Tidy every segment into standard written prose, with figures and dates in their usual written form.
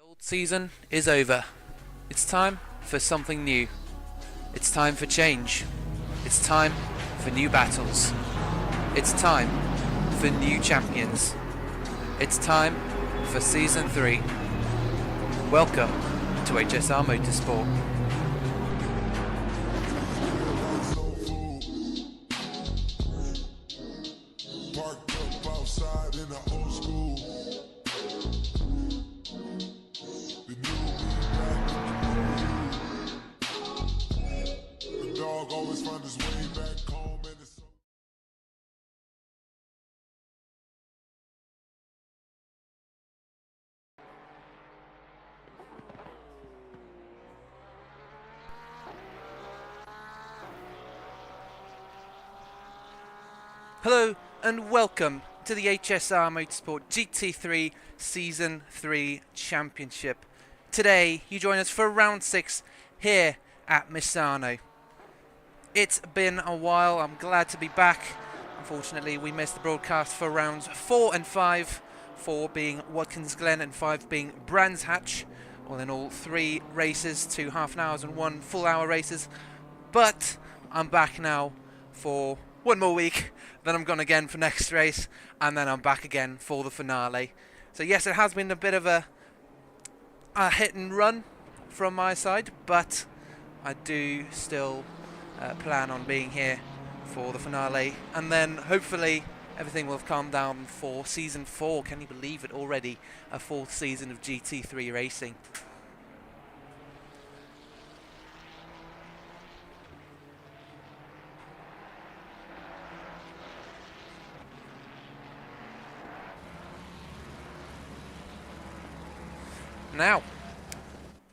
Old season is over. It's time for something new. It's time for change. It's time for new battles. It's time for new champions. It's time for Season 3. Welcome to HSR Motorsport. Parked up outside in the old school. The new me back with the dog always found his way back home and it's so Hello and welcome to the HSR Motorsport GT3 Season 3 Championship. Today you join us for round 6 here at Misano. It's been a while, I'm glad to be back. Unfortunately we missed the broadcast for rounds 4 and 5, 4 being Watkins Glen and 5 being Brands Hatch. All in all 3 races, 2 half an hours and 1 full hour races. But I'm back now for one more week, then I'm gone again for next race, and then I'm back again for the finale. So yes, it has been a bit of a hit and run from my side, but I do still plan on being here for the finale, and then hopefully everything will have calmed down for Season 4. Can you believe it already? A 4th season of GT3 racing. Now,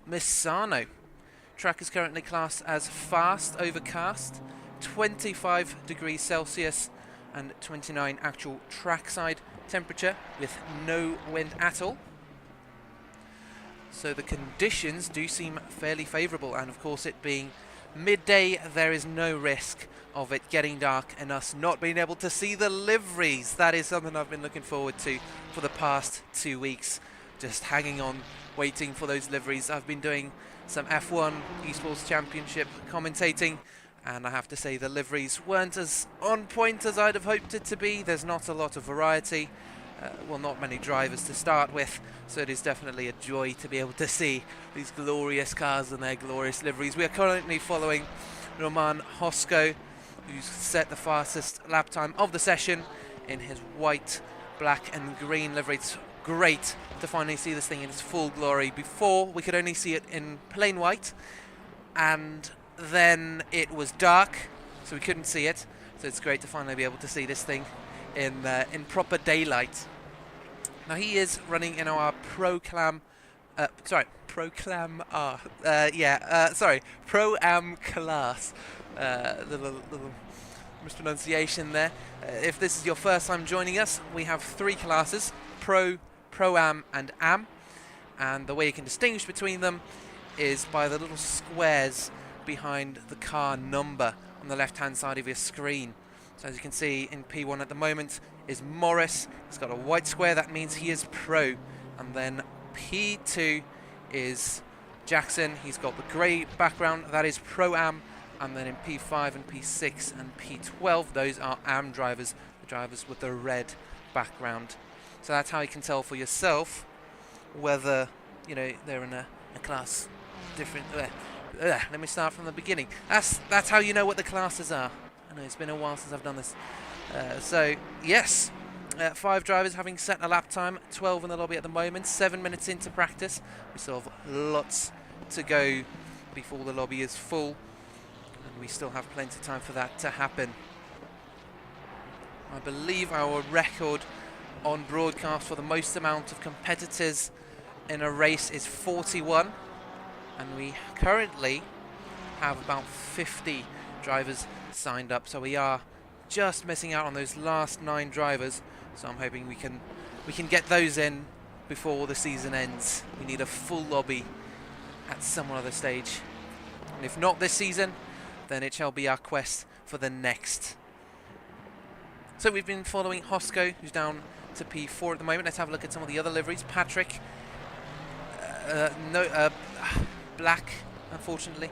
Misano. Track is currently classed as fast overcast, 25 degrees Celsius and 29 actual trackside temperature with no wind at all. So the conditions do seem fairly favourable, and of course it being midday there is no risk of it getting dark and us not being able to see the liveries. That is something I've been looking forward to for the past 2 weeks. Just hanging on, waiting for those liveries. I've been doing some F1 Esports Championship commentating, and I have to say the liveries weren't as on point as I'd have hoped it to be. There's not a lot of variety, well, not many drivers to start with, so it is definitely a joy to be able to see these glorious cars and their glorious liveries. We are currently following Roman Hosko, who's set the fastest lap time of the session in his white, black and green livery. It's great to finally see this thing in its full glory. Before we could only see it in plain white, and then it was dark, so we couldn't see it. So it's great to finally be able to see this thing in proper daylight. Now he is running in our Pro-Am class. Little mispronunciation there. If this is your first time joining us, we have 3 classes: Pro-Am and Am, and the way you can distinguish between them is by the little squares behind the car number on the left hand side of your screen. So as you can see in P1 at the moment is Morris. He's got a white square, that means he is Pro. And then P2 is Jackson. He's got the grey background, that is Pro-Am. And then in P5 and P6 and P12, those are Am drivers, the drivers with the red background. So that's how you can tell for yourself whether, you know, they're in a class different. Let me start from the beginning. That's how you know what the classes are. I know it's been a while since I've done this. So yes, 5 drivers having set a lap time, 12 in the lobby at the moment, 7 minutes into practice. We still have lots to go before the lobby is full, and we still have plenty of time for that to happen. I believe our record on broadcast for the most amount of competitors in a race is 41, and we currently have about 50 drivers signed up, so we are just missing out on those last 9 drivers. So I'm hoping we can get those in before the season ends. We need a full lobby at some other stage, and if not this season, then it shall be our quest for the next. So we've been following Hosko, who's down to P4 at the moment. Let's have a look at some of the other liveries. Patrick No, black, unfortunately.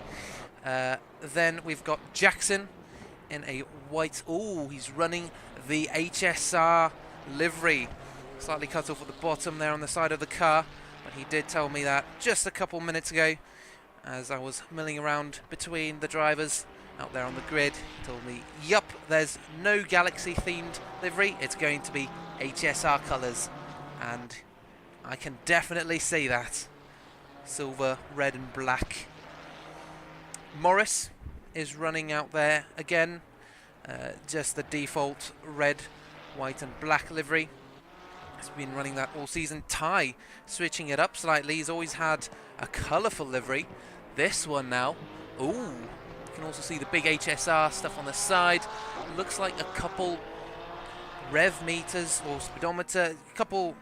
Then we've got Jackson in a white. Oh, he's running the HSR livery. Slightly cut off at the bottom there on the side of the car, but he did tell me that just a couple minutes ago as I was milling around between the drivers out there on the grid. He told me, yup, there's no Galaxy themed livery, it's going to be HSR colours, and I can definitely see that. Silver, red and black. Morris is running out there again, just the default red, white and black livery. He's been running that all season. Ty switching it up slightly. He's always had a colourful livery. This one now, ooh, you can also see the big HSR stuff on the side. Looks like a couple rev meters or speedometer, a couple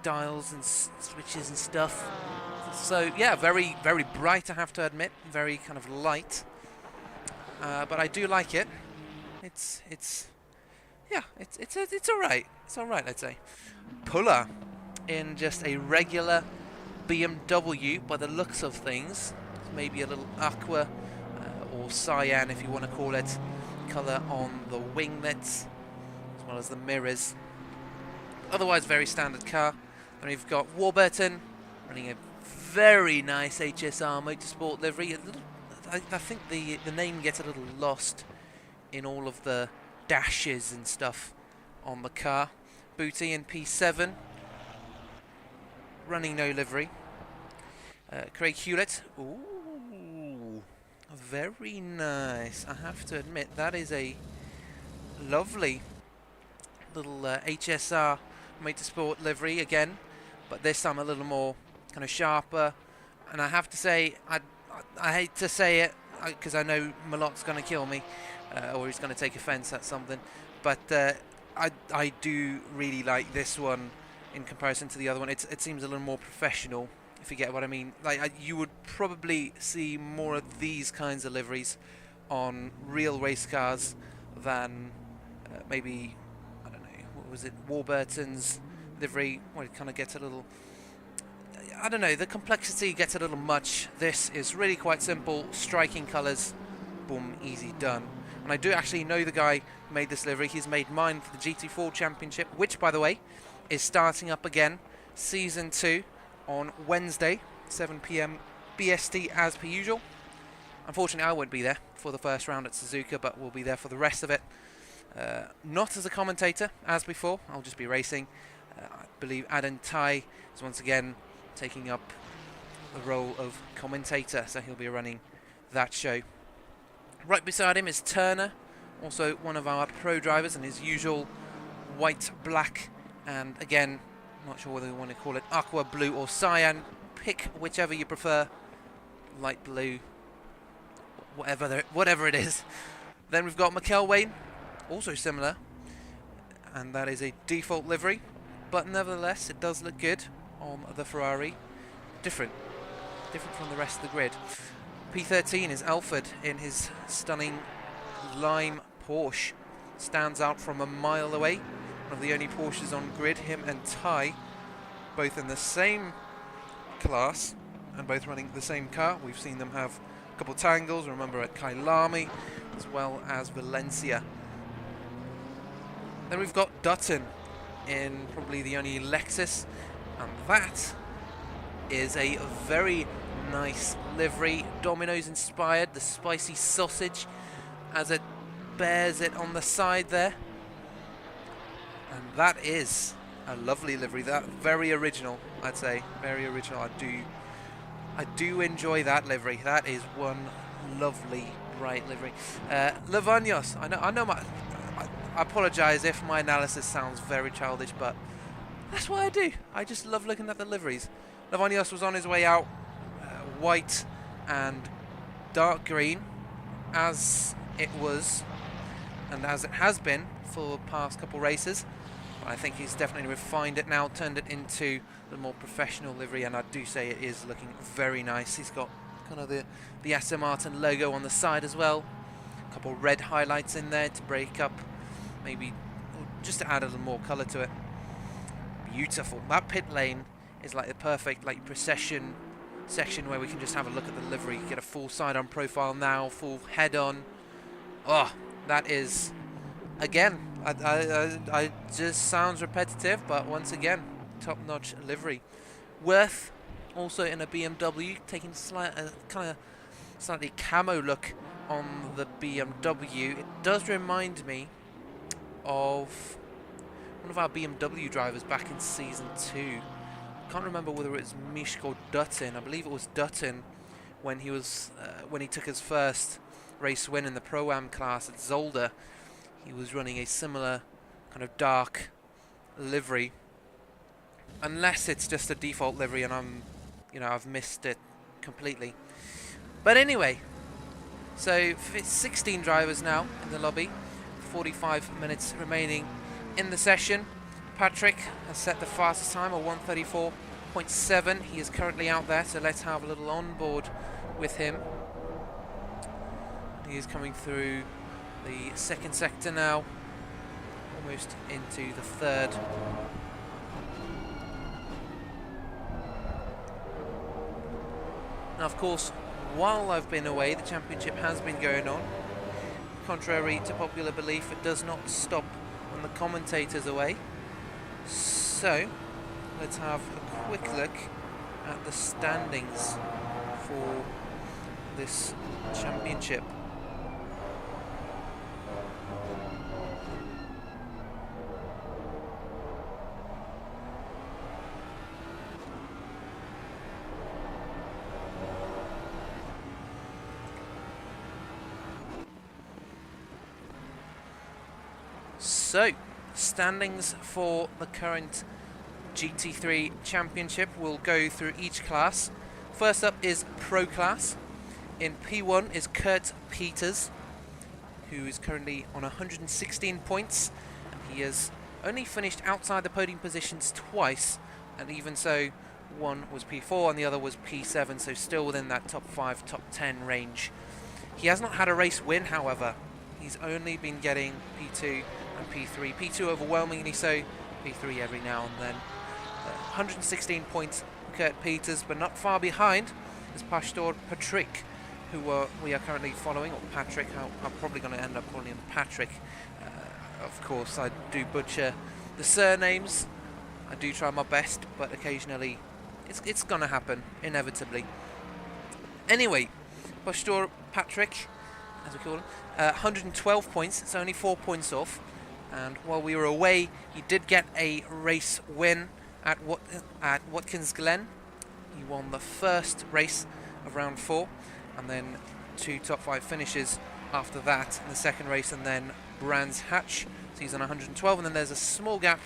dials and switches and stuff. So yeah, very, very bright, I have to admit. Very kind of light, but I do like it. It's all right. It's all right, I'd say. Puller in just a regular BMW by the looks of things. Maybe a little aqua or cyan, if you want to call it, colour on the winglets as well as the mirrors. Otherwise, very standard car. Then we've got Warburton running a very nice HSR Motorsport livery. I think the name gets a little lost in all of the dashes and stuff on the car. Booty in P7 running no livery. Craig Hewlett, ooh, very nice. I have to admit that is a lovely little HSR Motorsport livery again, but this time a little more kind of sharper. And I have to say, I hate to say it because I know Malot's going to kill me, or he's going to take offence at something, but I do really like this one in comparison to the other one. It seems a little more professional, if you get what I mean. Like you would probably see more of these kinds of liveries on real race cars than maybe, I don't know, what was it, Warburton's livery, where it kind of gets a little, I don't know, the complexity gets a little much. This is really quite simple, striking colours, boom, easy, done. And I do actually know the guy who made this livery. He's made mine for the GT4 Championship, which, by the way, is starting up again, Season 2, on Wednesday, 7 PM BST as per usual. Unfortunately, I won't be there for the first round at Suzuka, but we'll be there for the rest of it. Not as a commentator, as before. I'll just be racing. I believe Adam Tai is once again taking up the role of commentator, so he'll be running that show. Right beside him is Turner, also one of our pro drivers, in his usual white, black, and again, not sure whether we want to call it aqua, blue or cyan. Pick whichever you prefer. Light blue, whatever it is. Then we've got McElwain, also similar, and that is a default livery, but nevertheless it does look good on the Ferrari. Different from the rest of the grid. P13 is Alfred in his stunning lime Porsche. Stands out from a mile away. One of the only Porsches on grid. Him and Ty, both in the same class and both running the same car. We've seen them have a couple tangles, remember, at Kailami as well as Valencia. Then we've got Dutton in probably the only Lexus, and that is a very nice livery, Domino's inspired, the spicy sausage as it bears it on the side there, and that is a lovely livery. That very original, I'd say, very original. I do enjoy that livery. That is one lovely bright livery. Lavagnos, I know I apologise if my analysis sounds very childish, but that's what I do. I just love looking at the liveries. Lavagnos was on his way out, white and dark green, as it was and as it has been for the past couple races. But I think he's definitely refined it now, turned it into the more professional livery, and I do say it is looking very nice. He's got kind of the Aston Martin logo on the side as well. A couple red highlights in there to break up, maybe just to add a little more colour to it. Beautiful. That pit lane is like the perfect like procession section where we can just have a look at the livery, get a full side-on profile now, full head-on. Oh, that is, again, I just sounds repetitive, but once again, top-notch livery. Worth also in a BMW, taking kind of slightly camo look on the BMW. It does remind me of one of our BMW drivers back in season 2. Can't remember whether it was Mishk or Dutton. I believe it was Dutton when he was when he took his first race win in the Pro-Am class at Zolder. He was running a similar kind of dark livery, unless it's just a default livery and I've missed it completely. But anyway, so 16 drivers now in the lobby, 45 minutes remaining in the session. Patrick has set the fastest time of 1:34.7. He is currently out there, so let's have a little onboard with him. He is coming through the second sector now, almost into the third. Now, of course, while I've been away, the championship has been going on. Contrary to popular belief, it does not stop when the commentators away. So, let's have a quick look at the standings for this championship. So, standings for the current GT3 Championship. We'll go through each class. First up is Pro Class. In P1 is Kurt Peters, who is currently on 116 points. And he has only finished outside the podium positions twice, and even so, one was P4 and the other was P7, so still within that top 5, top 10 range. He has not had a race win, however. He's only been getting P2 and P3. P2 overwhelmingly so, P3 every now and then. 116 points, Kurt Peters, but not far behind is Pastor Patrick, who we are currently following, or Patrick. I'm probably going to end up calling him Patrick. Of course, I do butcher the surnames. I do try my best, but occasionally it's going to happen, inevitably. Anyway, Pastor Patrick, as we call him, 112 points. It's only 4 points off. And while we were away, he did get a race win at Watkins Glen. He won the first race of round 4, and then 2 top 5 finishes after that in the second race, and then Brands Hatch. So he's on 112, and then there's a small gap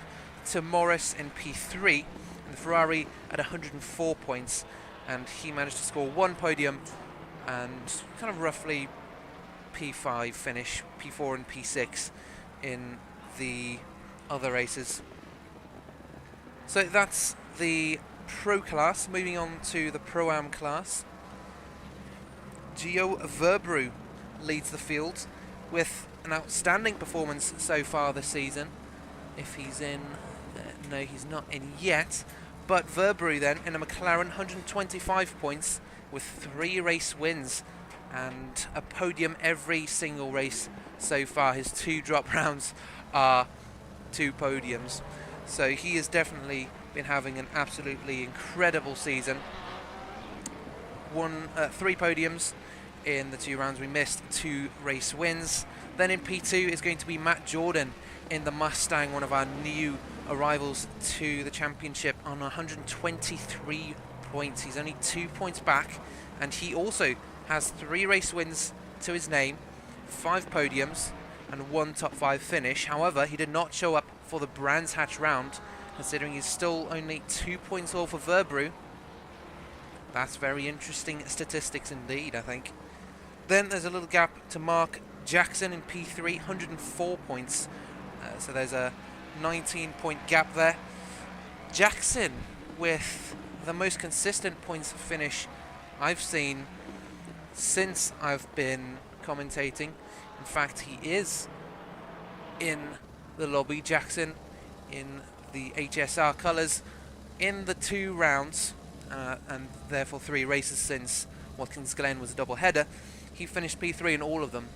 to Morris in P3, and Ferrari at 104 points, and he managed to score 1 podium and kind of roughly P5 finish, P4 and P6 in the other races. So that's the Pro class. Moving on to the Pro-Am class. Gio Verbrew leads the field with an outstanding performance so far this season. If he's in, no, he's not in yet. But Verbrew then in a McLaren, 125 points with 3 race wins and a podium every single race so far. His 2 drop rounds are 2 podiums. So he has definitely been having an absolutely incredible season. 3 podiums in the 2 rounds we missed, 2 race wins. Then in P2 is going to be Matt Jordan in the Mustang, one of our new arrivals to the championship, on 123 points. He's only 2 points back, and he also has 3 race wins to his name, 5 podiums and 1 top 5 finish. However, he did not show up for the Brands Hatch round, considering he's still only 2 points off of Verbrew. That's very interesting statistics indeed, I think. Then there's a little gap to Mark Jackson in P3, 104 points. So there's a 19-point gap there. Jackson with the most consistent points finish I've seen since I've been commentating. In fact, he is in the lobby. Jackson in the HSR colours, in the 2 rounds, and therefore 3 races since Watkins Glen was a double header, he finished P3 in all of them.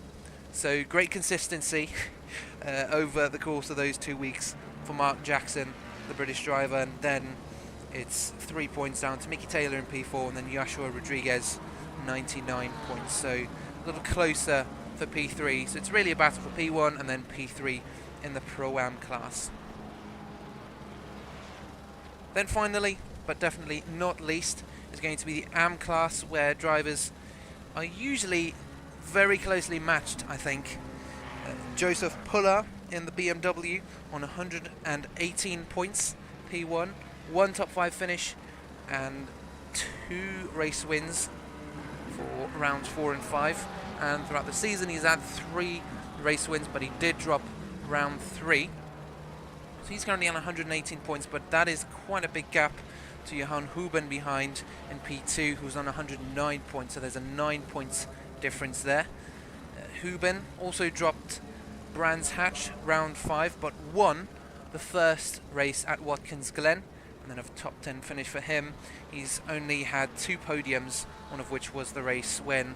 So great consistency over the course of those 2 weeks for Mark Jackson, the British driver, and then it's 3 points down to Mickey Taylor in P4, and then Joshua Rodriguez 99 points. So a little closer for P3. So it's really a battle for P1 and then P3 in the Pro-Am class. Then finally, but definitely not least, is going to be the AM class, where drivers are usually very closely matched, I think. Joseph Puller in the BMW on 118 points, P1, 1 top 5 finish and 2 race wins for rounds 4 and 5. And throughout the season he's had 3 race wins, but he did drop round 3. So he's currently on 118 points, but that is quite a big gap to Johan Huben behind in P2, who's on 109 points, so there's a 9 points difference there. Huben also dropped Brands Hatch round 5, but won the first race at Watkins Glen, and then a top 10 finish for him. He's only had 2 podiums, one of which was the race win,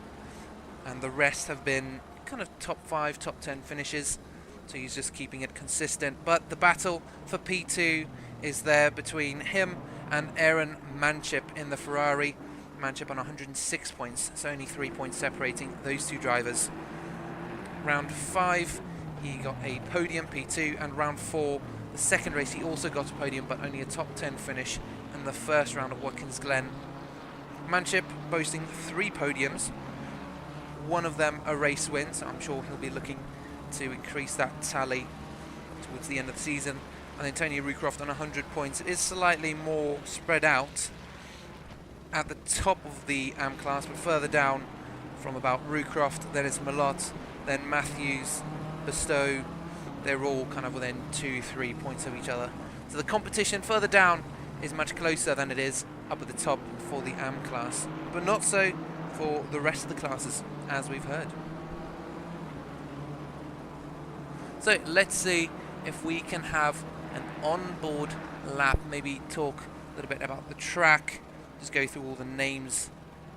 and the rest have been kind of top 5, top 10 finishes. So he's just keeping it consistent. But the battle for P2 is there between him and Aaron Manchip in the Ferrari. Manchip on 106 points, so only 3 points separating those 2 drivers. Round 5, he got a podium, P2, and round 4, the second race, he also got a podium, but only a top 10 finish in the first round of Watkins Glen. Manchip boasting 3 podiums, one of them a race win, so I'm sure he'll be looking to increase that tally towards the end of the season. And then Tony Rucroft on 100 points. It is slightly more spread out at the top of the AM class, but further down from about Rucroft, then it's Malott, then Matthews, Bestow. They're all kind of within 2-3 points of each other. So the competition further down is much closer than it is up at the top for the AM class, but not so for the rest of the classes, as we've heard. So let's see if we can have an onboard lap, maybe talk a little bit about the track, just go through all the names,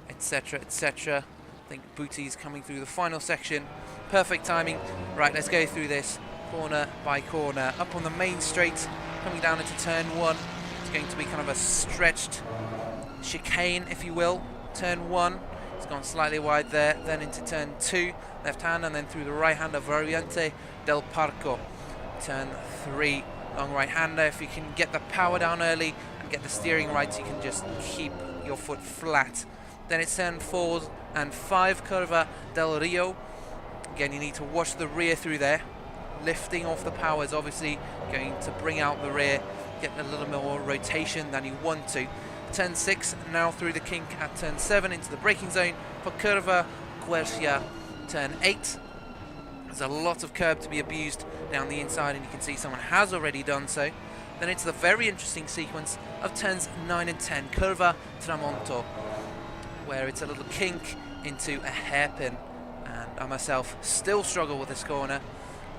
etc, etc. I think Bootie's coming through the final section. Perfect timing. Right, let's go through this corner by corner. Up on the main straight, coming down into turn 1. It's going to be kind of a stretched chicane, if you will. Turn 1, it's gone slightly wide there, then into turn 2, left hand, and then through the right hand of Variante del Parco. Turn 3, long right hander. If you can get the power down early and get the steering right, you can just keep your foot flat. Then it's turn 4 and 5, Curva del Rio. Again, you need to watch the rear through there. Lifting off the power is obviously going to bring out the rear, get a little more rotation than you want to. Turn 6, now through the kink at turn 7 into the braking zone for Curva Quercia. Turn 8. There's a lot of curb to be abused down the inside, and you can see someone has already done so. Then it's the very interesting sequence of turns 9 and 10, Curva Tramonto, where it's a little kink into a hairpin, and I myself still struggle with this corner.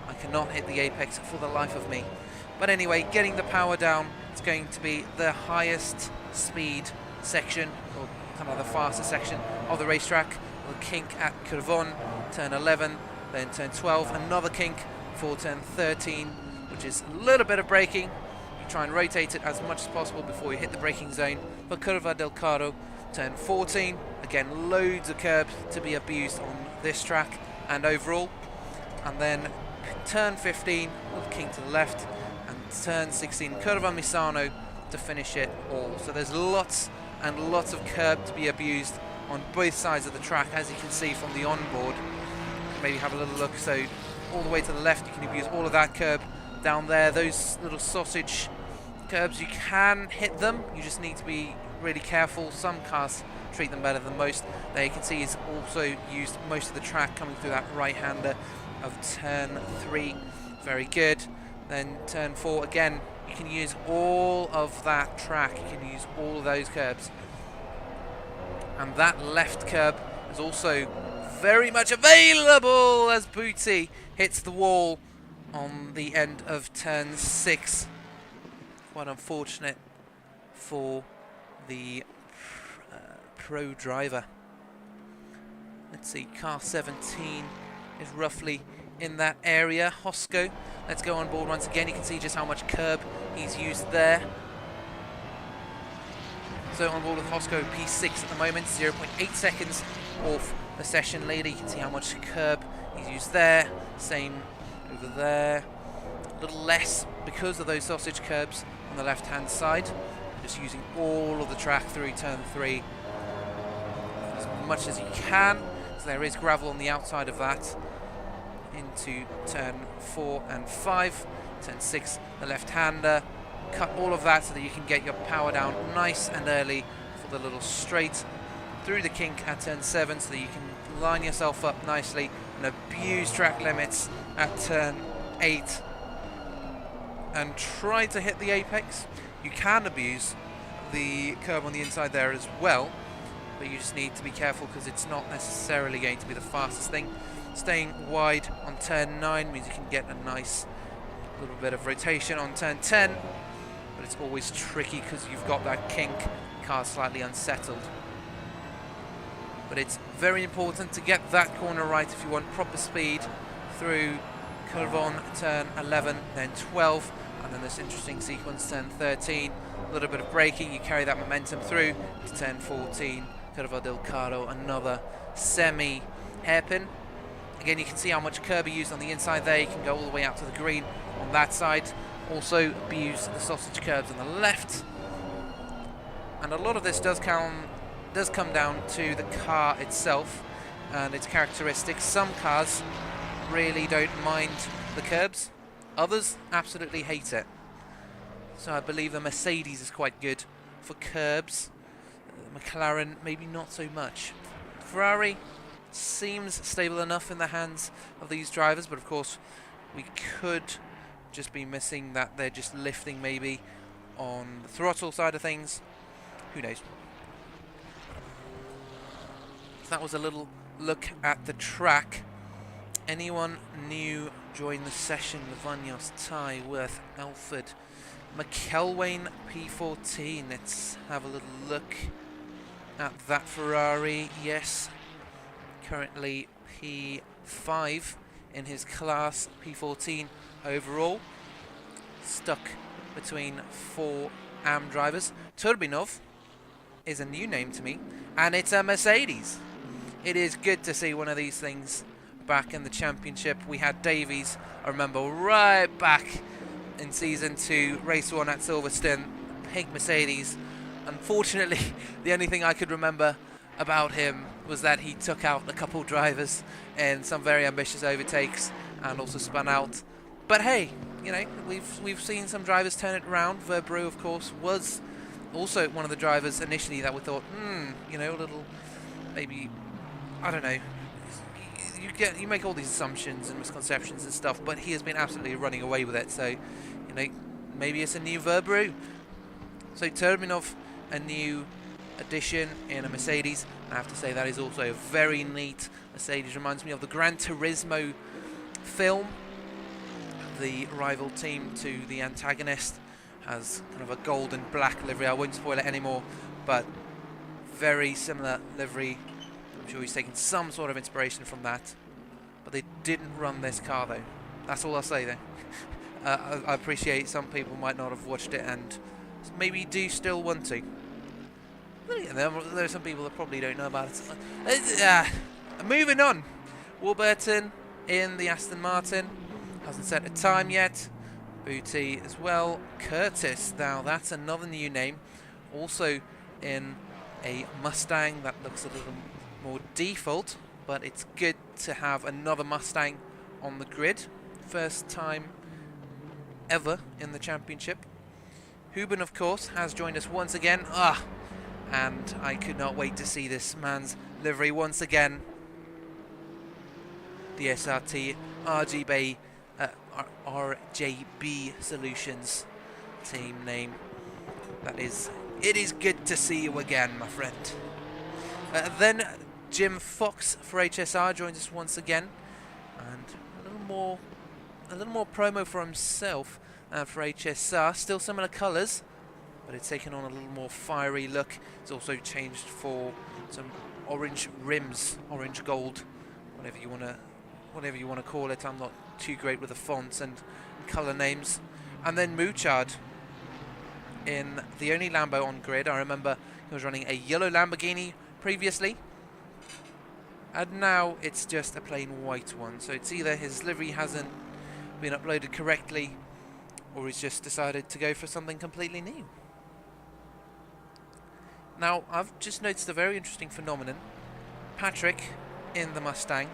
I cannot hit the apex for the life of me. But anyway, getting the power down, it's going to be the highest speed section, or kind of the fastest section of the racetrack. The kink at Curvon, turn 11, then turn 12, another kink for turn 13, which is a little bit of braking. You try and rotate it as much as possible before you hit the braking zone. For Curva del Caro, turn 14, again loads of curbs to be abused on this track and overall. And then turn 15, little kink to the left, and turn 16, Curva Misano to finish it all. So there's lots and lots of curb to be abused on both sides of the track, as you can see from the onboard. Maybe have a little look. So all the way to the left, you can abuse all of that curb. Down there, those little sausage curbs, you can hit them, you just need to be really careful. Some cars treat them better than most. There you can see he's also used most of the track coming through that right-hander of turn 3. Very good. Then turn 4, again, you can use all of that track, you can use all of those curbs. And that left curb is also very much available as Booty hits the wall on the end of turn 6. Quite unfortunate for the pro driver. Let's see, car 17 is roughly in that area. Hosco, let's go on board once again. You can see just how much curb he's used there. So on board with Hosco P6 at the moment, 0.8 seconds off the session leader. You can see how much curb he's used there. Same over there. A little less because of those sausage curbs on the left-hand side. Just using all of the track through turn 3 as much as you can. So there is gravel on the outside of that. Into turn 4 and 5. Turn 6, the left-hander. Cut all of that so that you can get your power down nice and early for the little straight through the kink at turn 7 so that you can line yourself up nicely and abuse track limits at turn 8 and try to hit the apex. You can abuse the curb on the inside there as well, but you just need to be careful because it's not necessarily going to be the fastest thing. Staying wide on turn 9 means you can get a nice little bit of rotation on turn 10, but it's always tricky because you've got that kink, car slightly unsettled. But it's very important to get that corner right if you want proper speed through Curvon turn 11, then 12, and then this interesting sequence turn 13. A little bit of braking, you carry that momentum through to turn 14, Curva del Caro, another semi hairpin. Again, you can see how much curb you used on the inside there. You can go all the way out to the green on that side. Also abuse the sausage curbs on the left. And a lot of this does come down to the car itself and its characteristics. Some cars really don't mind the curbs. Others absolutely hate it. So I believe the Mercedes is quite good for curbs. McLaren maybe not so much. Ferrari seems stable enough in the hands of these drivers, but of course we could just be missing that they're just lifting maybe on the throttle side of things. Who knows? So that was a little look at the track. Anyone new join the session? Lavagnos, Ty, Worth, Alford, McElwain P14. Let's have a little look at that Ferrari. Yes, currently P5 in his class, P14 overall. Stuck between 4 AM drivers. Turbinov is a new name to me, and it's a Mercedes. It is good to see one of these things back in the championship. We had Davies, I remember, right back in season 2, race 1 at Silverstone, pink Mercedes. Unfortunately, the only thing I could remember about him was that he took out a couple drivers in some very ambitious overtakes and also spun out. But hey, you know, we've seen some drivers turn it around. Verbrew, of course, was also one of the drivers initially that we thought, you know, a little, maybe, I don't know. You make all these assumptions and misconceptions and stuff, but he has been absolutely running away with it. So, you know, maybe it's a new Verbrew. So Turbinov, a new addition in a Mercedes. I have to say that is also a very neat Mercedes. Reminds me of the Gran Turismo film. The rival team to the antagonist has kind of a gold and black livery. I won't spoil it anymore, but very similar livery. I'm sure he's taken some sort of inspiration from that. But they didn't run this car though. That's all I'll say though. I appreciate some people might not have watched it and maybe do still want to. There are some people that probably don't know about it. Moving on. Warburton in the Aston Martin. Hasn't set a time yet. Booty as well. Curtis, now that's another new name. Also in a Mustang that looks a little more default, but it's good to have another Mustang on the grid. First time ever in the championship. Hubin, of course, has joined us once again. And I could not wait to see this man's livery once again. The SRT RJB Solutions team name. It is good to see you again, my friend. Then Jim Fox for HSR joins us once again, and a little more promo for himself for HSR. Still similar colours, but it's taken on a little more fiery look. It's also changed for some orange rims, orange gold, whatever you want to call it. I'm not too great with the fonts and color names. And then Mouchard in the only Lambo on grid. I remember he was running a yellow Lamborghini previously, and now it's just a plain white one. So it's either his livery hasn't been uploaded correctly, or he's just decided to go for something completely new. Now, I've just noticed a very interesting phenomenon. Patrick in the Mustang,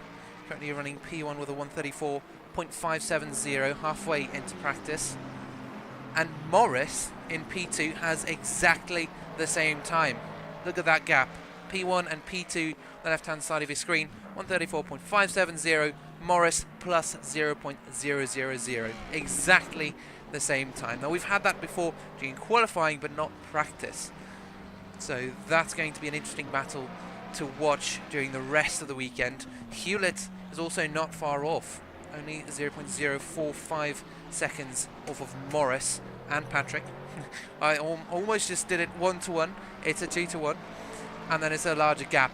currently running P1 with a 134.570 halfway into practice. And Morris in P2 has exactly the same time. Look at that gap. P1 and P2, the left-hand side of your screen, 134.570, Morris plus 0.000. Exactly the same time. Now, we've had that before during qualifying, but not practice. So that's going to be an interesting battle to watch during the rest of the weekend. Hewlett is also not far off, only 0.045 seconds off of Morris and Patrick. I almost just did it 1-to-1. It's a 2-to-1, and then it's a larger gap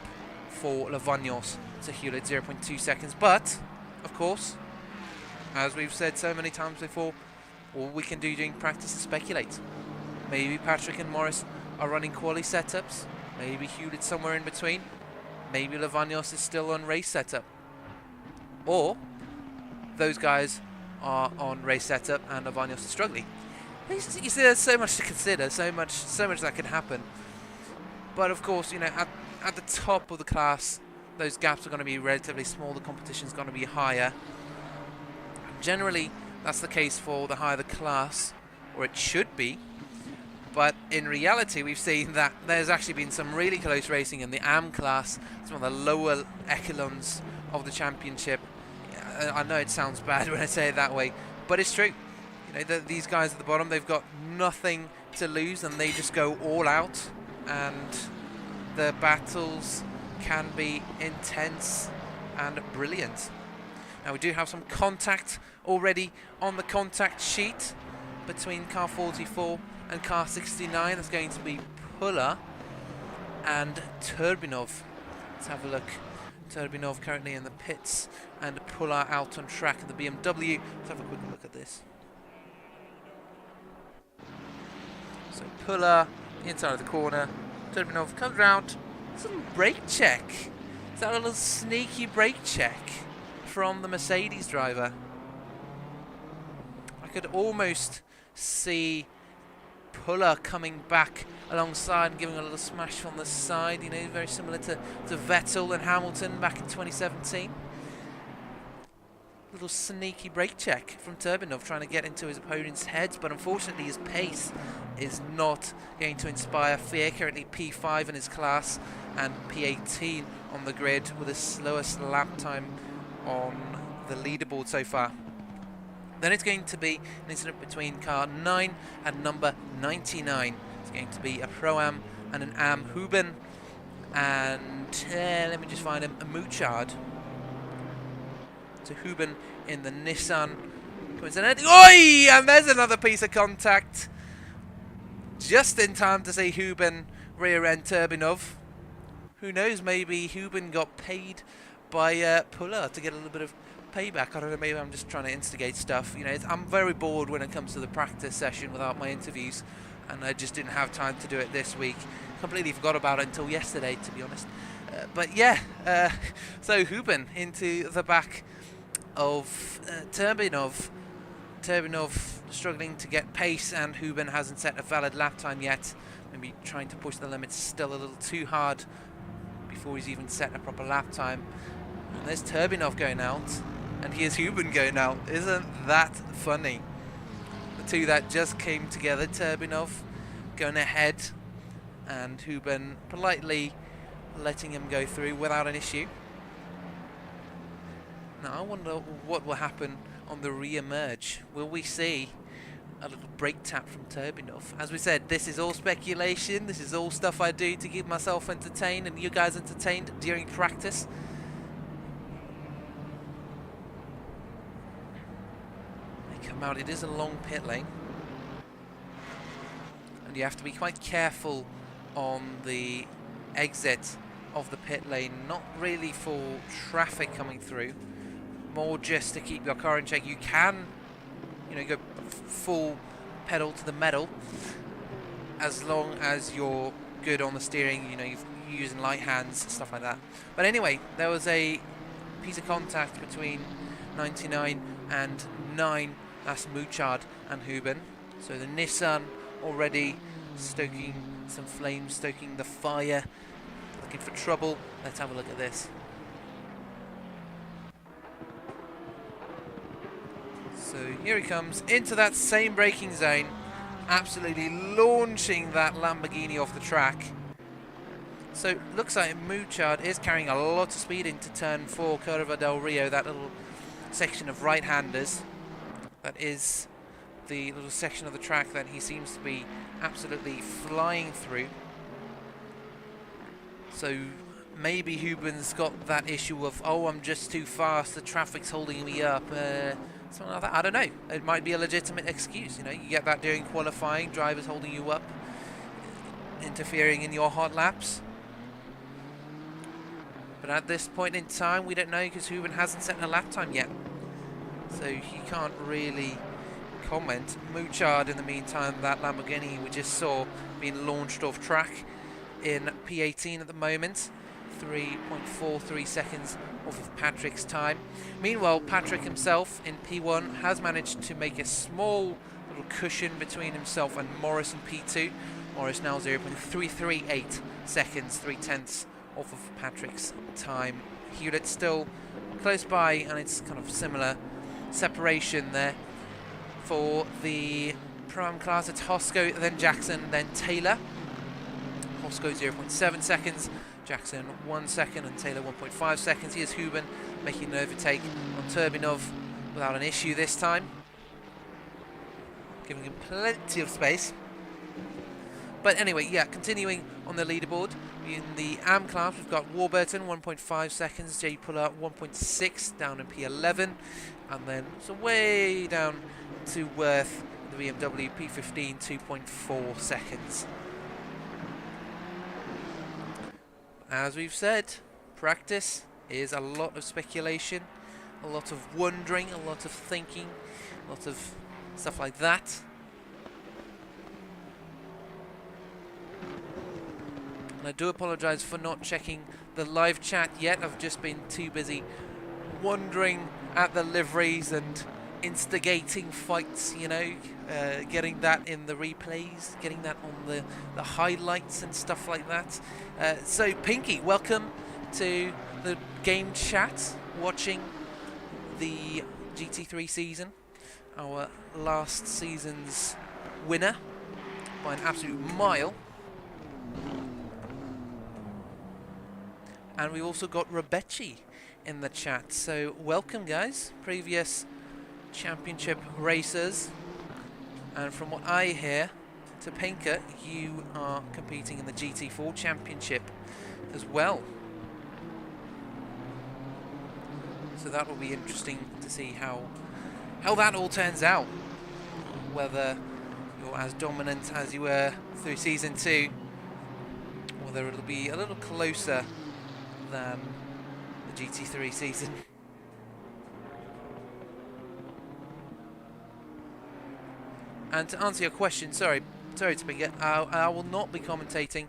for Lavagnos to Hewlett, 0.2 seconds. But of course, as we've said so many times before, all we can do during practice is speculate. Maybe Patrick and Morris are running quali setups. Maybe Hewlett's somewhere in between. Maybe Lavagnos is still on race setup. Or those guys are on race setup and Lavagnos is struggling. You see, there's so much to consider, so much that can happen. But of course, you know, at the top of the class, those gaps are going to be relatively small. The competition's going to be higher. Generally, that's the case for the higher the class, or it should be. But in reality, we've seen that there's actually been some really close racing in the AM class. It's one of the lower echelons of the championship. I know it sounds bad when I say it that way, but it's true. You know, these guys at the bottom, they've got nothing to lose, and they just go all out. And the battles can be intense and brilliant. Now, we do have some contact already on the contact sheet between car 44 and car 69. That's going to be Puller and Turbinov. Let's have a look. Turbinov currently in the pits and Puller out on track in the BMW. Let's have a quick look at this. So Puller inside of the corner. Turbinov comes round. It's a little brake check. Is that a little sneaky brake check from the Mercedes driver? I could almost see Puller coming back alongside and giving a little smash from the side, you know, very similar to Vettel and Hamilton back in 2017. Little sneaky brake check from Turbinov, trying to get into his opponent's heads, but unfortunately his pace is not going to inspire fear. Currently P5 in his class and P18 on the grid, with the slowest lap time on the leaderboard so far. Then it's going to be an incident between car 9 and number 99. It's going to be a Pro-Am and an Am. Huben and let me just find him, a Mouchard. To Huben in the Nissan. Coincidentally, oi! And there's another piece of contact. Just in time to see Huben rear-end Turbinov. Who knows, maybe Huben got paid by Puller to get a little bit of payback. I don't know, maybe I'm just trying to instigate stuff. You know, I'm very bored when it comes to the practice session without my interviews, and I just didn't have time to do it this week. Completely forgot about it until yesterday, to be honest. But yeah, so Huben into the back of Turbinov. Turbinov struggling to get pace, and Huben hasn't set a valid lap time yet. Maybe trying to push the limits still a little too hard before he's even set a proper lap time. And there's Turbinov going out, and here's Huben going out. Isn't that funny? The two that just came together. Turbinov going ahead, and Huben politely letting him go through without an issue. Now I wonder what will happen on the re-emerge. Will we see a little brake tap from Turbinov? As we said, this is all speculation. This is all stuff I do to keep myself entertained and you guys entertained during practice. They come out. It is a long pit lane. And and you have to be quite careful on the exit of the pit lane, not really for traffic coming through, more just to keep your car in check. You can, you know, go full pedal to the metal as long as you're good on the steering, you know, you're using light hands, stuff like that. But anyway, there was a piece of contact between 99 and 9, that's Mouchard and Huben. So the Nissan already stoking some flames, stoking the fire, looking for trouble. Let's have a look at this. So here he comes into that same braking zone, absolutely launching that Lamborghini off the track. So looks like Mouchard is carrying a lot of speed into turn 4, Curva del Rio, that little section of right-handers. That is the little section of the track that he seems to be absolutely flying through. So maybe Huben's got that issue of, oh, I'm just too fast, the traffic's holding me up, something like that. I don't know. It might be a legitimate excuse. You know, you get that during qualifying, drivers holding you up, interfering in your hot laps. But at this point in time, we don't know because Huben hasn't set a lap time yet. So he can't really comment. Mouchard, in the meantime, that Lamborghini we just saw being launched off track in P18 at the moment. 3.43 seconds off of Patrick's time. Meanwhile, Patrick himself in P1 has managed to make a small little cushion between himself and Morris in P2. Morris now 0.338 seconds, 3/10 off of Patrick's time. Hewlett's still close by, and it's kind of similar separation there. For the Pro-Am class, it's Hosko, then Jackson, then Taylor. Hosko 0.7 seconds, Jackson 1 second, and Taylor 1.5 seconds. Here's Huben making an overtake on Turbinov without an issue this time, giving him plenty of space. But anyway, yeah, continuing on the leaderboard. In the AM class, we've got Warburton 1.5 seconds, Jay Puller 1.6 down in P11, and then so way down to Worth, the BMW P15 2.4 seconds. As we've said, practice is a lot of speculation, a lot of wondering, a lot of thinking, a lot of stuff like that. And I do apologise for not checking the live chat yet. I've just been too busy wondering at the liveries and instigating fights, you know, getting that in the replays, getting that on the highlights and stuff like that. So Pinky, welcome to the game chat, watching the GT3 season, our last season's winner by an absolute mile. And we've also got Rebecci in the chat, so welcome guys, previous championship racers. And from what I hear, Topinka, you are competing in the GT4 championship as well. So that will be interesting to see how that all turns out. Whether you're as dominant as you were through season 2, or whether it'll be a little closer than the GT3 season. And to answer your question, sorry Topinka, I will not be commentating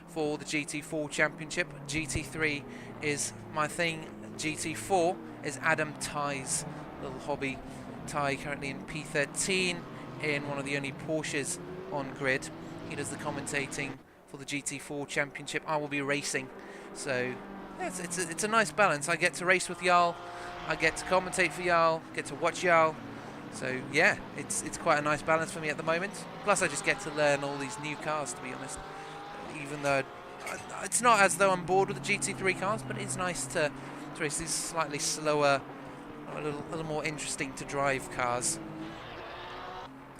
for the GT4 championship. GT3 is my thing. GT4 is Adam Ty's little hobby. Ty currently in P13 in one of the only Porsches on grid. He does the commentating for the GT4 championship. I will be racing, so yeah, it's a nice balance. I get to race with y'all, I get to commentate for y'all, get to watch y'all. So yeah, it's quite a nice balance for me at the moment. Plus I just get to learn all these new cars, to be honest. Even though it's not as though I'm bored with the GT3 cars, but it's nice to race these slightly slower, a little more interesting to drive cars.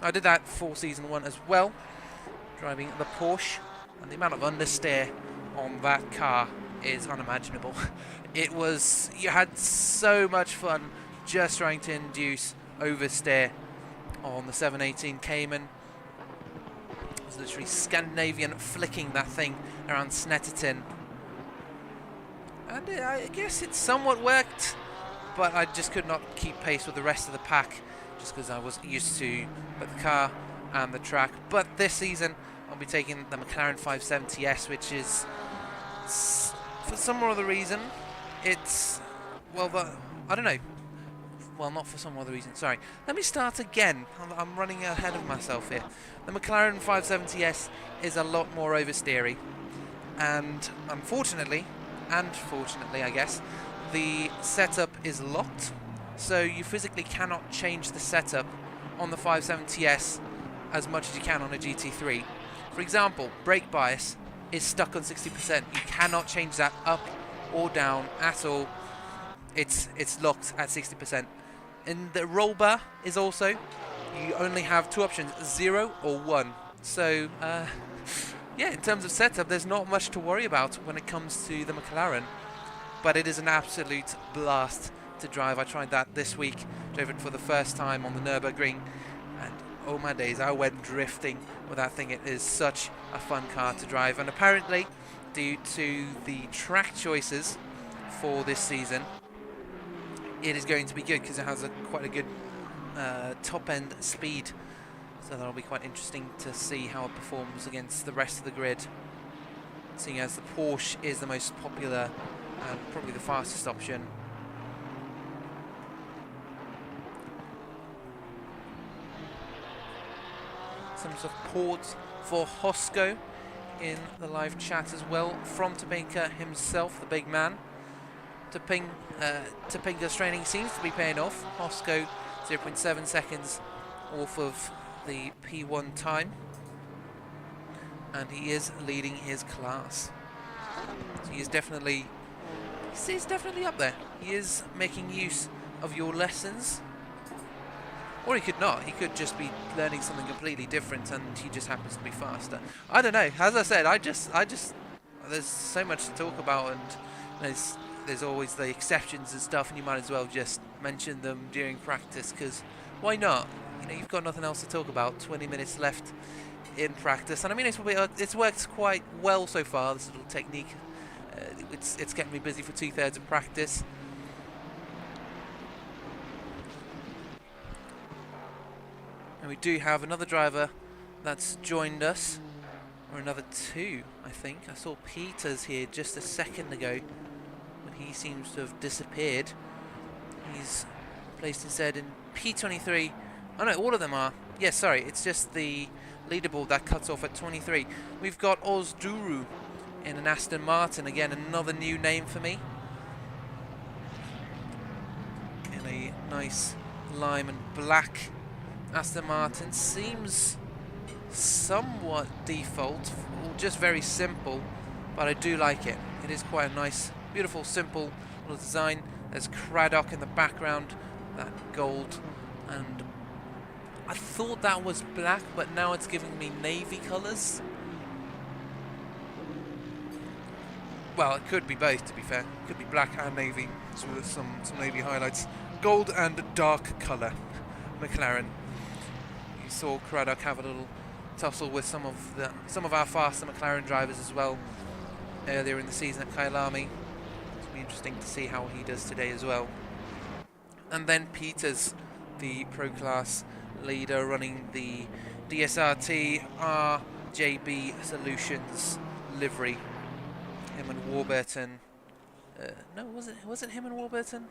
I did that for season 1 as well, driving the Porsche, and the amount of understeer on that car is unimaginable. You had so much fun just trying to induce oversteer on the 718 Cayman. was literally Scandinavian flicking that thing around Snetterton. And I guess it somewhat worked, but I just could not keep pace with the rest of the pack just because I wasn't used to both the car and the track. But this season I'll be taking the McLaren 570S, which is, for some other reason, it's, well, I don't know. Well, not for some other reason, sorry. Let me start again. I'm running ahead of myself here. The McLaren 570S is a lot more oversteery. And unfortunately, fortunately I guess, the setup is locked. So you physically cannot change the setup on the 570S as much as you can on a GT3. For example, brake bias is stuck on 60%. You cannot change that up or down at all. It's locked at 60%. And the roll bar is also, you only have two options, 0 or 1. So, yeah, in terms of setup, there's not much to worry about when it comes to the McLaren. But it is an absolute blast to drive. I tried that this week, drove it for the first time on the Nürburgring, and oh my days, I went drifting with that thing. It is such a fun car to drive, and apparently, due to the track choices for this season, it is going to be good because it has quite a good top-end speed. So that'll be quite interesting to see how it performs against the rest of the grid, seeing as the Porsche is the most popular and probably the fastest option. Some support for Hosko in the live chat as well from Topinka himself, the big man. Topinka's training seems to be paying off. Hosko 0.7 seconds off of the P1 time, and he is leading his class. So he's definitely up there. He is making use of your lessons. Or he could not. He could just be learning something completely different, and he just happens to be faster. I don't know. As I said, I just there's so much to talk about, and there's always the exceptions and stuff, and you might as well just mention them during practice, because why not? You know, you've got nothing else to talk about. 20 minutes left in practice, and I mean, it's worked quite well so far. This little technique, it's kept me busy for 2/3 of practice. And we do have another driver that's joined us, or another two, I think. I saw Peters here just a second ago, but he seems to have disappeared. He's placed instead in P23. Oh no, all of them are. Yes, sorry, it's just the leaderboard that cuts off at 23. We've got Ozduru in an Aston Martin. Again, another new name for me. In a nice lime and black Aston Martin. Seems somewhat default, or just very simple, but I do like it. It is quite a nice, beautiful, simple little design. There's Craddock in the background, that gold, and I thought that was black, but now it's giving me navy colours. Well, it could be both, to be fair. It could be black and navy, so with some navy highlights. Gold and dark colour, McLaren. You saw Craddock have a little tussle with some of our faster McLaren drivers as well earlier in the season at Kyalami. It'll be interesting to see how he does today as well. And then Peters, the Pro Class leader, running the DSRT RJB Solutions livery. Him and Warburton. No, was it him and Warburton?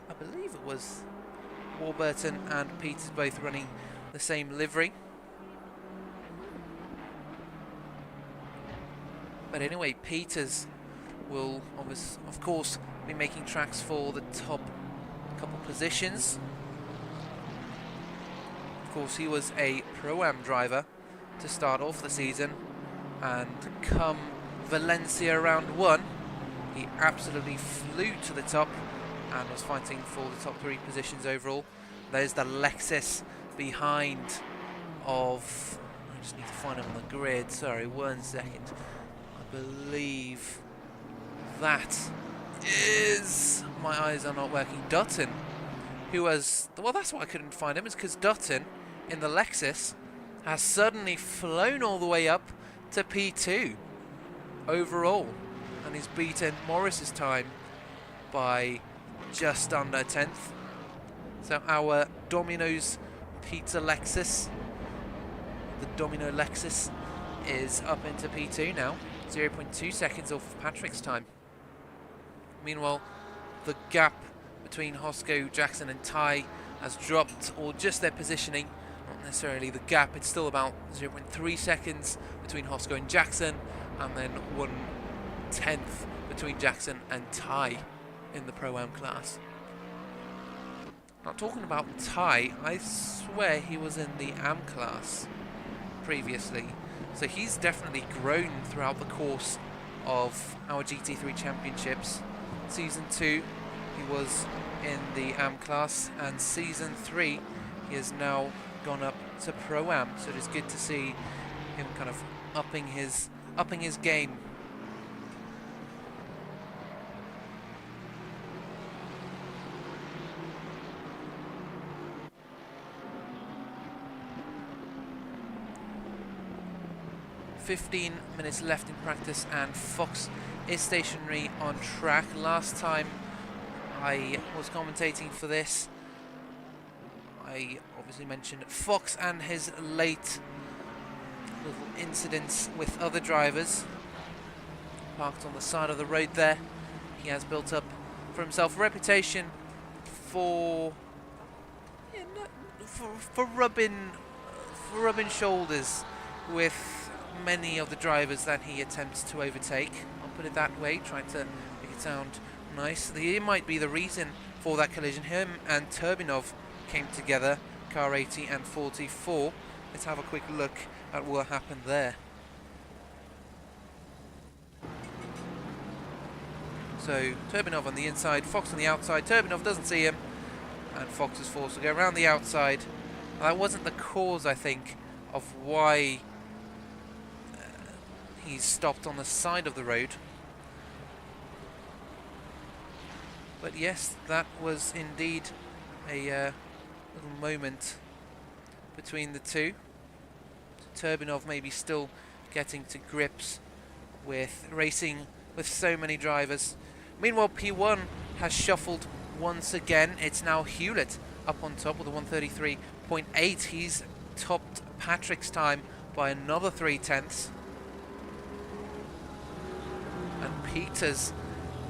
I believe it was Warburton and Peters both running the same livery. But anyway, Peters will of course be making tracks for the top couple positions. Of course, he was a Pro-Am driver to start off the season, and come Valencia round 1, he absolutely flew to the top and was fighting for the top 3 positions overall. There's the Lexus behind of, I just need to find him on the grid, sorry, 1 second. I believe that is, my eyes are not working, Dutton, who was, well, that's why I couldn't find him, is because Dutton in the Lexus has suddenly flown all the way up to P2 overall, and he's beaten Morris's time by just under a tenth. So our Domino's Pizza Lexus, the Domino Lexus, is up into P2 now, 0.2 seconds off of Patrick's time. Meanwhile, the gap between Hosco, Jackson and Ty has dropped, or just their positioning, not necessarily the gap. It's still about 0.3 seconds between Hosco and Jackson, and then 1/10 between Jackson and Ty in the Pro-Am class. Now, talking about Ty, I swear he was in the Am class previously, so he's definitely grown throughout the course of our GT3 championships. Season 2 he was in the Am class, and Season 3 he has now gone up to Pro-Am, so it is good to see him kind of upping his game. "15 minutes left in practice, and Fox is stationary on track." Last time I was commentating for this, I obviously mentioned Fox and his late little incidents with other drivers. Parked on the side of the road there. He has built up for himself a reputation for rubbing shoulders with many of the drivers that he attempts to overtake. I'll put it that way, trying to make it sound nice. It might be the reason for that collision. Him and Turbinov came together, car 80 and 44. Let's have a quick look at what happened there. So Turbinov on the inside, Fox on the outside. Turbinov doesn't see him, and Fox is forced to go around the outside. That wasn't the cause, I think, of why he's stopped on the side of the road. But yes, that was indeed a little moment between the two. Turbinov maybe still getting to grips with racing with so many drivers. Meanwhile, P1 has shuffled once again. It's now Hewlett up on top with a 1:33.8. He's topped Patrick's time by another 3/10. And Peters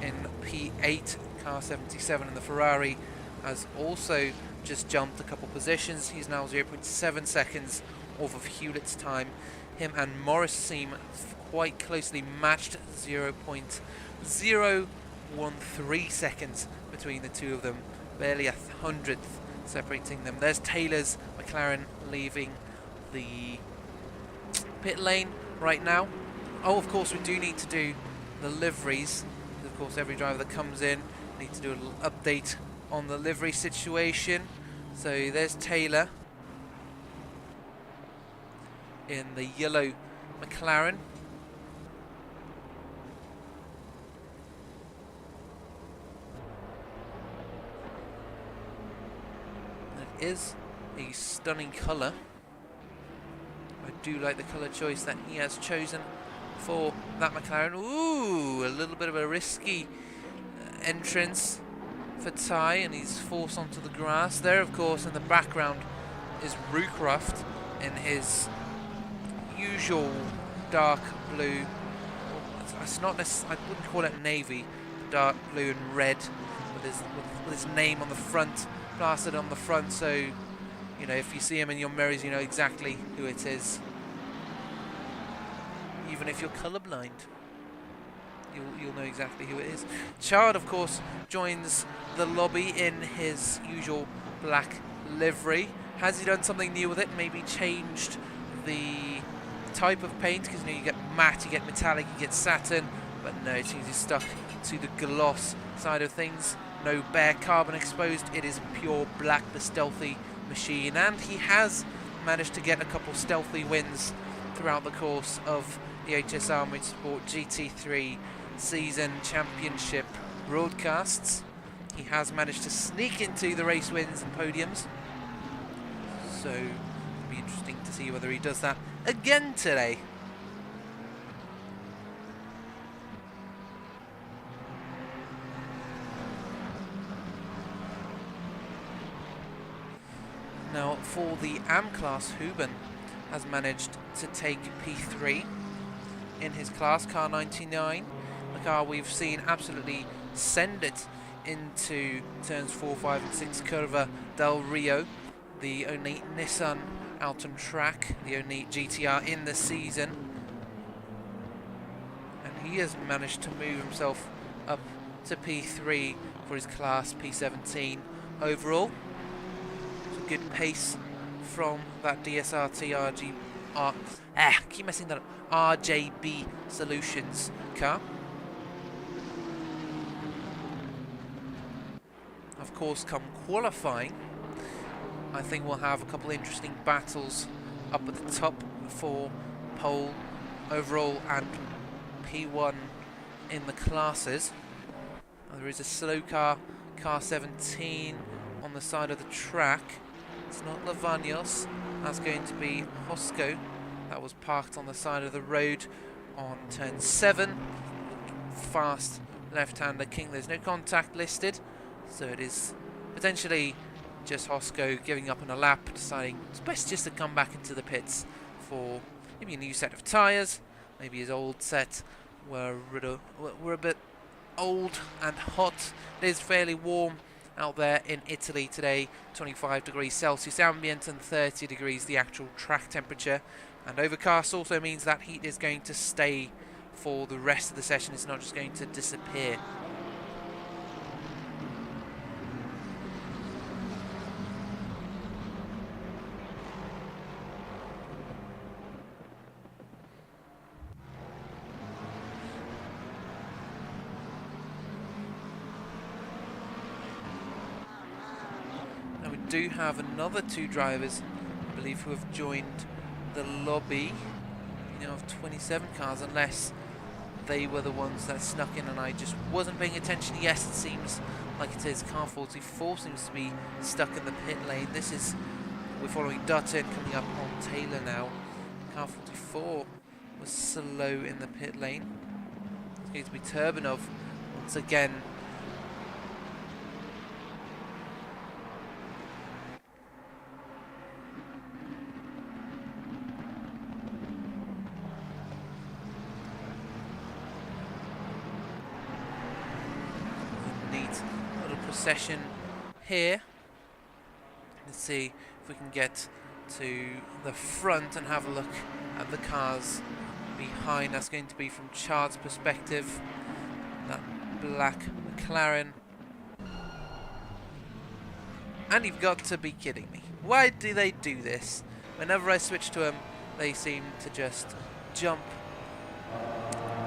in P8, car 77 in the Ferrari, has also just jumped a couple positions. He's now 0.7 seconds off of Hewlett's time. Him and Morris seem quite closely matched, 0.013 seconds between the two of them, barely a hundredth separating them. There's Taylor's McLaren leaving the pit lane right now. Oh, of course, we do need to do the liveries. Of course, every driver that comes in needs to do a little update on the livery situation. So there's Taylor in the yellow McLaren. It is a stunning colour. I do like the colour choice that he has chosen for that McLaren. Ooh, a little bit of a risky entrance for Ty, and he's forced onto the grass. There, of course, in the background is Roocroft in his usual dark blue. It's not necessarily, I wouldn't call it navy, dark blue and red, with his name on the front, plastered on the front. So, you know, if you see him in your mirrors, you know exactly who it is. Even if you're colourblind, you'll know exactly who it is. Chard, of course, joins the lobby in his usual black livery. Has he done something new with it? Maybe changed the type of paint, because you know, you get matte, you get metallic, you get satin, but no, it seems he's stuck to the gloss side of things. No bare carbon exposed, it is pure black, the stealthy machine, and he has managed to get a couple stealthy wins throughout the course of the HSR Motorsport GT3 season championship broadcasts. He has managed to sneak into the race wins and podiums, so it'll be interesting to see whether he does that again today. Now, for the AM class, Huben has managed to take P3 in his class, car 99. The car we've seen absolutely send it into turns 4, 5 and 6, Curva del Rio, the only Nissan out on track, the only GTR in the season. And he has managed to move himself up to P3 for his class, P17 overall. Good pace from that DSRT keep messing that up, RJB Solutions car. Of course, come qualifying, I think we'll have a couple interesting battles up at the top for pole overall and P1 in the classes. There is a slow car, car 17 on the side of the track. It's not Lavagnos, that's going to be Hosco. That was parked on the side of the road on turn 7. Fast left-hander King. There's no contact listed, so it is potentially just Hosco giving up on a lap, deciding it's best just to come back into the pits for maybe a new set of tyres. Maybe his old set were a bit old and hot. It is fairly warm out there in Italy today, 25 degrees Celsius ambient and 30 degrees the actual track temperature. And overcast also means that heat is going to stay for the rest of the session. It's not just going to disappear. Now we do have another 2 drivers, I believe, who have joined the lobby. You know, of 27 cars, unless they were the ones that snuck in and I just wasn't paying attention. Yes, it seems like it is. Car 44 seems to be stuck in the pit lane. We're following Dutton coming up on Taylor now. Car 44 was slow in the pit lane. It's going to be Turbanov once again. Session here. Let's see if we can get to the front and have a look at the cars behind. That's going to be from Chard's perspective, that black McLaren. And you've got to be kidding me. Why do they do this? Whenever I switch to them, they seem to just jump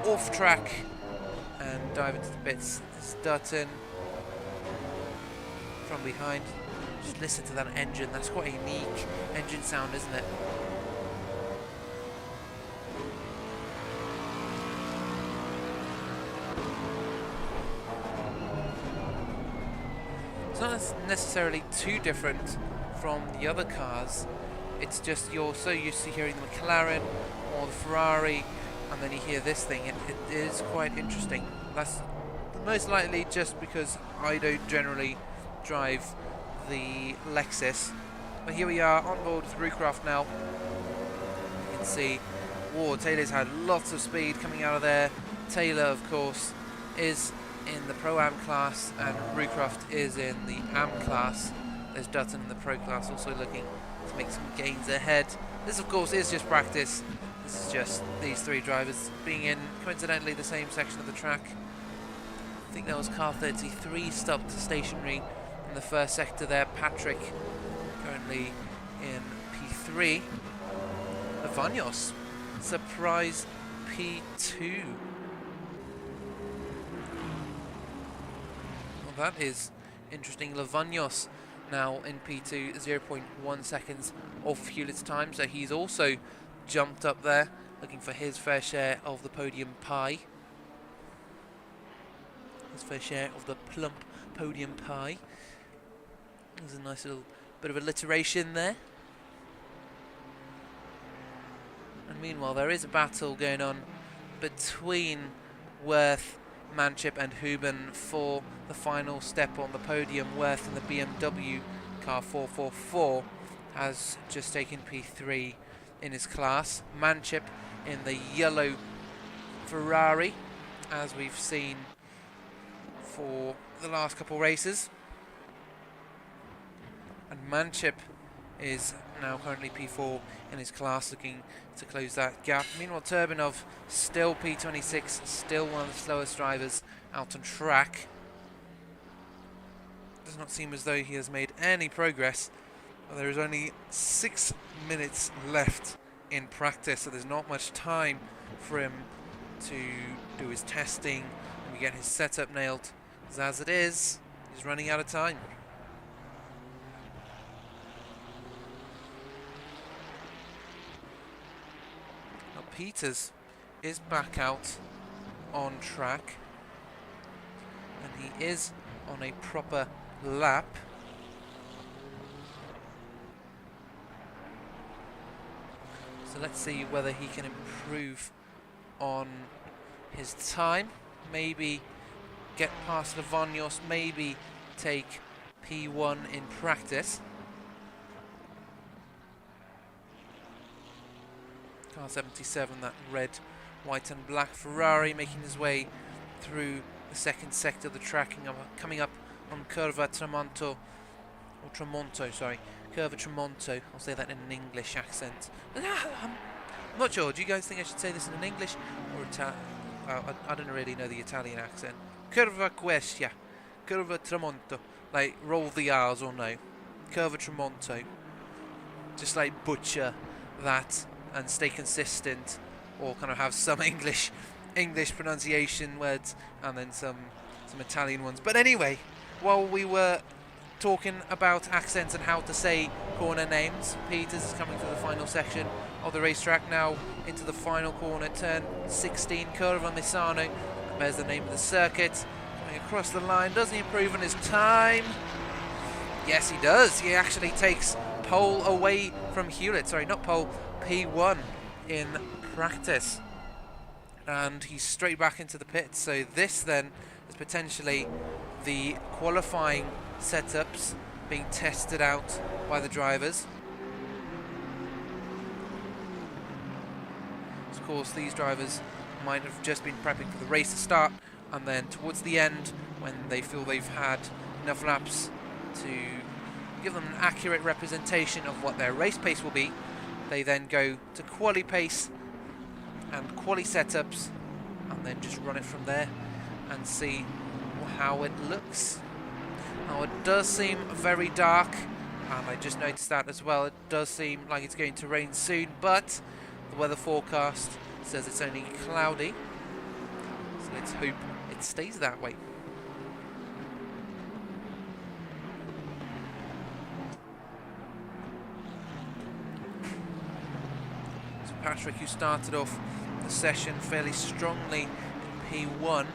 off track and dive into the pits. It's Dutton from behind. Just listen to that engine. That's quite a unique engine sound, isn't it? It's not necessarily too different from the other cars. It's just you're so used to hearing the McLaren or the Ferrari, and then you hear this thing. It is quite interesting. That's most likely just because I don't generally drive the Lexus. But here we are on board with Rucroft now. You can see, whoa, Taylor's had lots of speed coming out of there. Taylor, of course, is in the Pro-Am class and Rucroft is in the Am class. There's Dutton in the Pro class also looking to make some gains ahead. This, of course, is just practice. This is just these 3 drivers being in, coincidentally, the same section of the track. I think that was car 33 stopped stationary in the first sector there. Patrick currently in P3. Lavagnos, surprise P2. Well, that is interesting. Lavagnos now in P2, 0.1 seconds off Hewlett's time, so he's also jumped up there, looking for his fair share of the podium pie. His fair share of the plump podium pie. There's a nice little bit of alliteration there. And meanwhile, there is a battle going on between Worth, Manchip and Huben for the final step on the podium. Worth in the BMW car 444 has just taken P3 in his class. Manchip in the yellow Ferrari, as we've seen for the last couple races. And Manchip is now currently P4 in his class, looking to close that gap. Meanwhile, Turbinov still P26, still one of the slowest drivers out on track. Does not seem as though he has made any progress. Well, there is only 6 minutes left in practice, so there's not much time for him to do his testing and get his setup nailed. As it is, he's running out of time. Now Peters is back out on track, and he is on a proper lap. So let's see whether he can improve on his time, maybe get past Lavonios, maybe take P1 in practice. Car 77, that red, white and black Ferrari, making his way through the second sector of the track, coming up on Curva Tramonto, or Tramonto, sorry, Curva Tramonto. I'll say that in an English accent. I'm not sure, do you guys think I should say this in an English or Italian? I don't really know the Italian accent. Curva Questa, Curva Tramonto, like roll the R's or no. Curva Tramonto. Just like butcher that and stay consistent, or kind of have some English pronunciation words and then some Italian ones. But anyway, while we were talking about accents and how to say corner names, Peters is coming to the final section of the racetrack now, into the final corner, turn 16, Curva Misano. There's the name of the circuit. Coming across the line, does he improve on his time? Yes, he does. He actually takes pole away from Hewlett. Sorry, not pole, P1 in practice. And he's straight back into the pits. So this then is potentially the qualifying setups being tested out by the drivers. Of course, these drivers might have just been prepping for the race to start, and then towards the end, when they feel they've had enough laps to give them an accurate representation of what their race pace will be, they then go to quali pace and quali setups, and then just run it from there and see how it looks. Now, it does seem very dark, and I just noticed that as well. It does seem like it's going to rain soon, but the weather forecast says it's only cloudy, so let's hope it stays that way. So Patrick, who started off the session fairly strongly in P1,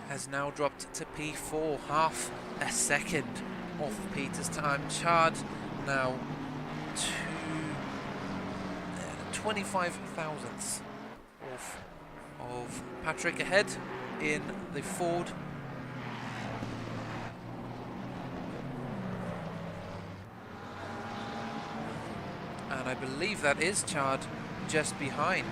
has now dropped to P4, half a second off Peter's time. Chard now 25 thousandths of Patrick ahead in the Ford. And I believe that is Chard just behind.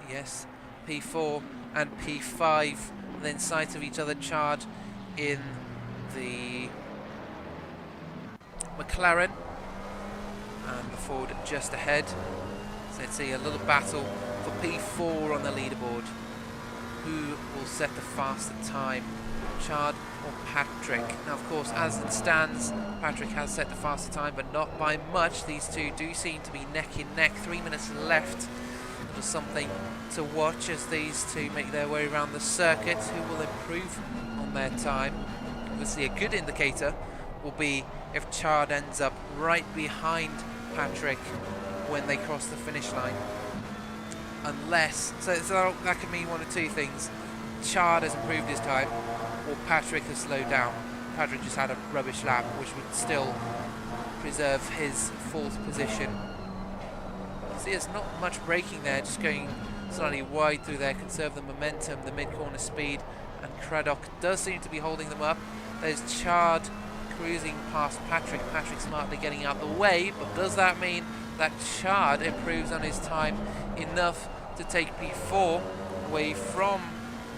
Yes, P4 and P5 then sight of each other. Chard in the McLaren and the Ford just ahead. So let's see a little battle for P4 on the leaderboard. Who will set the faster time, Chard or Patrick? Now, of course, as it stands, Patrick has set the faster time, but not by much. These two do seem to be neck in neck. 3 minutes left. It was something to watch as these two make their way around the circuit. Who will improve on their time? Obviously, a good indicator will be if Chard ends up right behind Patrick when they cross the finish line. Unless, so that could mean one of two things. Chard has improved his time, or Patrick has slowed down. Patrick just had a rubbish lap, which would still preserve his 4th position. See, there's not much braking there, just going slightly wide through there, conserve the momentum, the mid-corner speed, and Craddock does seem to be holding them up. There's Chard cruising past Patrick. Patrick smartly getting out the way, but does that mean that Chard improves on his time enough to take P4 away from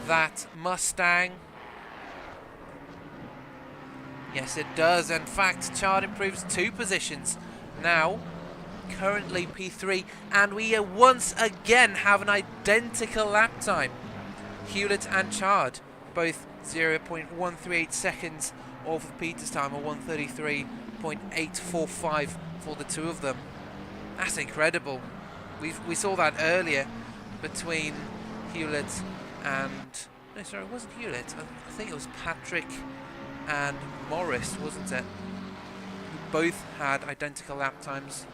that Mustang? Yes, it does. In fact, Chard improves 2 positions. Now, currently P3, and we once again have an identical lap time. Hewlett and Chard, both 0.138 seconds off of Peter's time, or 133.845 for the 2 of them. That's incredible. We saw that earlier between Hewlett and... No, sorry, it wasn't Hewlett. I think it was Patrick and Morris, wasn't it? Who both had identical lap times.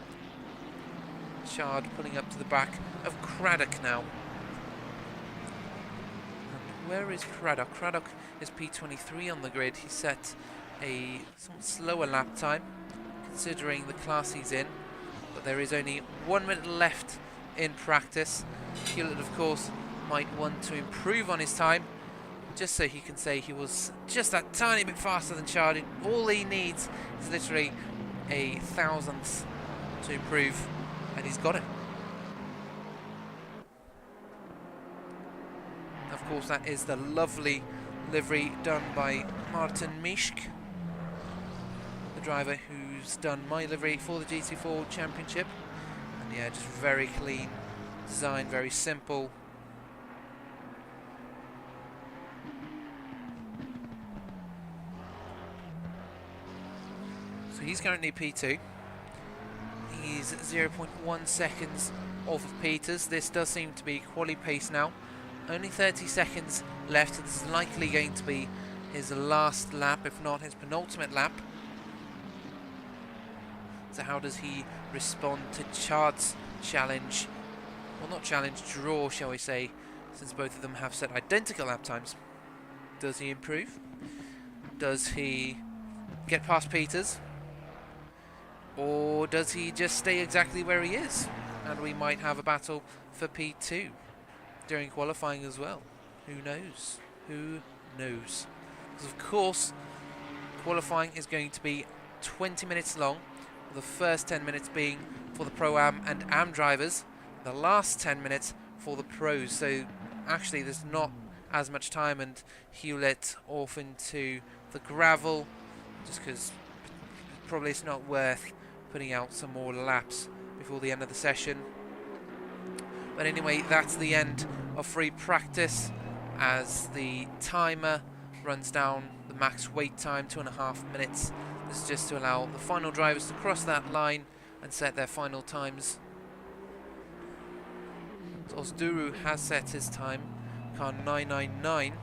Chard pulling up to the back of Craddock now. And where is Craddock? Craddock is P23 on the grid. He set a somewhat slower lap time considering the class he's in, but there is only 1 minute left in practice. Hewlett, of course, might want to improve on his time just so he can say he was just that tiny bit faster than Chard. All he needs is literally a 1,000th to improve, and he's got it. Of course, that is the lovely livery done by Martin Mischk, the driver who's done my livery for the GT4 Championship. And yeah, just very clean design, very simple. So he's currently P2. He's 0.1 seconds off of Peters. This does seem to be quali pace now. Only 30 seconds left. This is likely going to be his last lap, if not his penultimate lap. So how does he respond to Chard's challenge? Well, not challenge, draw, shall we say, since both of them have set identical lap times. Does he improve? Does he get past Peters? Or does he just stay exactly where he is? And we might have a battle for P2 during qualifying as well. Who knows? Who knows? Because of course, qualifying is going to be 20 minutes long, with the first 10 minutes being for the Pro-Am and Am drivers, the last 10 minutes for the pros. So actually there's not as much time, and Hewlett off into the gravel, just because probably it's not worth putting out some more laps before the end of the session. But anyway, that's the end of free practice as the timer runs down the max wait time, 2.5 minutes. This is just to allow the final drivers to cross that line and set their final times. So Osduru has set his time, car 999.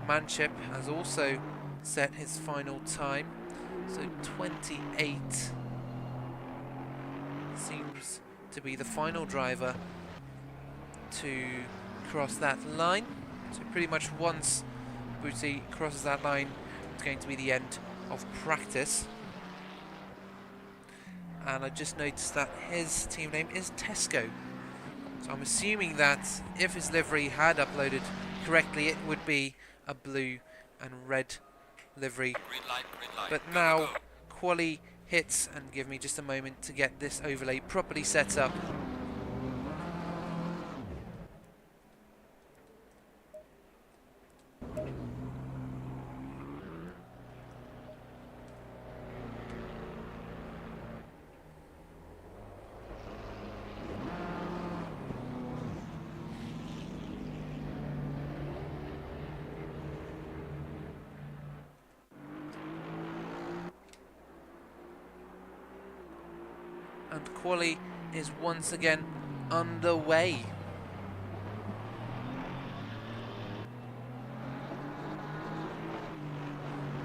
Manship has also set his final time, so 28 seems to be the final driver to cross that line. So pretty much once Booty crosses that line, it's going to be the end of practice. And I just noticed that his team name is Tesco, so I'm assuming that if his livery had uploaded correctly, it would be a blue and red livery. Green light, But now quali hits, and give me just a moment to get this overlay properly set up. And quali is once again underway.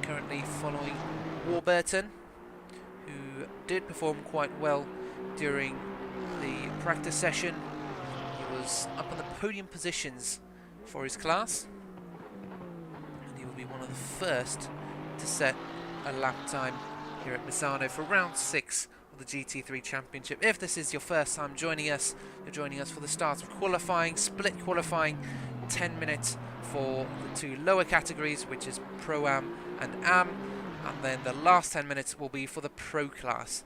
Currently following Warburton, who did perform quite well during the practice session. He was up on the podium positions for his class, and he will be one of the first to set a lap time here at Misano for round 6 of the GT3 Championship. If this is your first time joining us, you're joining us for the start of qualifying, split qualifying, 10 minutes for the 2 lower categories, which is Pro-Am and Am, and then the last 10 minutes will be for the Pro class.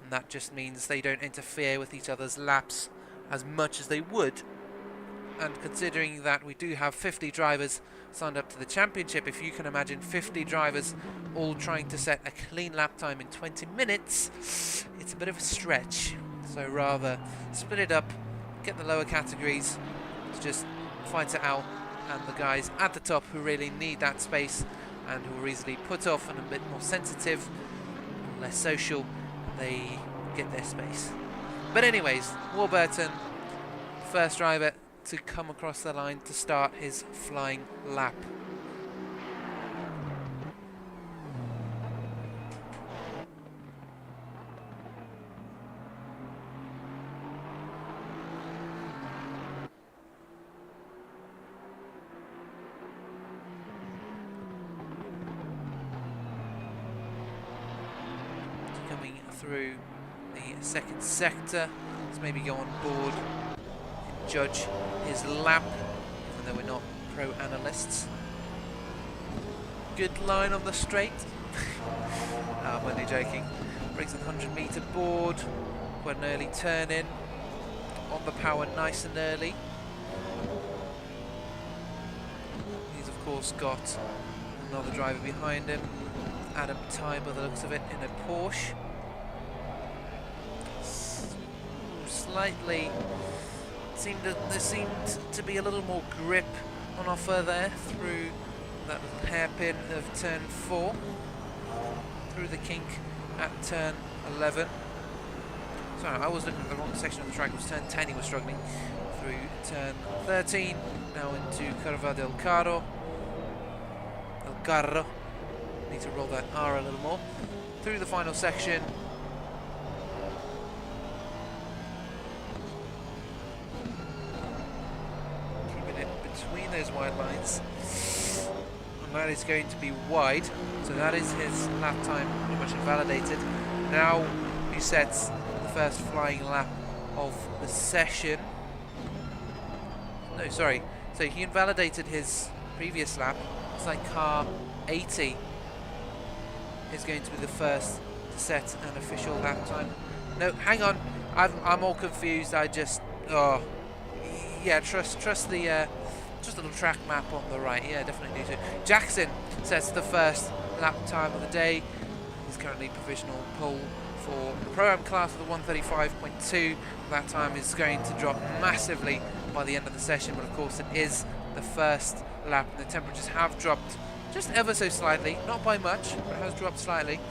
And that just means they don't interfere with each other's laps as much as they would. And considering that we do have 50 drivers signed up to the championship, if you can imagine 50 drivers all trying to set a clean lap time in 20 minutes, it's a bit of a stretch. So rather split it up, get the lower categories to just fight it out, and the guys at the top who really need that space and who are easily put off and a bit more sensitive, less social, they get their space. But anyways, Warburton, first driver to come across the line to start his flying lap. Coming through the second sector, let's maybe go on board and judge his lap, even though we're not pro analysts. Good line on the straight. I'm only joking. Brings the 100-meter board, quite an early turn in, on the power nice and early. He's of course got another driver behind him, Adam Ty by the looks of it, in a Porsche. Slightly there seemed to be a little more grip on offer there through that little hairpin of turn 4, through the kink at turn 11. Sorry, I was looking at the wrong section of the track. It was turn 10 he was struggling, through turn 13, now into Curva del Carro. Need to roll that R a little more. Through the final section. Between those wide lines, and that is going to be wide, so that is his lap time pretty much invalidated. Now he sets the first flying lap of the session. No, sorry, so he invalidated his previous lap. It's like car 80 is going to be the first to set an official lap time. No, hang on, I'm all confused. I just, yeah, trust the just a little track map on the right. Yeah, definitely do so. Jackson sets the first lap time of the day. He's currently provisional pole for the Pro-Am class with a 1:35.2. That time is going to drop massively by the end of the session, but of course it is the first lap, and the temperatures have dropped just ever so slightly, not by much, but it has dropped slightly.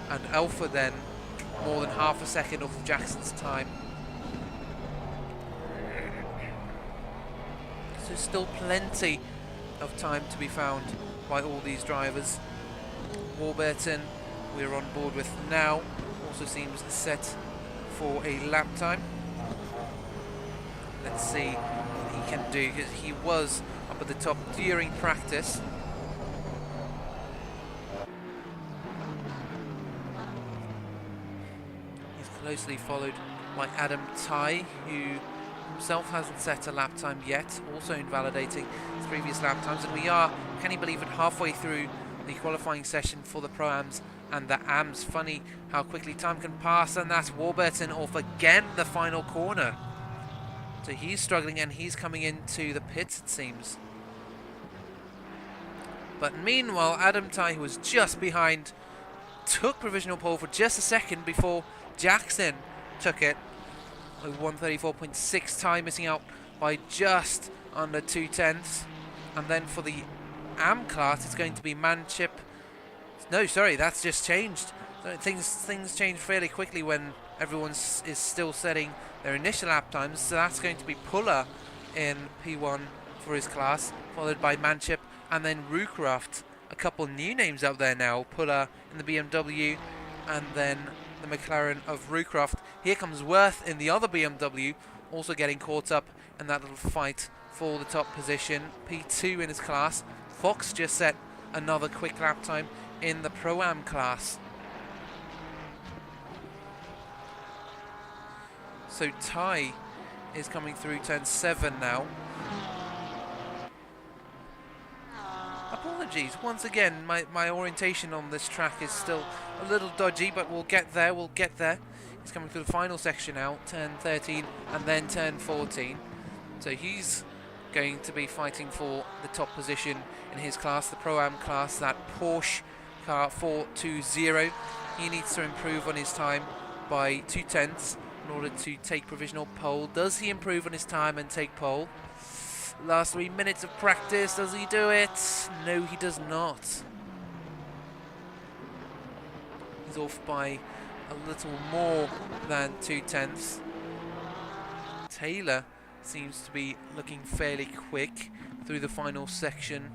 And Alpha then more than half a second off of Jackson's time. So still plenty of time to be found by all these drivers. Warburton, we're on board with now, also seems set for a lap time. Let's see what he can do, because he was up at the top during practice. He's closely followed by Adam Ty, who himself hasn't set a lap time yet, also invalidating his previous lap times. And we are, can you believe it, halfway through the qualifying session for the Pro-Ams and the Ams. Funny how quickly time can pass, and that's Warburton off again the final corner. So he's struggling, and he's coming into the pits, it seems. But meanwhile, Adam Ty, who was just behind, took provisional pole for just a second before Jackson took it. 1:34.6 time, missing out by just under 2/10. And then for the Am class, it's going to be Manchip. No, sorry, that's just changed. Things change fairly quickly when everyone is still setting their initial lap times. So that's going to be Puller in P1 for his class, followed by Manchip, and then Rucraft. A couple new names up there now. Puller in the BMW, and then the McLaren of Rucraft. Here comes Worth in the other BMW, also getting caught up in that little fight for the top position. P2 in his class. Fox just set another quick lap time in the Pro-Am class. So Ty is coming through turn 7 now. Apologies, once again, my orientation on this track is still a little dodgy, but we'll get there, He's coming through the final section now, turn 13 and then turn 14. So he's going to be fighting for the top position in his class, the Pro-Am class, that Porsche car 420. He needs to improve on his time by 2/10 in order to take provisional pole. Does he improve on his time and take pole? Last 3 minutes of practice, does he do it? No, he does not. He's off by a little more than 2/10. Taylor seems to be looking fairly quick through the final section.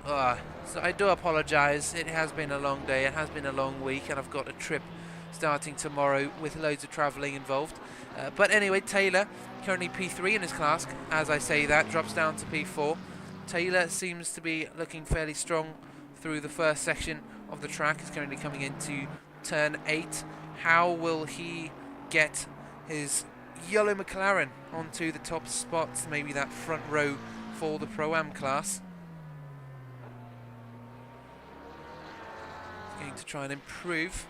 So I do apologise, it has been a long day, it has been a long week, and I've got a trip starting tomorrow with loads of travelling involved. But anyway, Taylor, currently P3 in his class, as I say that, drops down to P4. Taylor seems to be looking fairly strong through the first section of the track. He's currently coming into turn 8. How will he get his yellow McLaren onto the top spots, maybe that front row for the Pro-Am class? He's going to try and improve.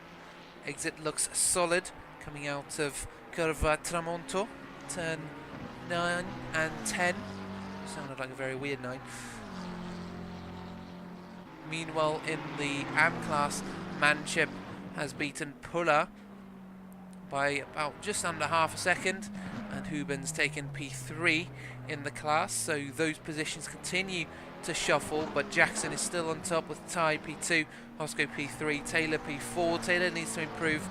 Exit looks solid, coming out of Curva Tramonto, turn 9 and 10. Sounded like a very weird 9. Meanwhile, in the AM class, Manchip has beaten Puller by about just under half a second, and Huben's taken P3 in the class, so those positions continue to shuffle, but Jackson is still on top with Ty P2, Hosco P3, Taylor P4. Taylor needs to improve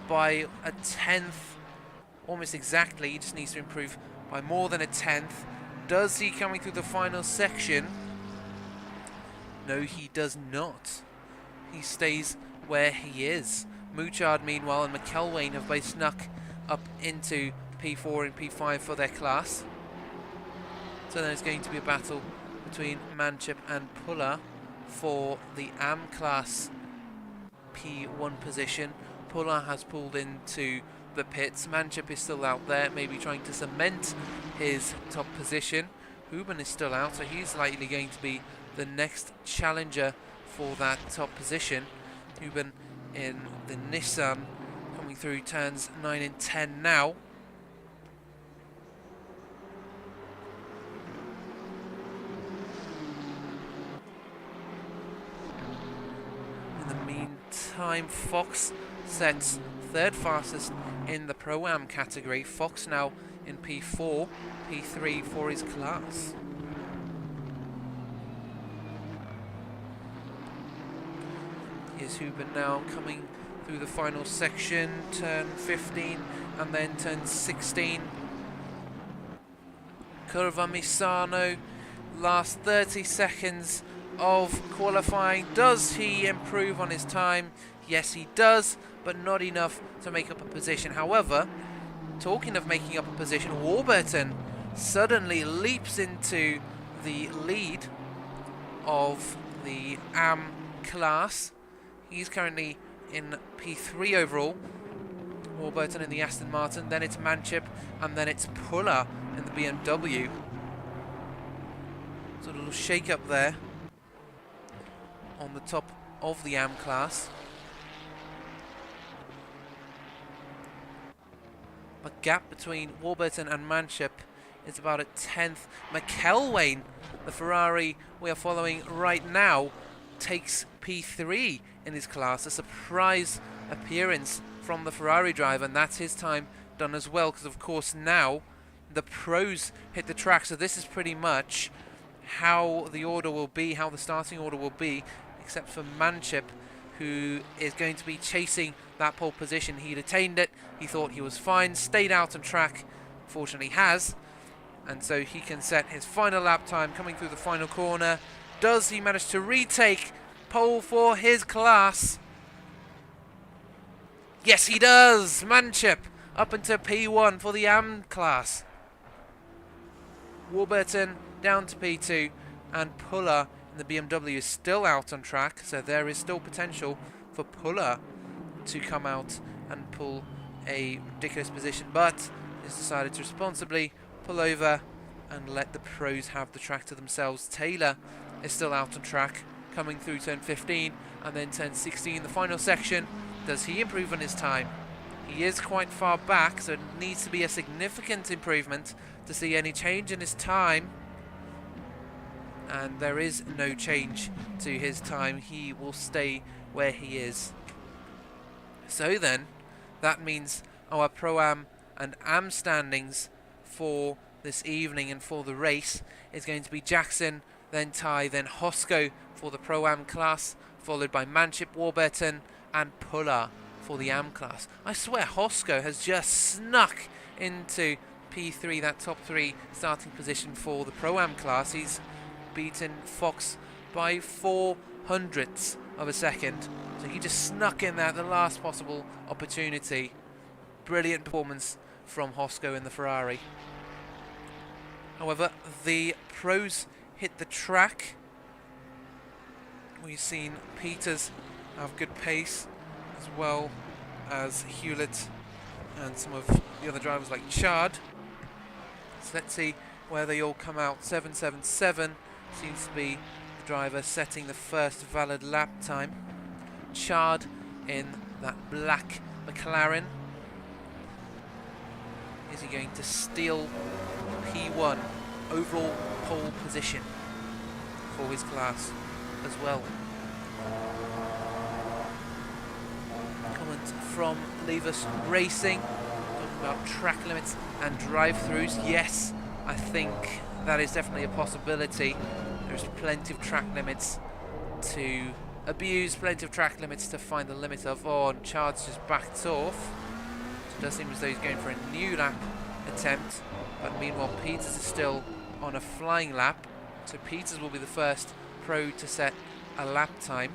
by a 10th, almost exactly. He just needs to improve by more than a 10th. Does he coming through the final section? No, he does not. He stays where he is. Mouchard, meanwhile, and McElwain have both snuck up into P4 and P5 for their class. So there's going to be a battle between Manchip and Puller for the AM class P1 position. Puller has pulled into the pits. Manchip is still out there, maybe trying to cement his top position. Huben is still out, so he's likely going to be the next challenger for that top position. Huben in the Nissan, coming through turns 9 and 10 now. In the meantime, Fox sets third fastest in the Pro-Am category. Fox now in P4, P3 for his class. Here's Huben now coming through the final section, turn 15 and then turn 16. Curva Misano, last 30 seconds of qualifying. Does he improve on his time? Yes, he does, but not enough to make up a position. However, talking of making up a position, Warburton suddenly leaps into the lead of the AM class. He's currently in P3 overall. Warburton in the Aston Martin, then it's Manchip, and then it's Puller in the BMW. So a little shake up there on the top of the AM class. The gap between Warburton and Manchip is about a 10th. McElwain, the Ferrari we are following right now, takes P3 in his class. A surprise appearance from the Ferrari driver, and that's his time done as well, because of course now the pros hit the track. So this is pretty much how the order will be, how the starting order will be, except for Manchip, who is going to be chasing that pole position. He'd attained it, he thought he was fine, stayed out on track, fortunately has, and so he can set his final lap time coming through the final corner. Does he manage to retake pole for his class? Yes, he does! Manchip up into P1 for the AM class. Warburton down to P2, and Puller in the BMW is still out on track, so there is still potential for Puller to come out and pull a ridiculous position, but has decided to responsibly pull over and let the pros have the track to themselves. Taylor is still out on track, coming through turn 15 and then turn 16, the final section. Does he improve on his time? He is quite far back, so it needs to be a significant improvement to see any change in his time. And there is no change to his time. He will stay where he is. So then, that means our Pro-Am and Am standings for this evening and for the race is going to be Jackson, then Ty, then Hosco for the Pro-Am class, followed by Manship, Warburton and Puller for the Am class. I swear Hosco has just snuck into P3, that top 3 starting position for the Pro-Am class. He's beaten Fox by 0.04 of a second, so he just snuck in there at the last possible opportunity. Brilliant performance from Hosco in the Ferrari. However, the pros hit the track. We've seen Peters have good pace, as well as Hewlett and some of the other drivers like Chard. So let's see where they all come out. 777 seems to be the driver setting the first valid lap time. Chard in that black McLaren. Is he going to steal P1 overall pole position for his class as well? Comment from Levis Racing, talking about track limits and drive-throughs. Yes, I think that is definitely a possibility. There's plenty of track limits to abuse, plenty of track limits to find the limit of. Oh, and Chard's just backed off. It does seem as though he's going for a new lap attempt, but meanwhile Peters is still on a flying lap, so Peters will be the first pro to set a lap time.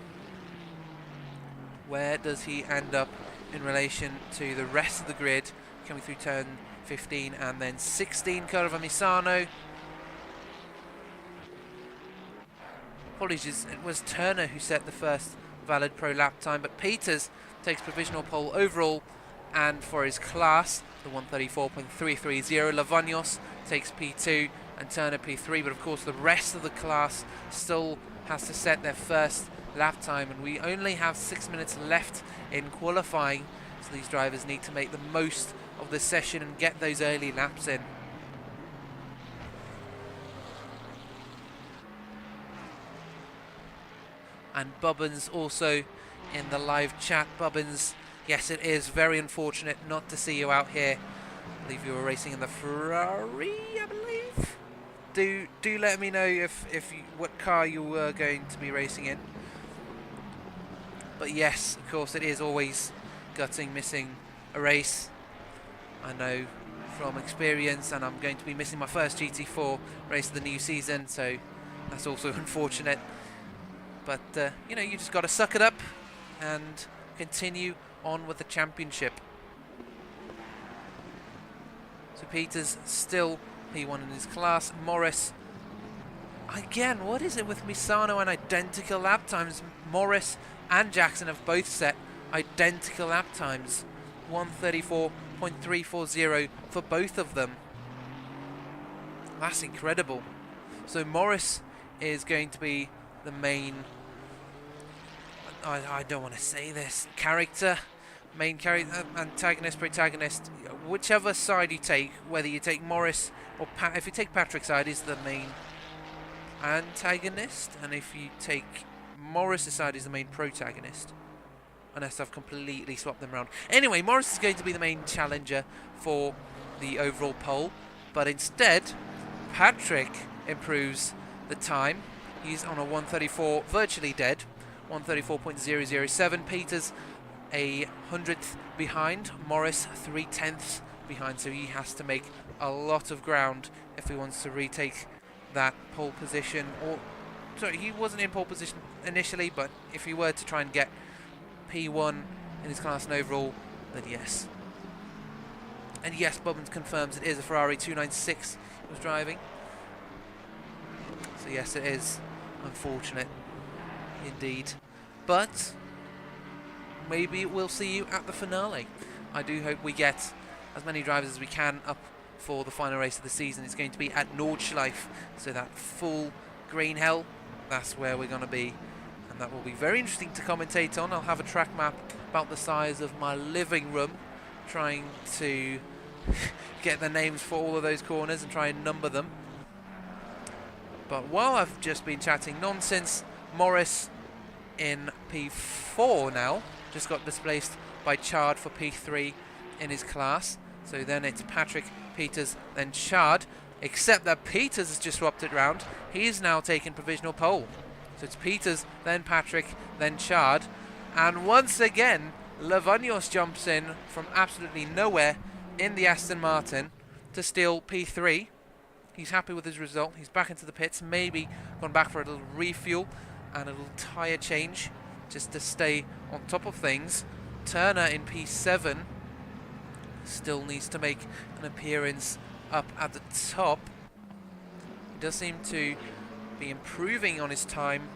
Where does he end up in relation to the rest of the grid, coming through turn 15 and then 16? Curva Misano. Apologies, it was Turner who set the first valid pro lap time, but Peters takes provisional pole overall and for his class, the 134.330. Lavagnos takes P2 and Turner P3, but of course the rest of the class still has to set their first lap time, and we only have 6 minutes left in qualifying, so these drivers need to make the most of this session and get those early laps in. And Bubbins also in the live chat. Bubbins, yes, it is very unfortunate not to see you out here. I believe you were racing in the Ferrari, I believe. Do let me know if what car you were going to be racing in. But yes, of course, it is always gutting missing a race. I know from experience, and I'm going to be missing my first GT4 race of the new season, so that's also unfortunate. But, you know, you just got to suck it up and continue on with the championship. So Peters still P1 in his class. Morris, again, what is it with Misano and identical lap times? Morris and Jackson have both set identical lap times. 134.340 for both of them. That's incredible. So Morris is going to be the main, I don't want to say this, main character, antagonist, protagonist, whichever side you take, whether you take Morris or if you take Patrick's side, is the main antagonist, and if you take Morris' side, is the main protagonist. Unless I've completely swapped them around. Anyway, Morris is going to be the main challenger for the overall pole, but instead, Patrick improves the time. He's on a 134, virtually dead, 134.007. Peters a 100th behind, Morris 3/10 behind, so he has to make a lot of ground if he wants to retake that pole position. Or, sorry, he wasn't in pole position initially, but if he were to try and get P1 in his class and overall, then yes. And yes, Bubbins confirms it is a Ferrari 296 he was driving. So yes, it is unfortunate indeed. But maybe we'll see you at the finale. I do hope we get as many drivers as we can up for the final race of the season. It's going to be at Nordschleife, so that full green hell, that's where we're going to be, and that will be very interesting to commentate on. I'll have a track map about the size of my living room, trying to get the names for all of those corners and try and number them. But while I've just been chatting nonsense, Morris in P4 now just got displaced by Chard for P3 in his class. So then it's Patrick, Peters, then Chard, except that Peters has just swapped it round. He's now taken provisional pole. So it's Peters, then Patrick, then Chard. And once again, Lavagnos jumps in from absolutely nowhere in the Aston Martin to steal P3. He's happy with his result. He's back into the pits, maybe gone back for a little refuel and a little tyre change just to stay on top of things. Turner in P7 still needs to make an appearance up at the top. He does seem to be improving on his time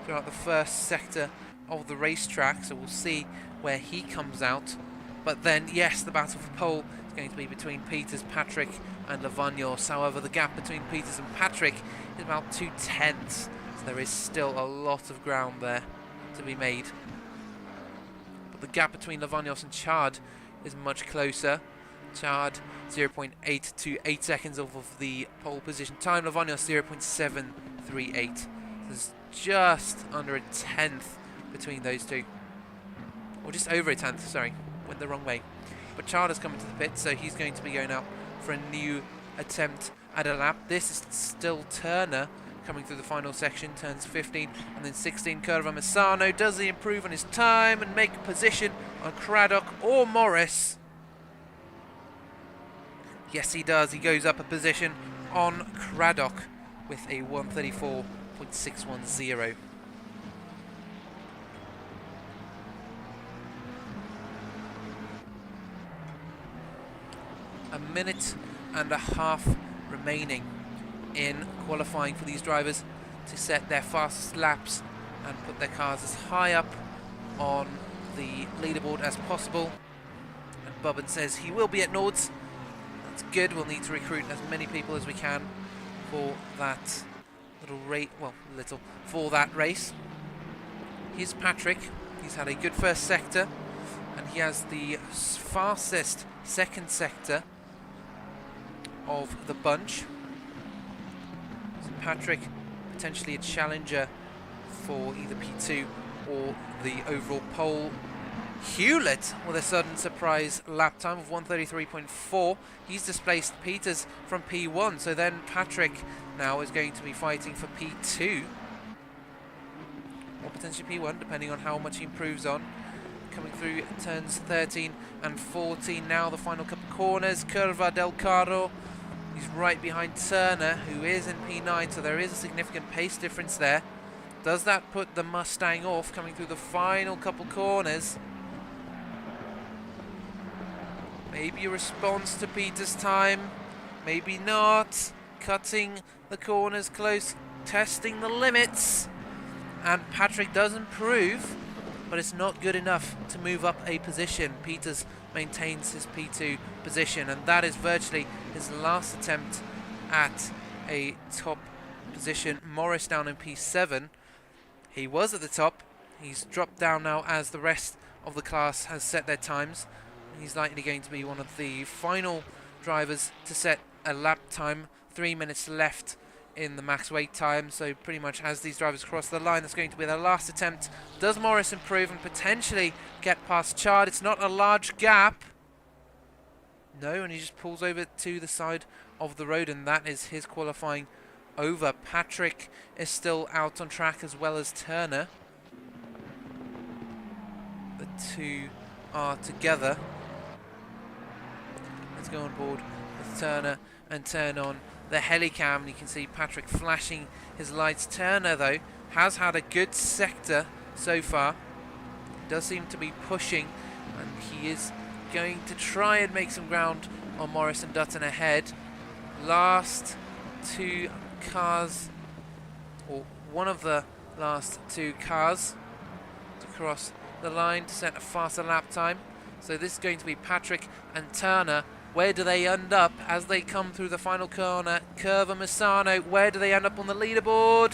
throughout the first sector of the racetrack, so we'll see where he comes out. But then, yes, the battle for pole is going to be between Peters, Patrick and Lavagnos. However, the gap between Peters and Patrick is about 2/10, so there is still a lot of ground there to be made. But the gap between Lavagnos and Chard is much closer. Chard 0.828 seconds off of the pole position time. Lavagnos 0.738. There's just under a tenth between those two, or just over a tenth. Sorry, went the wrong way. But Chard has come into the pit, so he's going to be going out for a new attempt at a lap. This is still Turner coming through the final section, turns 15 and then 16. Curva Misano, does he improve on his time and make position on Craddock or Morris? Yes, he does. He goes up a position on Craddock with a 134.610. A minute and a half remaining in qualifying for these drivers to set their fastest laps and put their cars as high up on the leaderboard as possible. And Bubban says he will be at Nords. That's good. We'll need to recruit as many people as we can for that for that race. Here's Patrick. He's had a good first sector, and he has the fastest second sector of the bunch. So Patrick, potentially a challenger for either P2 or the overall pole. Hewlett with a sudden surprise lap time of 133.4. He's displaced Peters from P1, so then Patrick now is going to be fighting for P2 or potentially P1, depending on how much he improves on. Coming through turns 13 and 14 now, the final couple corners. Curva del Carro, he's right behind Turner, who is in P9, so there is a significant pace difference there. Does that put the Mustang off coming through the final couple corners? Maybe a response to Peters' time, maybe not. Cutting the corners close, testing the limits, and Patrick does improve, but it's not good enough to move up a position. Peters maintains his P2 position, and that is virtually his last attempt at a top position. Morris down in P7. He was at the top. He's dropped down now as the rest of the class has set their times. He's likely going to be one of the final drivers to set a lap time. 3 minutes left in the max wait time, so pretty much as these drivers cross the line, that's going to be their last attempt. Does Morris improve and potentially get past Chard? It's not a large gap. No, and he just pulls over to the side of the road, and that is his qualifying over. Patrick is still out on track as well as Turner. The two are together. Let's go on board with Turner and turn on the helicam, and you can see Patrick flashing his lights. Turner, though, has had a good sector so far. He does seem to be pushing, and he is going to try and make some ground on Morris and Dutton ahead. Last two cars, or one of the last two cars to cross the line to set a faster lap time. So this is going to be Patrick and Turner. Where do they end up as they come through the final corner? Curve and Misano, where do they end up on the leaderboard?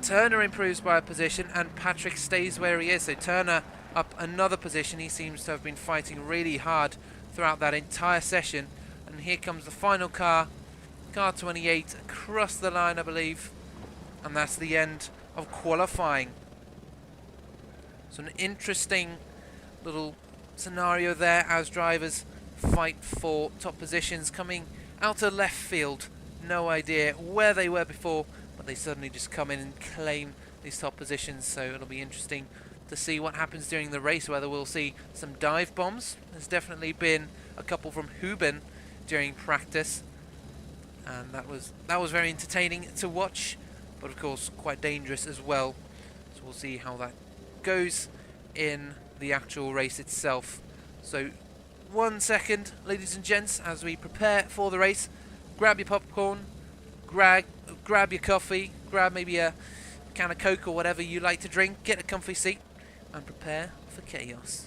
Turner improves by a position and Patrick stays where he is. So Turner up another position. He seems to have been fighting really hard throughout that entire session. And here comes the final car, car 28, across the line, I believe. And that's the end of qualifying. So an interesting little scenario there as drivers fight for top positions coming out of left field. No idea where they were before, but they suddenly just come in and claim these top positions. So it'll be interesting to see what happens during the race, whether we'll see some dive bombs. There's definitely been a couple from Huben during practice, and that was very entertaining to watch, but of course quite dangerous as well. So we'll see how that goes in the actual race itself. So 1 second, ladies and gents, as we prepare for the race. Grab your popcorn, grab your coffee, grab maybe a can of Coke or whatever you like to drink, get a comfy seat and prepare for chaos.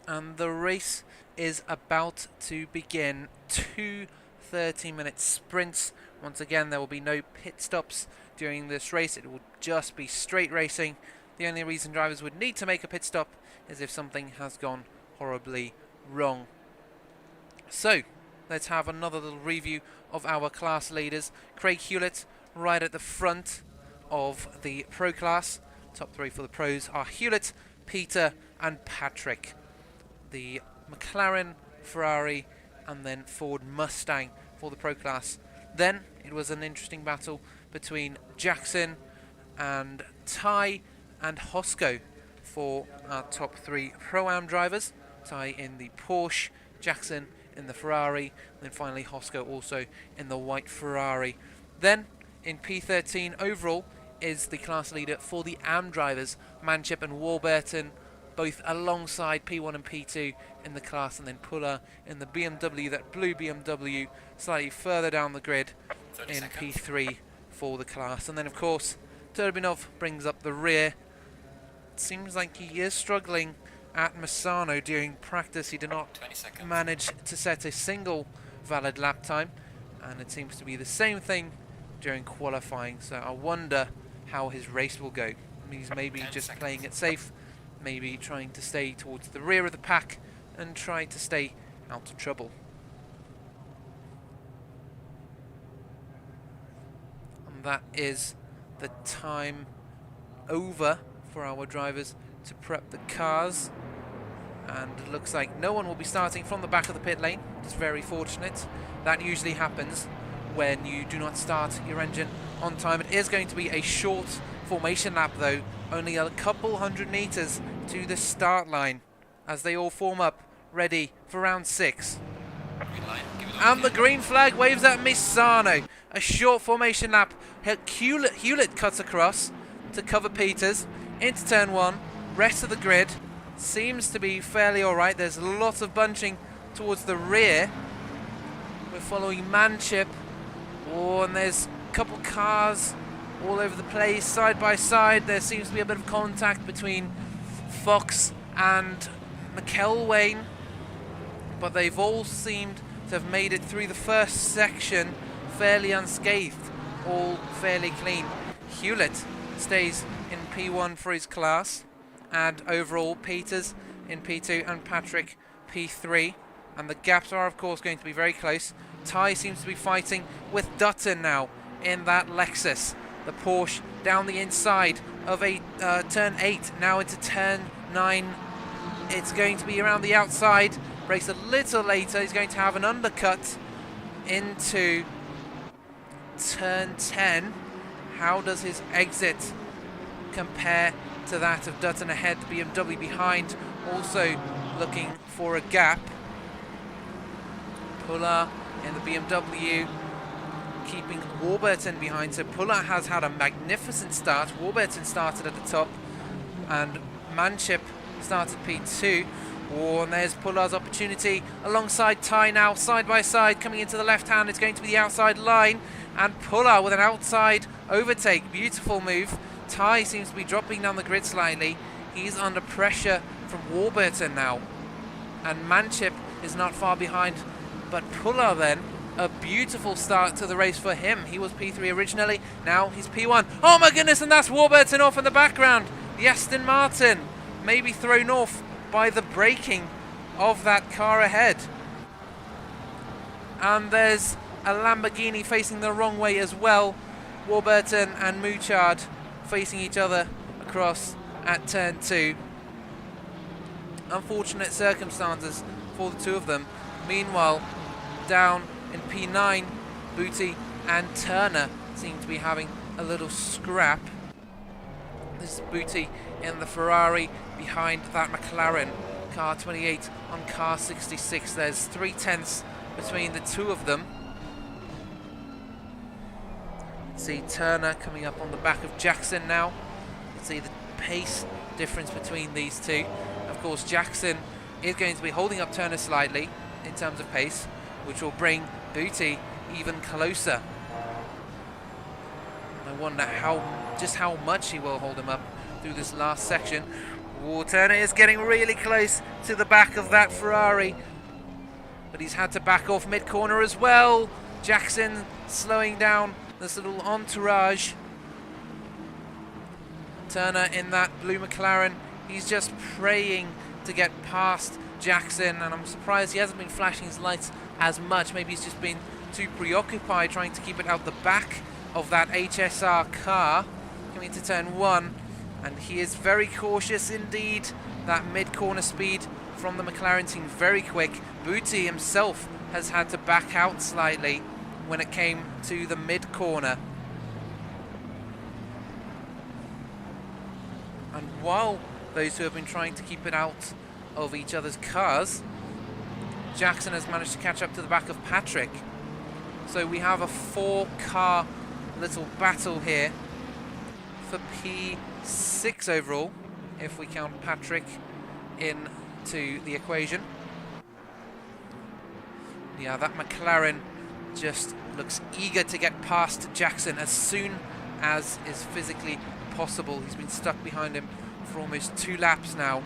And the race is about to begin. 2 30-minute sprints. Once again, there will be no pit stops during this race. It will just be straight racing. The only reason drivers would need to make a pit stop is if something has gone horribly wrong. So, let's have another little review of our class leaders. Craig Hewlett right at the front of the pro class. Top 3 for the pros are Hewlett, Peter and Patrick. The McLaren, Ferrari and then Ford Mustang for the pro class. Then it was an interesting battle between Jackson and Ty and Hosco for our top 3 Pro-Am drivers. Ty in the Porsche, Jackson in the Ferrari, and then finally Hosco also in the white Ferrari. Then in P13 overall is the class leader for the AM drivers, Manship and Warburton, both alongside P1 and P2 in the class, and then Puller in the BMW, that blue BMW, slightly further down the grid in P3 for the class. And then of course Turbinov brings up the rear. It seems like he is struggling at Misano during practice. He did not manage to set a single valid lap time, and it seems to be the same thing during qualifying, so I wonder how his race will go. He's maybe just playing it safe, maybe trying to stay towards the rear of the pack and try to stay out of trouble. And that is the time over for our drivers to prep the cars, and it looks like no one will be starting from the back of the pit lane. It's very fortunate. That usually happens when you do not start your engine on time. It is going to be a short formation lap though, only a couple hundred meters to the start line as they all form up ready for round 6. And the green flag waves at Misano. A short formation lap. Hewlett cuts across to cover Peters into turn 1. Rest of the grid seems to be fairly alright. There's lots of bunching towards the rear. We're following Manship. Oh, and there's a couple cars all over the place, side by side. There seems to be a bit of contact between Fox and McElwain, but they've all seemed to have made it through the first section fairly unscathed, all fairly clean. Hewlett stays in P1 for his class, and overall Peters in P2 and Patrick P3, and the gaps are of course going to be very close. Ty seems to be fighting with Dutton now in that Lexus. The Porsche down the inside of a turn 8, now into turn 9. It's going to be around the outside. Brakes a little later. He's going to have an undercut into turn 10. How does his exit compare to that of Dutton ahead? The BMW behind, also looking for a gap. Puller in the BMW, keeping Warburton behind. So Puller has had a magnificent start. Warburton started at the top, and Manship started P2. Oh, and there's Puller's opportunity alongside Ty now, side by side, coming into the left hand. It's going to be the outside line, and Puller with an outside overtake. Beautiful move. Ty seems to be dropping down the grid slightly. He's under pressure from Warburton now, and Manship is not far behind. But Puller then, a beautiful start to the race for him. He was P3 originally, now he's P1. Oh my goodness, and that's Warburton off in the background. The Aston Martin maybe thrown off by the braking of that car ahead. And there's a Lamborghini facing the wrong way as well. Warburton and Mouchard facing each other across at turn 2. Unfortunate circumstances for the two of them. Meanwhile, down in P9, Booty and Turner seem to be having a little scrap. This is Booty in the Ferrari behind that McLaren, car 28 on car 66. There's 3/10 between the two of them. See Turner coming up on the back of Jackson now. See the pace difference between these two. Of course, Jackson is going to be holding up Turner slightly in terms of pace, which will bring Booty even closer. I wonder just how much he will hold him up through this last section. Ooh, Turner is getting really close to the back of that Ferrari, but he's had to back off mid-corner as well. Jackson slowing down this little entourage. Turner in that blue McLaren, he's just praying to get past Jackson, and I'm surprised he hasn't been flashing his lights as much. Maybe he's just been too preoccupied trying to keep it out the back of that HSR car. Coming into turn 1, and he is very cautious indeed. That mid-corner speed from the McLaren team very quick. Booty himself has had to back out slightly when it came to the mid-corner. And while those who have been trying to keep it out of each other's cars, Jackson has managed to catch up to the back of Patrick. So we have a 4-car little battle here for P6 overall, if we count Patrick into the equation. Yeah, that McLaren just looks eager to get past Jackson as soon as is physically possible. He's been stuck behind him for almost 2 laps now.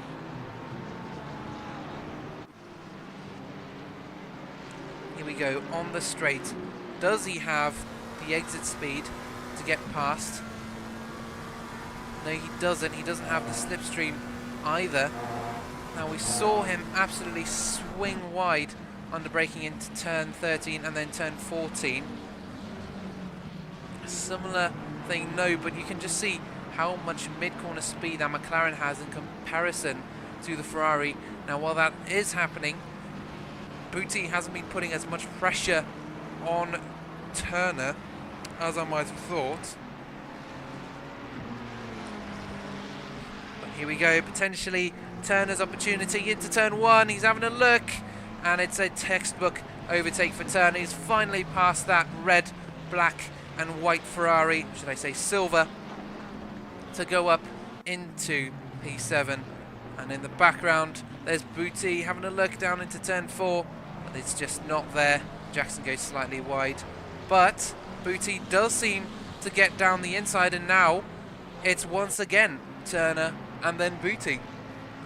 Here we go, on the straight. Does he have the exit speed to get past? No, he doesn't. He doesn't have the slipstream either. Now, we saw him absolutely swing wide under braking into turn 13 and then turn 14. A similar thing, no, but you can just see how much mid-corner speed that McLaren has in comparison to the Ferrari. Now, while that is happening, Booty hasn't been putting as much pressure on Turner as I might have thought. But here we go, potentially Turner's opportunity into turn 1. He's having a look, and it's a textbook overtake for Turner. He's finally passed that red, black and white Ferrari, should I say silver, to go up into P7. And in the background, there's Booty having a look down into turn 4, but it's just not there. Jackson goes slightly wide, but Booty does seem to get down the inside, and now it's once again Turner and then Booty.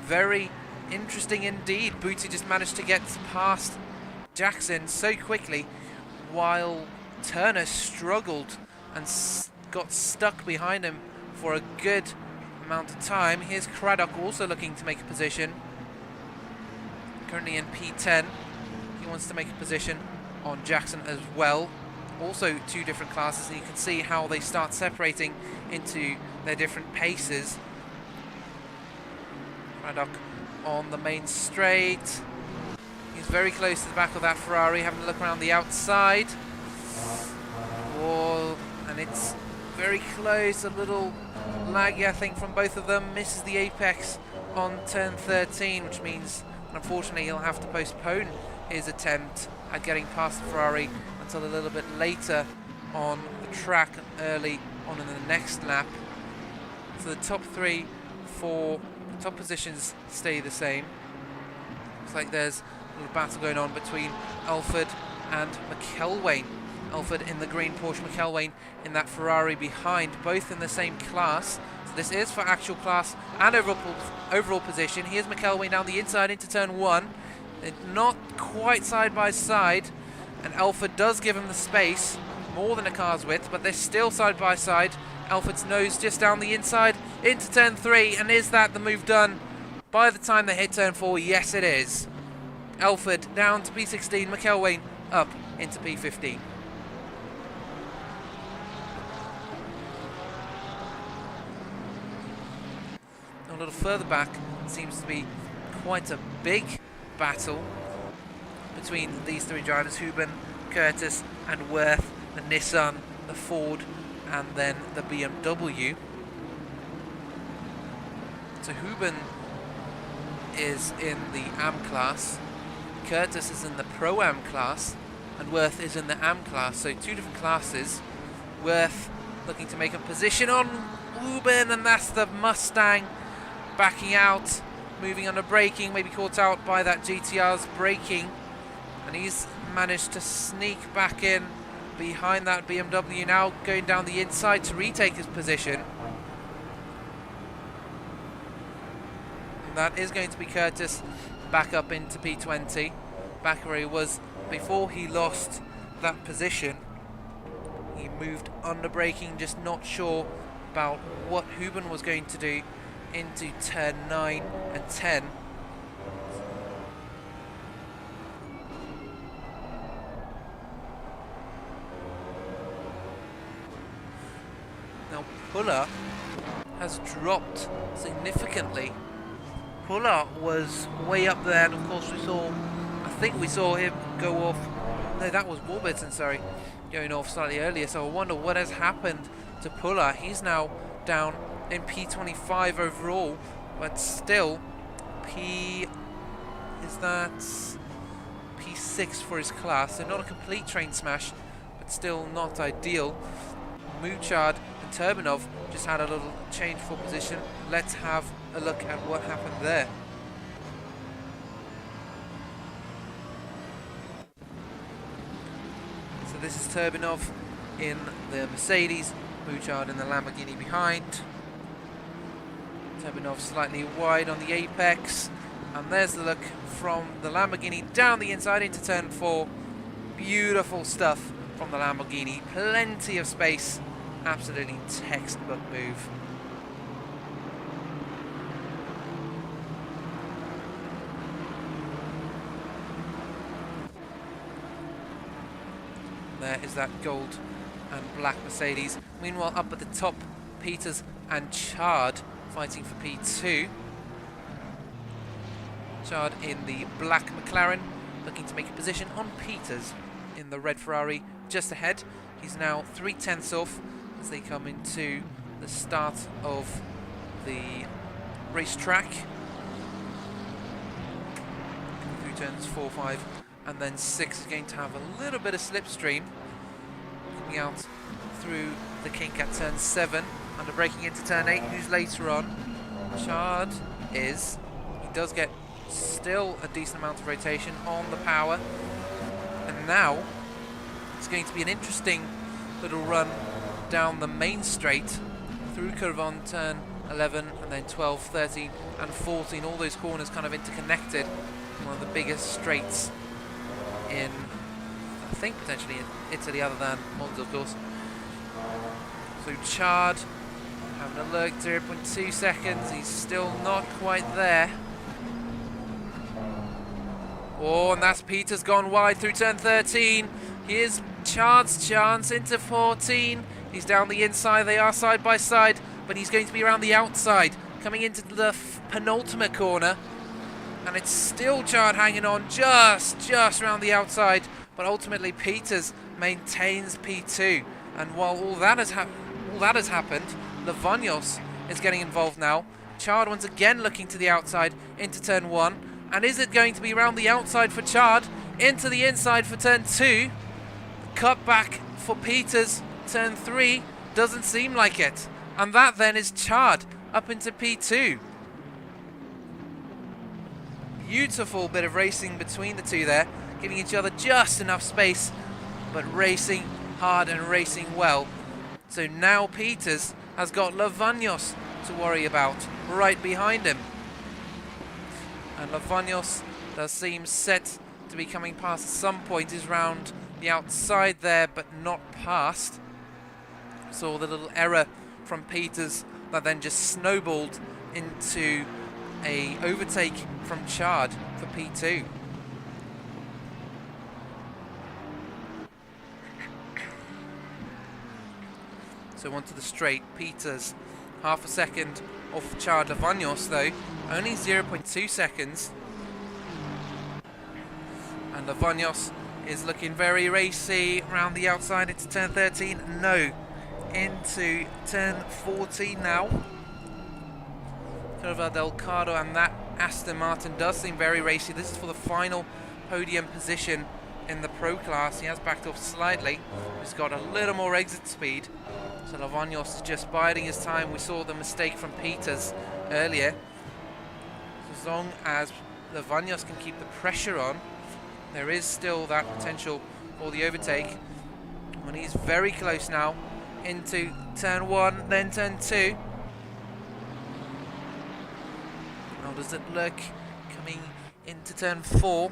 Very interesting indeed. Booty just managed to get past Jackson so quickly, while Turner struggled and got stuck behind him for a good amount of time. Here's Craddock also looking to make a position, currently in P10. He wants to make a position on Jackson as well. Also 2 different classes, and you can see how they start separating into their different paces. Craddock on the main straight. He's very close to the back of that Ferrari, having a look around the outside. Wall, and it's very close, a little laggy I think from both of them. Misses the apex on turn 13, which means unfortunately he'll have to postpone his attempt at getting past the Ferrari until a little bit later on the track, early on in the next lap. So the top 3 for the top positions stay the same. Looks like there's a little battle going on between Alford and McElwain. Alford in the green Porsche, McElwain in that Ferrari behind, both in the same class. So this is for actual class and overall position. Here's McElwain down the inside into turn 1. They're not quite side by side, and Alford does give him the space, more than a car's width, but they're still side by side. Alford's nose just down the inside into turn 3, and is that the move done by the time they hit turn 4? Yes, it is. Alford down to P16, McElwain up into P15. A little further back, seems to be quite a big battle between these 3 drivers: Hubin, Curtis and Worth, the Nissan, the Ford and then the BMW. So Hubin is in the AM class, Curtis is in the Pro-Am class, and Worth is in the AM class. So 2 different classes. Worth looking to make a position on Hubin, and that's the Mustang backing out, moving under braking, maybe caught out by that GTR's braking, and he's managed to sneak back in behind that BMW, now going down the inside to retake his position. And that is going to be Curtis back up into P20, back where he was before he lost that position. He moved under braking, just not sure about what Hubin was going to do into turn 9 and 10. Now Puller has dropped significantly. Puller was way up there, and of course I think we saw him go off. No, that was Warburton, sorry, going off slightly earlier. So I wonder what has happened to Puller. He's now down in P25 overall, but still P6 for his class, so not a complete train smash, but still not ideal. Mouchard and Turbinov just had a little change for position. Let's have a look at what happened there. So this is Turbinov in the Mercedes, Mouchard in the Lamborghini behind. Turbinov slightly wide on the apex, and there's the look from the Lamborghini down the inside into turn 4. Beautiful stuff from the Lamborghini, plenty of space, absolutely textbook move. There is that gold and black Mercedes. Meanwhile, up at the top, Peters and Chard fighting for P2. Chard in the black McLaren, looking to make a position on Peters in the red Ferrari just ahead. He's now 3/10 off as they come into the start of the racetrack. Through turns 4, 5 and then 6 is going to have a little bit of slipstream. Coming out through the kink at turn 7, under braking into turn 8, who's later on. Chard he does get still a decent amount of rotation on the power, and now it's going to be an interesting little run down the main straight through curve on turn 11 and then 12, 13 and 14, all those corners kind of interconnected. One of the biggest straights in, I think, potentially in Italy, other than Monza, of course. So Chard having a look, 0.2 seconds, he's still not quite there. Oh, and that's Peters gone wide through turn 13. Here's Chard's chance into 14. He's down the inside, they are side by side, but he's going to be around the outside, coming into the penultimate corner. And it's still Chard hanging on just around the outside, but ultimately Peters maintains P2. And while all that has happened, Lavagnos is getting involved now. Chard once again looking to the outside into turn 1. And is it going to be around the outside for Chard, into the inside for turn 2? Cut back for Peters, turn 3, doesn't seem like it. And that then is Chard up into P2. Beautiful bit of racing between the two there, giving each other just enough space, but racing hard and racing well. So now Peters has got Lavagnos to worry about right behind him. And Lavagnos does seem set to be coming past at some point. Is round the outside there, but not past. Saw the little error from Peters that then just snowballed into a overtake from Chard for P2. So onto the straight, Peters half a second off Chard. Lavagnos though, only 0.2 seconds. And Lavagnos is looking very racy around the outside into turn 13. No, into turn 14 now. Curva del Cardo, and that Aston Martin does seem very racy. This is for the final podium position in the Pro class. He has backed off slightly. He's got a little more exit speed. So Lavagnos is just biding his time. We saw the mistake from Peters earlier. So as long as Lavagnos can keep the pressure on, there is still that potential for the overtake. And he's very close now into turn 1, then turn 2. How does it look coming into turn 4?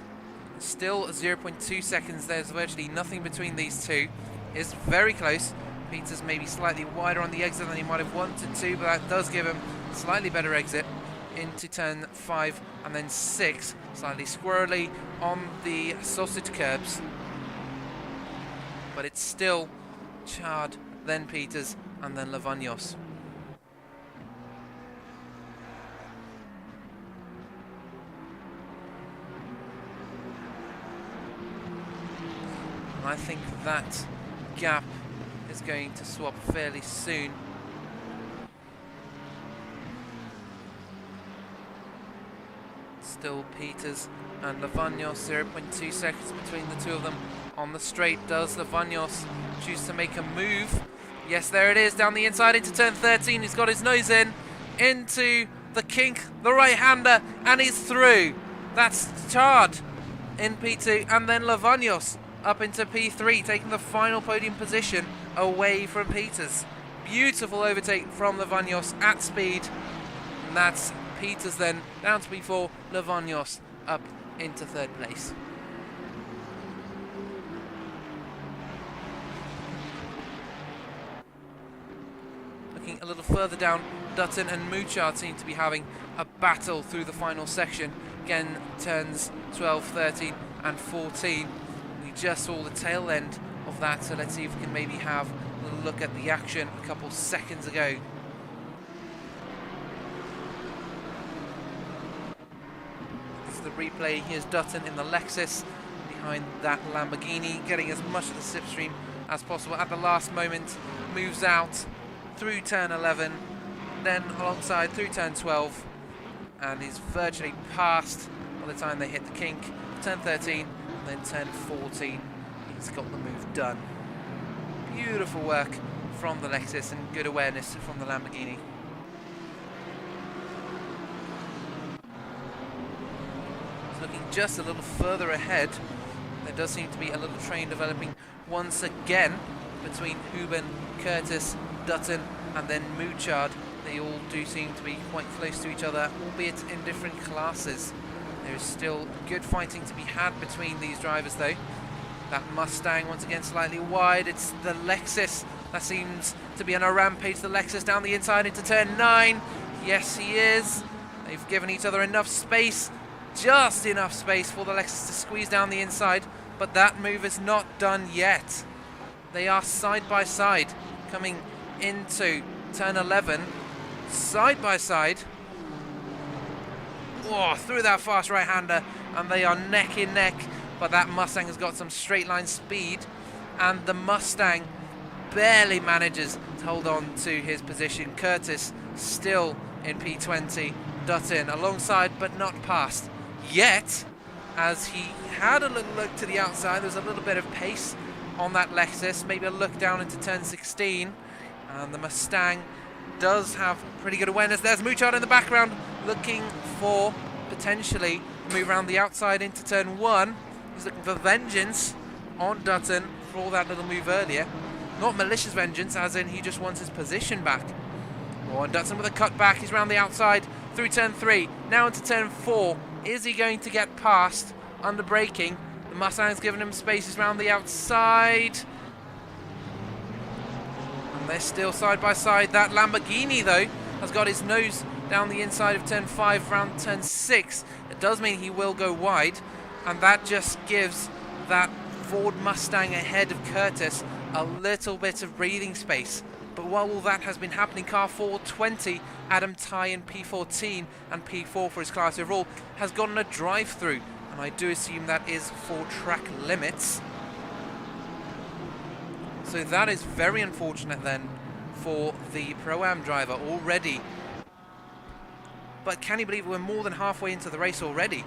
Still 0.2 seconds. There's virtually nothing between these two. It's very close. Peters maybe slightly wider on the exit than he might have wanted to, but that does give him a slightly better exit into turn 5 and then 6. Slightly squirrely on the sausage curbs. But it's still Chard, then Peters, and then Lavagnos. I think that gap is going to swap fairly soon. Still Peters and Lavagnos, 0.2 seconds between the two of them on the straight. Does Lavagnos choose to make a move? Yes, there it is, down the inside into turn 13. He's got his nose into the kink, the right-hander, and he's through. That's Chard in P2, and then Lavagnos up into P3, taking the final podium position away from Peters. Beautiful overtake from Lavagnos at speed. And that's Peters then down to P4, Lavagnos up into third place. Looking a little further down, Dutton and Mouchard seem to be having a battle through the final section. Again, turns 12, 13 and 14. We just saw the tail end of that, so let's see if we can maybe have a little look at the action a couple seconds ago. This is the replay. Here's Dutton in the Lexus behind that Lamborghini, getting as much of the slipstream as possible. At the last moment, moves out through turn 11, then alongside through turn 12, and is virtually passed by the time they hit the kink. Turn 13, and then turn 14. He's got the move done. Beautiful work from the Lexus and good awareness from the Lamborghini. looking just a little further ahead. There does seem to be a little train developing once again between Hooben, Curtis, Dutton and then Mouchard. They all do seem to be quite close to each other, albeit in different classes. There is still good fighting to be had between these drivers though. That Mustang once again slightly wide. It's the Lexus that seems to be on a rampage. The Lexus down the inside into turn 9. Yes, he is. They've given each other enough space, just enough space for the Lexus to squeeze down the inside, but that move is not done yet. They are side by side coming into turn 11, side by side. Oh, through that fast right-hander, and they are neck in neck, but that Mustang has got some straight line speed, and the Mustang barely manages to hold on to his position. Curtis still in P20, Dutton alongside but not past yet, as he had a little look to the outside. There's a little bit of pace on that Lexus, maybe a look down into turn 16, and the Mustang does have pretty good awareness. There's Mouchard in the background looking for potentially a move around the outside into turn 1. He's looking for vengeance on Dutton for all that little move earlier. Not malicious vengeance, as in he just wants his position back. Oh, and Dutton with a cut back. He's round the outside through turn 3. Now into turn 4. Is he going to get past under braking? The Mustang's given him spaces round the outside. And they're still side by side. That Lamborghini, though, has got his nose down the inside of turn 5, round turn 6. It does mean he will go wide. And that just gives that Ford Mustang ahead of Curtis a little bit of breathing space. But while all that has been happening, car 420, Adam Ty in P14 and P4 for his class overall, has gotten a drive-through, and I do assume that is for track limits. So that is very unfortunate then for the Pro-Am driver already. But can you believe we're more than halfway into the race already?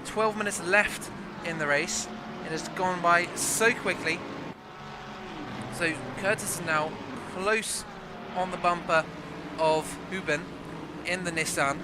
12 minutes left in the race. It has gone by so quickly. So Curtis is now close on the bumper of Hooben in the Nissan.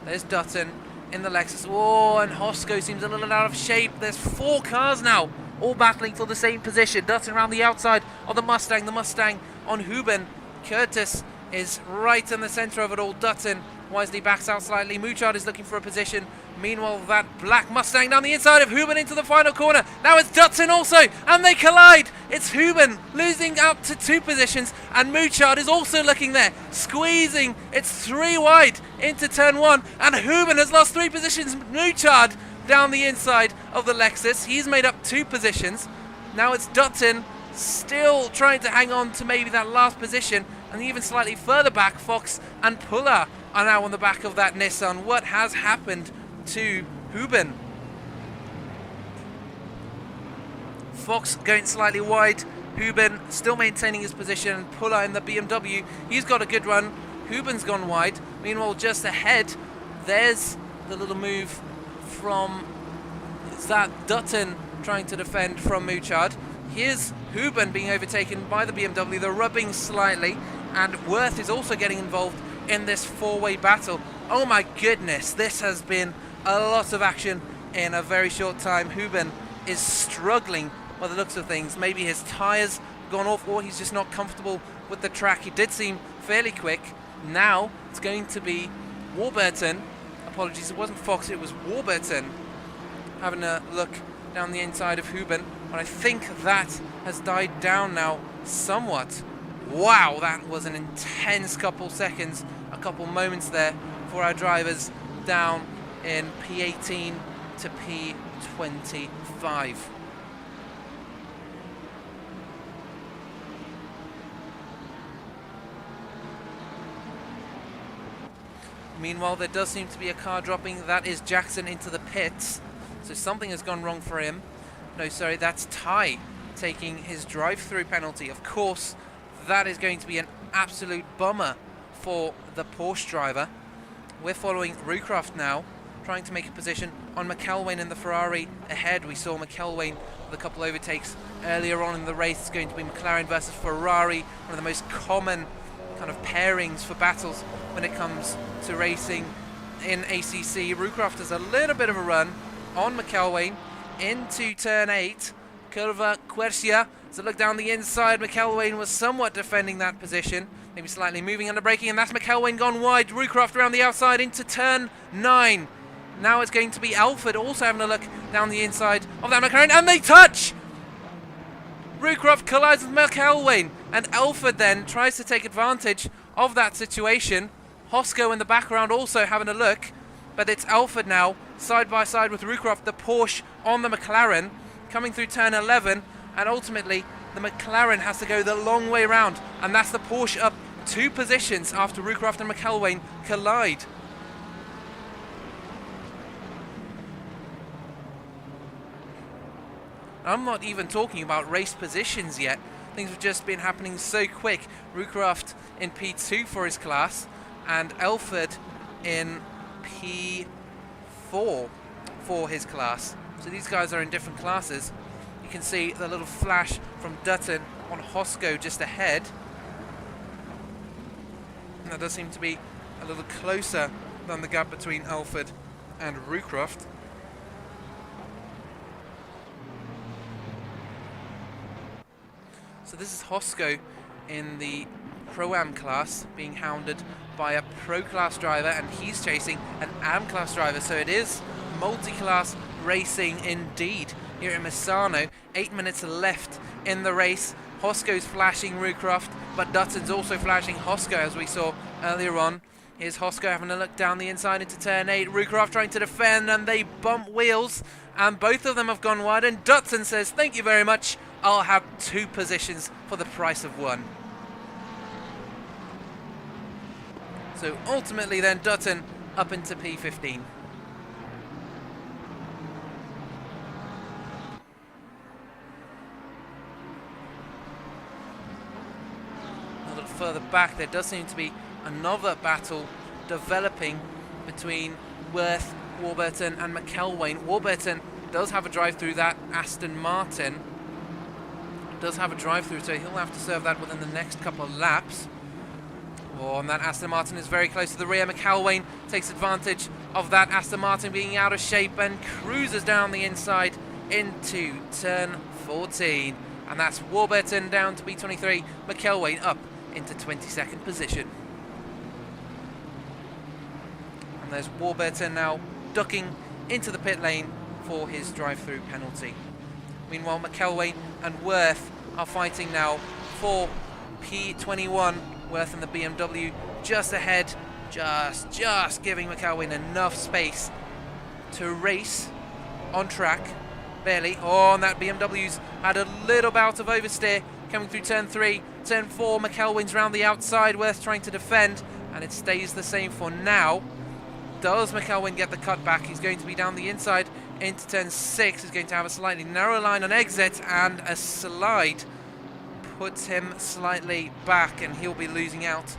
There's Dutton in the Lexus. Oh, and Hosko seems a little out of shape. There's 4 cars now, all battling for the same position. Dutton around the outside of the Mustang on Hooben. Curtis is right in the centre of it all. Dutton wisely backs out slightly. Mouchard is looking for a position. Mmeanwhile, that black Mustang down the inside of Hooben into the final corner. Now it's Dutton also, and they collide. It's Hooben losing out to 2 positions, and Mouchard is also looking there, squeezing. It's 3 wide into turn 1, and Hooben has lost 3 positions. Mouchard down the inside of the Lexus. He's made up 2 positions. Now it's Dutton still trying to hang on to maybe that last position, and even slightly further back, Fox and Puller are now on the back of that Nissan. What has happened to Hooben? Fox going slightly wide, Hooben still maintaining his position, Puller in the BMW, he's got a good run. Hooben's gone wide. Meanwhile, just ahead, there's the little move from, is that Dutton trying to defend from Mouchard. Here's Hooben being overtaken by the BMW. They're rubbing slightly, and Worth is also getting involved in this 4-way battle. Oh my goodness, this has been a lot of action in a very short time. Hooben is struggling by the looks of things. Maybe his tyres gone off, or he's just not comfortable with the track. He did seem fairly quick. Now it's going to be Warburton. Apologies, it wasn't Fox, it was Warburton having a look down the inside of Hooben. But I think that has died down now somewhat. Wow, that was an intense couple seconds, a couple moments there for our drivers down in P18 to P25. Meanwhile, there does seem to be a car dropping. That is Jackson into the pits. So something has gone wrong for him. No, sorry, that's Ty taking his drive-through penalty. Of course, that is going to be an absolute bummer for the Porsche driver. We're following Rucroft now, trying to make a position on McElwain in the Ferrari ahead. We saw McElwain with a couple overtakes earlier on in the race. It's going to be McLaren versus Ferrari, one of the most common kind of pairings for battles when it comes to racing in ACC. Rucroft has a little bit of a run, on McElwain into turn 8. Curva Quercia. So look down the inside. McElwain was somewhat defending that position. Maybe slightly moving under braking, and that's McElwain gone wide. Rucroft around the outside into turn 9. Now it's going to be Alford also having a look down the inside of that McLaren, and they touch! Rucroft collides with McElwain, and Alford then tries to take advantage of that situation. Hosco in the background also having a look, but it's Alford now, side by side with Rucroft, the Porsche on the McLaren, coming through turn 11, and ultimately the McLaren has to go the long way round, and that's the Porsche up 2 positions after Rucroft and McElwain collide. I'm not even talking about race positions yet. Things have just been happening so quick. Rucroft in P2 for his class, and Alford in P4 for his class. So these guys are in different classes. You can see the little flash from Dutton on Hosco just ahead. And that does seem to be a little closer than the gap between Alford and Rucroft. So this is Hosco in the Pro-Am class being hounded by a Pro class driver, and he's chasing an Am class driver. So it is multi-class racing indeed here in Misano. 8 minutes left in the race. Hosco's flashing Rucroft, but Dutton's also flashing Hosco, as we saw earlier on. Here's Hosco having a look down the inside into turn 8. Rucroft trying to defend, and they bump wheels, and both of them have gone wide, and Dutton says, thank you very much, I'll have 2 positions for the price of 1. So ultimately then Dutton up into P15. A little further back there does seem to be another battle developing between Worth, Warburton and McElwain. Warburton does have a drive through that Aston Martin. Does have a drive through, so he'll have to serve that within the next couple of laps. Oh, and that Aston Martin is very close to the rear. McElwain takes advantage of that Aston Martin being out of shape and cruises down the inside into turn 14. And that's Warburton down to P23, McElwain up into 22nd position. And there's Warburton now ducking into the pit lane for his drive-through penalty. Meanwhile, McElwain and Worth are fighting now for P21. Worth in the BMW just ahead, just giving McElwain enough space to race on track, barely. Oh, and that BMW's had a little bout of oversteer coming through turn 3, turn 4. McElwain's round the outside, Worth trying to defend, and it stays the same for now. Does McElwain get the cut back? He's going to be down the inside into turn 6. He's going to have a slightly narrow line on exit, and a slide puts him slightly back, and he'll be losing out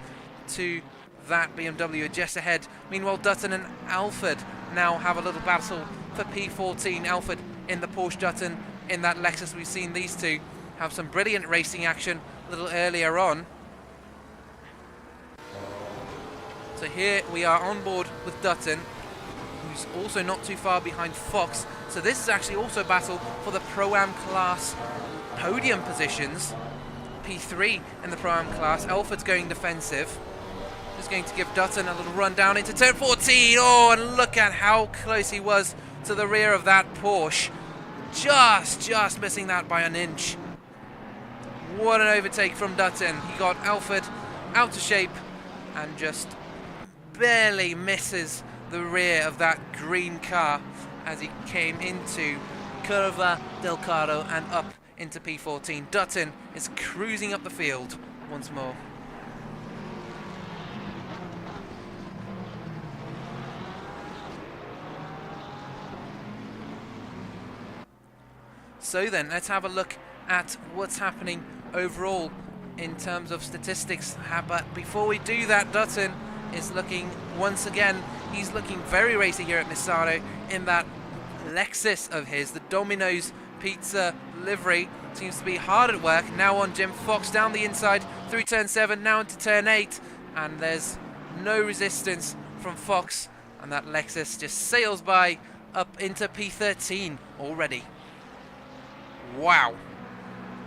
to that BMW just ahead. Meanwhile, Dutton and Alford now have a little battle for P14. Alford in the Porsche, Dutton in that Lexus. We've seen these two have some brilliant racing action a little earlier on. So here we are on board with Dutton, who's also not too far behind Fox. So this is actually also a battle for the Pro-Am class podium positions. P3 in the Pro-Am class. Alford's going defensive. Just going to give Dutton a little run down into turn 14. Oh, and look at how close he was to the rear of that Porsche. Just missing that by an inch. What an overtake from Dutton. He got Alford out of shape and just barely misses the rear of that green car as he came into Curva del Carro and up into P14. Dutton is cruising up the field once more. So then, let's have a look at what's happening overall in terms of statistics. But before we do that, Dutton is looking, once again, he's looking very racy here at Misano in that Lexus of his. The Domino's Pizza livery seems to be hard at work. Now on Jim Fox down the inside through turn 7, now into turn 8, and there's no resistance from Fox, and that Lexus just sails by up into P13 already. Wow.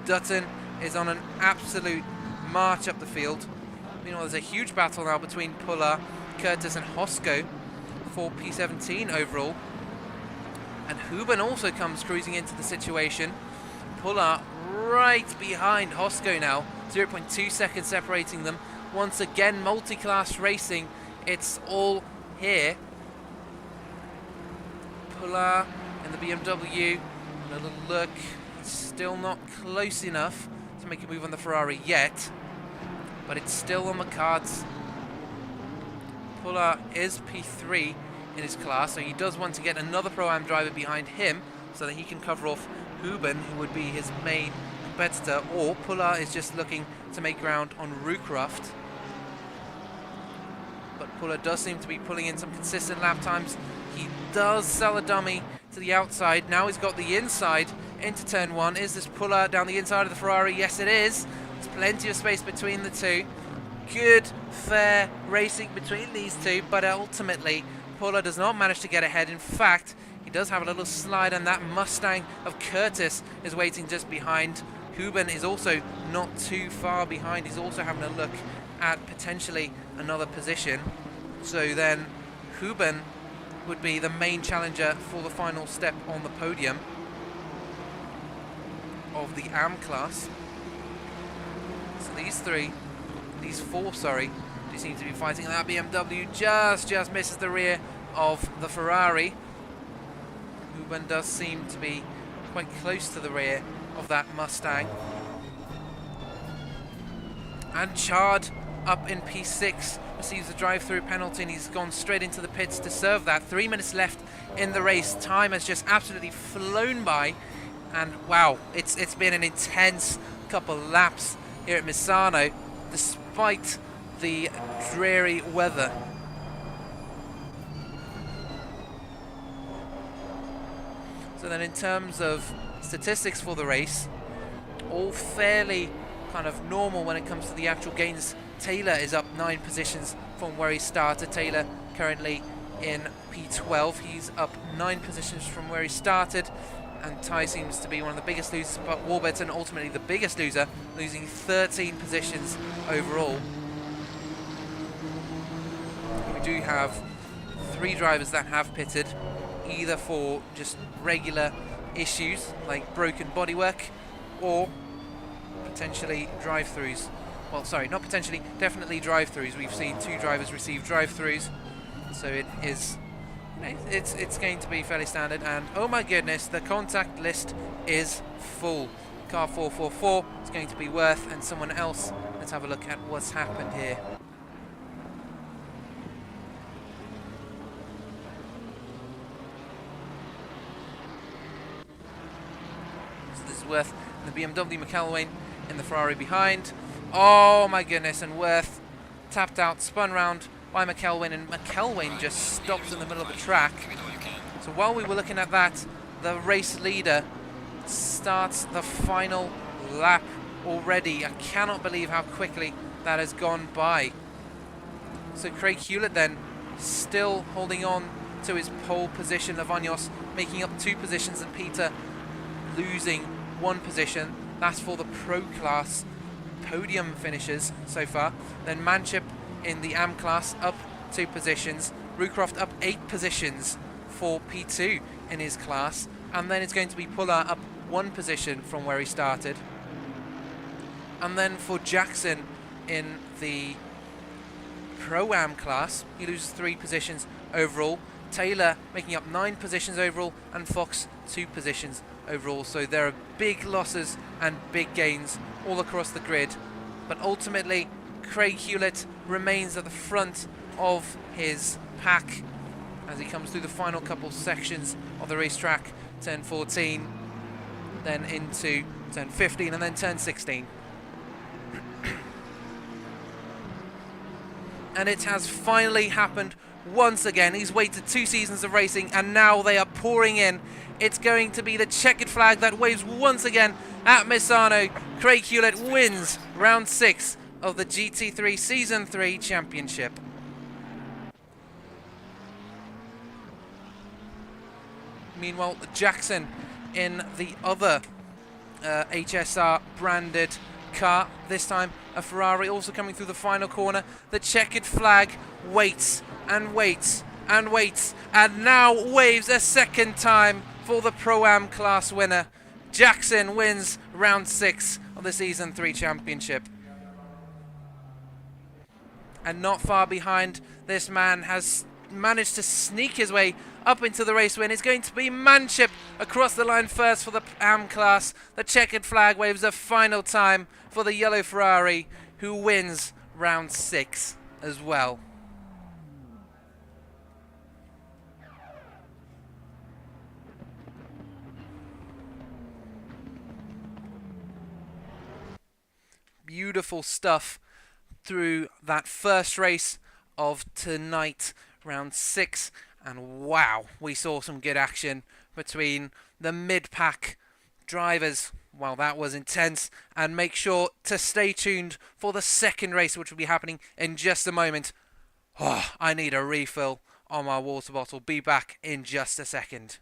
Dutton is on an absolute march up the field. Meanwhile, there's a huge battle now between Puller, Curtis and Hosko for P17 overall. And Huben also comes cruising into the situation. Puller right behind Hosko now, 0.2 seconds separating them. Once again, multi-class racing, it's all here. Puller in the BMW, a little look, still not close enough to make a move on the Ferrari yet, but it's still on the cards. Puller is P3 in his class, so he does want to get another Pro-Am driver behind him so that he can cover off Huben, who would be his main competitor, or Puller is just looking to make ground on Rookcroft. But Puller does seem to be pulling in some consistent lap times. He does sell a dummy to the outside. Now he's got the inside into turn 1. Is this Puller down the inside of the Ferrari? Yes, it is. There's plenty of space between the two. Good, fair racing between these two, but ultimately Puller does not manage to get ahead. In fact, he does have a little slide, and that Mustang of Curtis is waiting just behind. Huben is also not too far behind. He's also having a look at potentially another position. So then Huben would be the main challenger for the final step on the podium of the AM class. So these four, do seem to be fighting. That BMW just misses the rear of the Ferrari. Huben does seem to be quite close to the rear of that Mustang. And Chard up in P6 receives a drive-through penalty, and he's gone straight into the pits to serve that. 3 minutes left in the race. Time has just absolutely flown by, and wow, it's been an intense couple laps here at Misano, despite the dreary weather. So then in terms of statistics for the race, all fairly kind of normal when it comes to the actual gains. Taylor is up 9 positions from where he started. Taylor currently in P12. He's up 9 positions from where he started. And Ty seems to be one of the biggest losers, but Warburton ultimately the biggest loser, losing 13 positions overall. We do have 3 drivers that have pitted, either for just regular issues like broken bodywork or potentially drive-throughs. Well, sorry, not potentially, definitely drive-throughs. We've seen 2 drivers receive drive-throughs, so it is, it's going to be fairly standard. And oh my goodness, the contact list is full. Car 444 is going to be Worth and someone else. Let's have a look at what's happened here. So this is Worth in the BMW, McElwain in the Ferrari behind. Oh my goodness, and Worth tapped out, spun round by McElwain, and McElwain just stopped in the middle of the track. So while we were looking at that, the race leader starts the final lap already. I cannot believe how quickly that has gone by. So Craig Hewlett then still holding on to his pole position. Lavagnos making up 2 positions, and Peter losing 1 position. That's for the pro class podium finishes so far. Then Manship in the AM class up 2 positions. Rookcroft up 8 positions for P2 in his class. And then it's going to be Puller up 1 position from where he started. And then for Jackson in the Pro-Am class, he loses 3 positions overall. Taylor making up 9 positions overall, and Fox 2 positions overall. So there are big losses and big gains all across the grid. But ultimately, Craig Hewlett remains at the front of his pack as he comes through the final couple sections of the racetrack. Turn 14, then into turn 15, and then turn 16. And it has finally happened once again. He's waited 2 seasons of racing, and now they are pouring in. It's going to be the checkered flag that waves once again at Misano. Craig Hewlett wins round 6 of the GT3 Season 3 Championship. Meanwhile, Jackson in the other HSR branded car, this time a Ferrari, also coming through the final corner. The checkered flag waits and waits and waits, and now waves a second time for the Pro-Am class winner. Jackson wins round 6 of the Season 3 Championship. And not far behind, this man has managed to sneak his way up into the race win. It's going to be Manship across the line first for the AM class. The checkered flag waves a final time for the yellow Ferrari, who wins round 6 as well. Beautiful stuff through that first race of tonight, round 6, and wow, we saw some good action between the mid-pack drivers. Well, that was intense, and make sure to stay tuned for the second race, which will be happening in just a moment. Oh, I need a refill on my water bottle. Be back in just a second.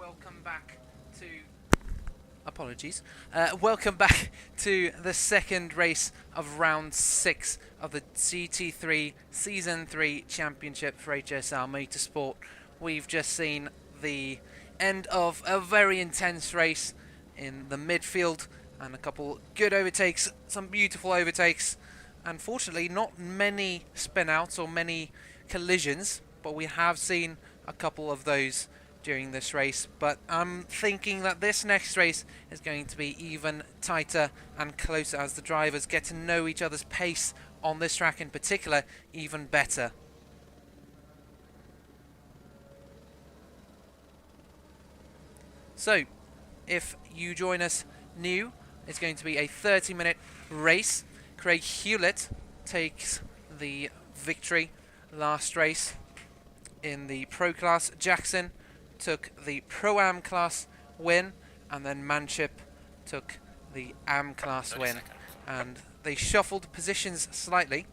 welcome back to... Apologies. Welcome back to the second race of round 6 of the GT3 Season 3 Championship for HSR Motorsport. We've just seen the end of a very intense race in the midfield and a couple good overtakes, some beautiful overtakes. Unfortunately, not many spin-outs or many collisions, but we have seen a couple of those during this race. But I'm thinking that this next race is going to be even tighter and closer as the drivers get to know each other's pace on this track in particular even better. So, if you join us new, it's going to be a 30-minute race. Craig Hewlett takes the victory last race in the Pro class. Jackson took the Pro-Am class win, and then Manship took the Am class win. And they shuffled positions slightly,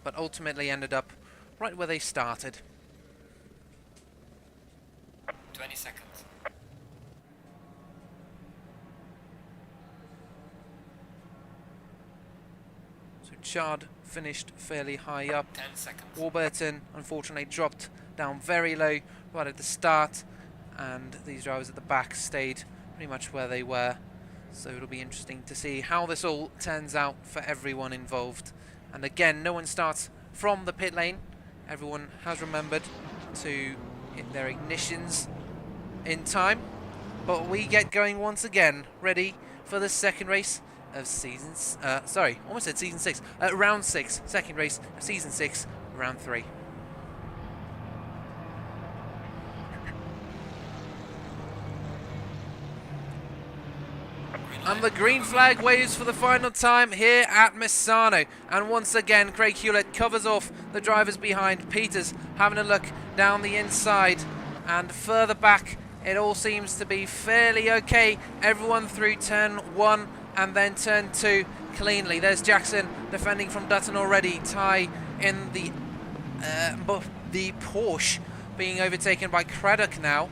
but ultimately ended up right where they started. 20 seconds. So Chard finished fairly high up. 10 seconds. Warburton unfortunately dropped down very low right at the start, and these drivers at the back stayed pretty much where they were. So it'll be interesting to see how this all turns out for everyone involved. And again, no one starts from the pit lane. Everyone has remembered to hit their ignitions in time. But we get going once again, ready for the second race of season... sorry, almost said season 6. Round 6, second race of season 6, round 3. And the green flag waves for the final time here at Misano. And once again, Craig Hewlett covers off the drivers behind. Peters having a look down the inside. And further back, it all seems to be fairly okay. Everyone through turn 1 and then turn 2 cleanly. There's Jackson defending from Dutton already. Ty in the Porsche being overtaken by Craddock now.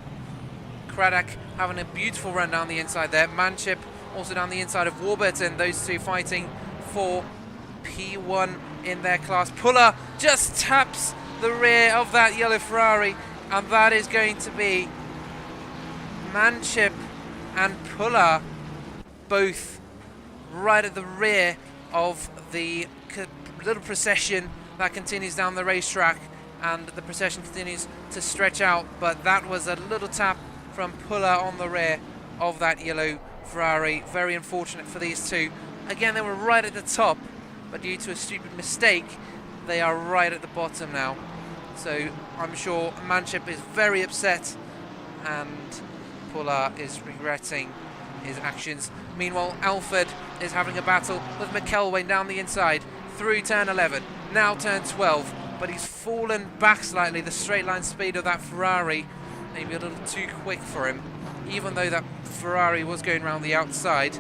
Craddock having a beautiful run down the inside there. Manship also down the inside of Warburton. Those two fighting for P1 in their class. Puller just taps the rear of that yellow Ferrari, and that is going to be Manship and Puller both right at the rear of the little procession that continues down the racetrack, and the procession continues to stretch out, but that was a little tap from Puller on the rear of that yellow Ferrari. Very unfortunate for these two. Again, they were right at the top, but due to a stupid mistake, they are right at the bottom now. So I'm sure Manship is very upset, and Puller is regretting his actions. Meanwhile, Alford is having a battle with McElwain down the inside through turn 11, now turn 12, but he's fallen back slightly. The straight line speed of that Ferrari maybe a little too quick for him, even though that Ferrari was going around the outside,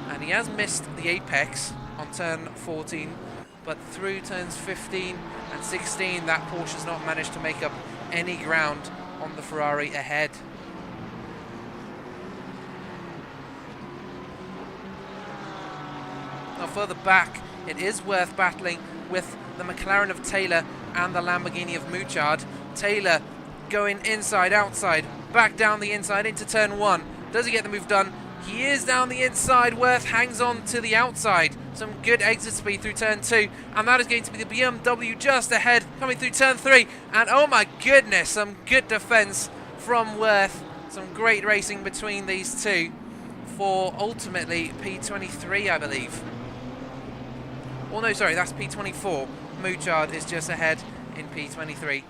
and he has missed the apex on turn 14, but through turns 15 and 16 that Porsche has not managed to make up any ground on the Ferrari ahead. Now further back, it is worth battling with the McLaren of Taylor and the Lamborghini of Mouchard. Taylor going inside, outside, back down the inside into turn 1. Does he get the move done? He is down the inside. Worth hangs on to the outside. Some good exit speed through turn 2, and that is going to be the BMW just ahead coming through turn 3. And oh my goodness, some good defense from Worth. Some great racing between these two for ultimately P23, I believe. Oh no, sorry, that's P24. Mouchard is just ahead in P23.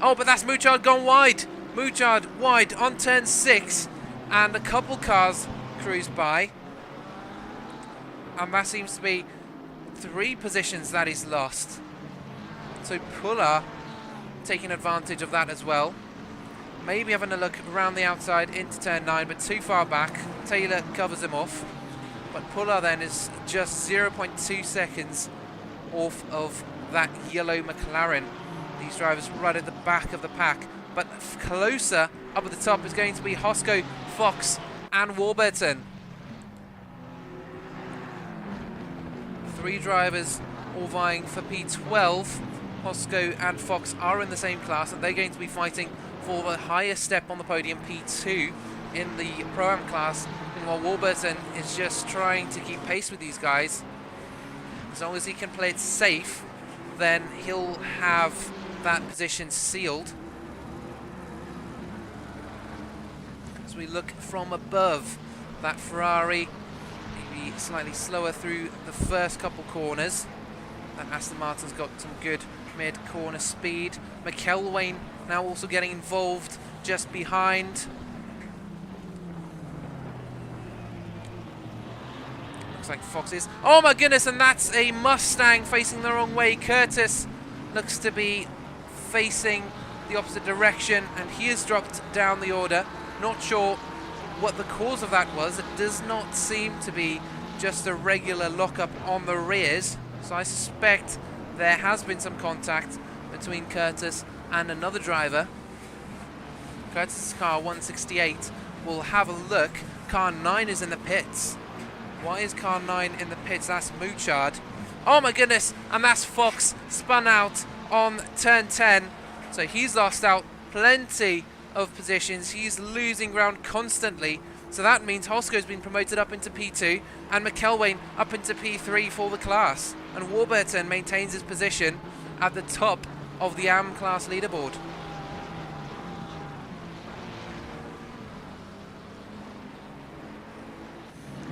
Oh, but that's Mouchard gone wide. Mouchard wide on turn 6, and a couple cars cruise by. And that seems to be 3 positions that he's lost. So Puller taking advantage of that as well. Maybe having a look around the outside into turn 9, but too far back. Taylor covers him off. But Puller then is just 0.2 seconds off of that yellow McLaren. These drivers right at the back of the pack, but closer Up at the top is going to be Hosco, Fox and Warburton. 3 drivers all vying for P12. Hosco and Fox are in the same class, and they're going to be fighting for the highest step on the podium, P2, in the Pro-Am class. While Warburton is just trying to keep pace with these guys. As long as he can play it safe, then he'll have that position sealed. As we look from above, that Ferrari maybe slightly slower through the first couple corners. That Aston Martin's got some good mid-corner speed. McElwain now also getting involved just behind. Looks like Fox is. Oh my goodness, and that's a Mustang facing the wrong way. Curtis looks to be facing the opposite direction, and he has dropped down the order. Not sure what the cause of that was. It does not seem to be just a regular lockup on the rears, so I suspect there has been some contact between Curtis and another driver. Curtis' car 168. We'll have a look. Car 9 is in the pits. Why is car 9 in the pits? That's Mouchard. Oh my goodness, and that's Fox spun out on turn 10. So he's lost out plenty of positions. He's losing ground constantly. So that means Hosco's been promoted up into P2 and McElwain up into P3 for the class. And Warburton maintains his position at the top of the AM class leaderboard.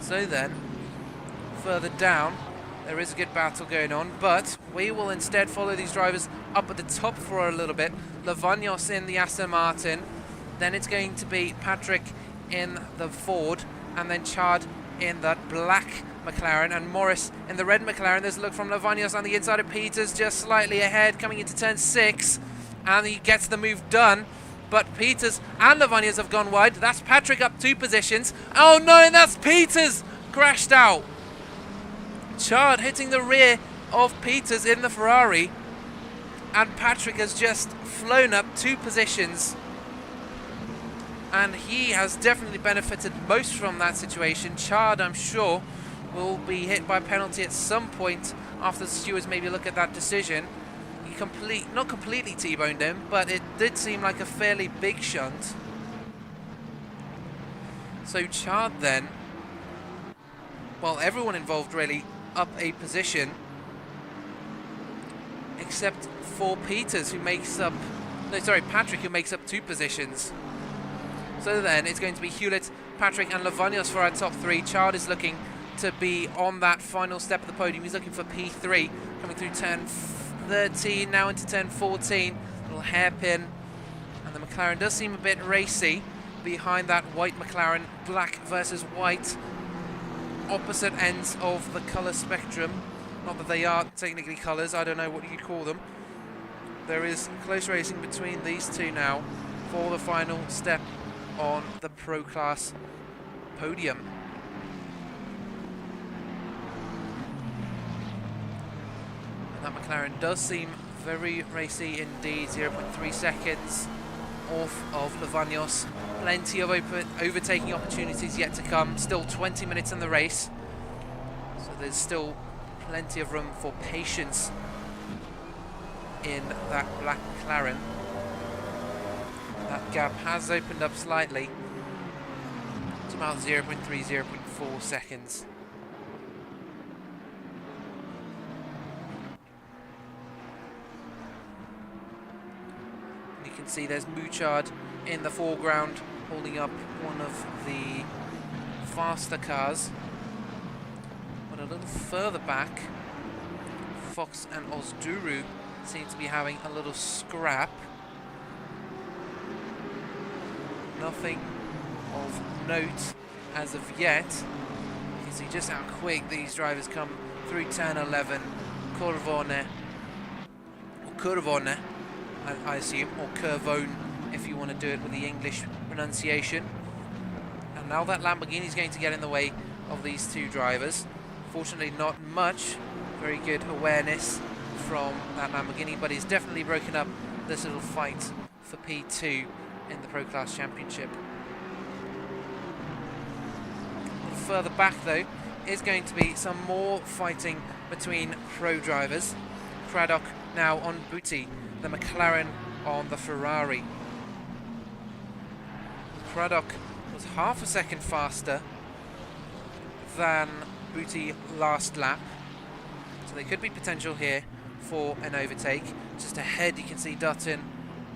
So then, further down, there is a good battle going on, but we will instead follow these drivers up at the top for a little bit. Lavagnos in the Aston Martin, then it's going to be Patrick in the Ford, and then Chard in that black McLaren, and Morris in the red McLaren. There's a look from Lavagnos on the inside of Peters, just slightly ahead, coming into turn 6, and he gets the move done. But Peters and Lavagnos have gone wide. That's Patrick up 2 positions. Oh no, and that's Peters crashed out. Chard hitting the rear of Peters in the Ferrari, and Patrick has just flown up 2 positions, and he has definitely benefited most from that situation. Chard, I'm sure, will be hit by a penalty at some point after the stewards maybe look at that decision. Not completely T-boned him, but it did seem like a fairly big shunt. So Chard then, well, everyone involved really up a position, except for Peters, who makes up, no sorry, Patrick, who makes up 2 positions. So then it's going to be Hewlett, Patrick and Lavagnos for our top 3. Chard is looking to be on that final step of the podium. He's looking for P3, coming through turn 13, now into turn 14, little hairpin, and the McLaren does seem a bit racy behind that white McLaren. Black versus white, opposite ends of the colour spectrum. Not that they are technically colours, I don't know what you'd call them. There is close racing between these two now for the final step on the Pro Class podium. That McLaren does seem very racy indeed. 0.3 seconds off of Lavagnos. Plenty of overtaking opportunities yet to come. Still 20 minutes in the race, so there's still plenty of room for patience in that black McLaren. That gap has opened up slightly. It's about 0.3, 0.4 seconds. See, there's Mouchard in the foreground holding up one of the faster cars, but a little further back Fox and Ozduru seem to be having a little scrap. Nothing of note as of yet. You can see just how quick these drivers come through turn 11. Corvone, I assume, or Curvone if you want to do it with the English pronunciation. And now that Lamborghini is going to get in the way of these 2 drivers. Fortunately not much. Very good awareness from that Lamborghini, but he's definitely broken up this little fight for P2 in the Pro Class Championship. A little further back though is going to be some more fighting between pro drivers. Craddock now on Butti, the McLaren on the Ferrari. Craddock was half a second faster than Butti last lap, so there could be potential here for an overtake. Just ahead you can see Dutton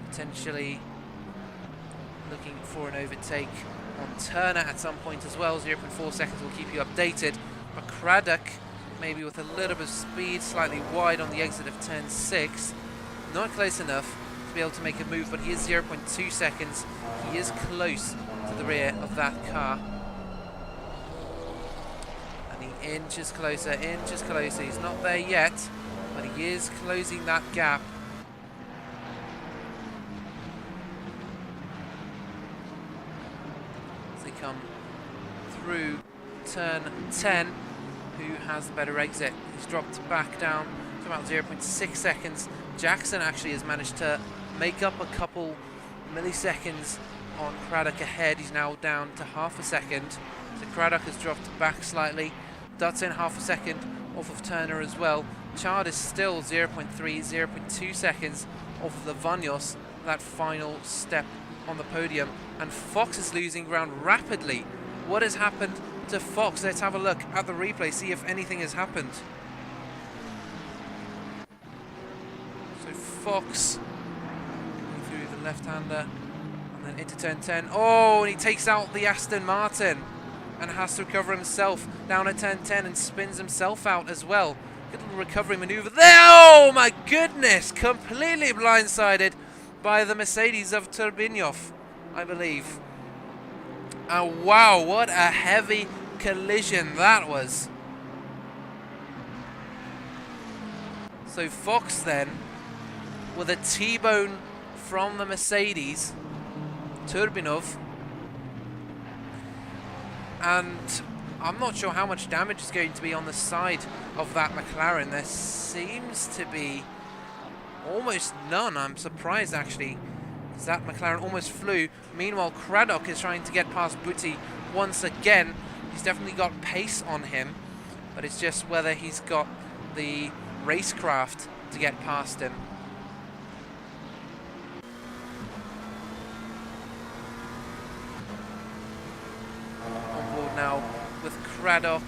potentially looking for an overtake on Turner at some point as well. 0.4 seconds will keep you updated, but Craddock maybe with a little bit of speed, slightly wide on the exit of turn 6, not close enough to be able to make a move, but he is 0.2 seconds. He is close to the rear of that car. And he inches closer, inches closer. He's not there yet, but he is closing that gap. As they come through turn 10, who has the better exit? He's dropped back down to about 0.6 seconds. Jackson actually has managed to make up a couple milliseconds on Craddock ahead. He's now down to half a second. So Craddock has dropped back slightly. Dutton half a second off of Turner as well. Chard is still 0.3, 0.2 seconds off of the Vanyos, that final step on the podium. And Fox is losing ground rapidly. What has happened to Fox? Let's have a look at the replay, see if anything has happened. So Fox going through the left-hander and then into turn 10. Oh, and he takes out the Aston Martin and has to recover himself down at turn 10 and spins himself out as well. Good little recovery maneuver there. Oh my goodness, completely blindsided by the Mercedes of Turbinov, I believe. Oh wow, what a heavy collision that was. So Fox then with a T-bone from the Mercedes, Turbinov, and I'm not sure how much damage is going to be on the side of that McLaren. There seems to be almost none. I'm surprised actually, because that McLaren almost flew. Meanwhile, Craddock is trying to get past Butti once again. He's definitely got pace on him, but it's just whether he's got the racecraft to get past him. On board now with Craddock,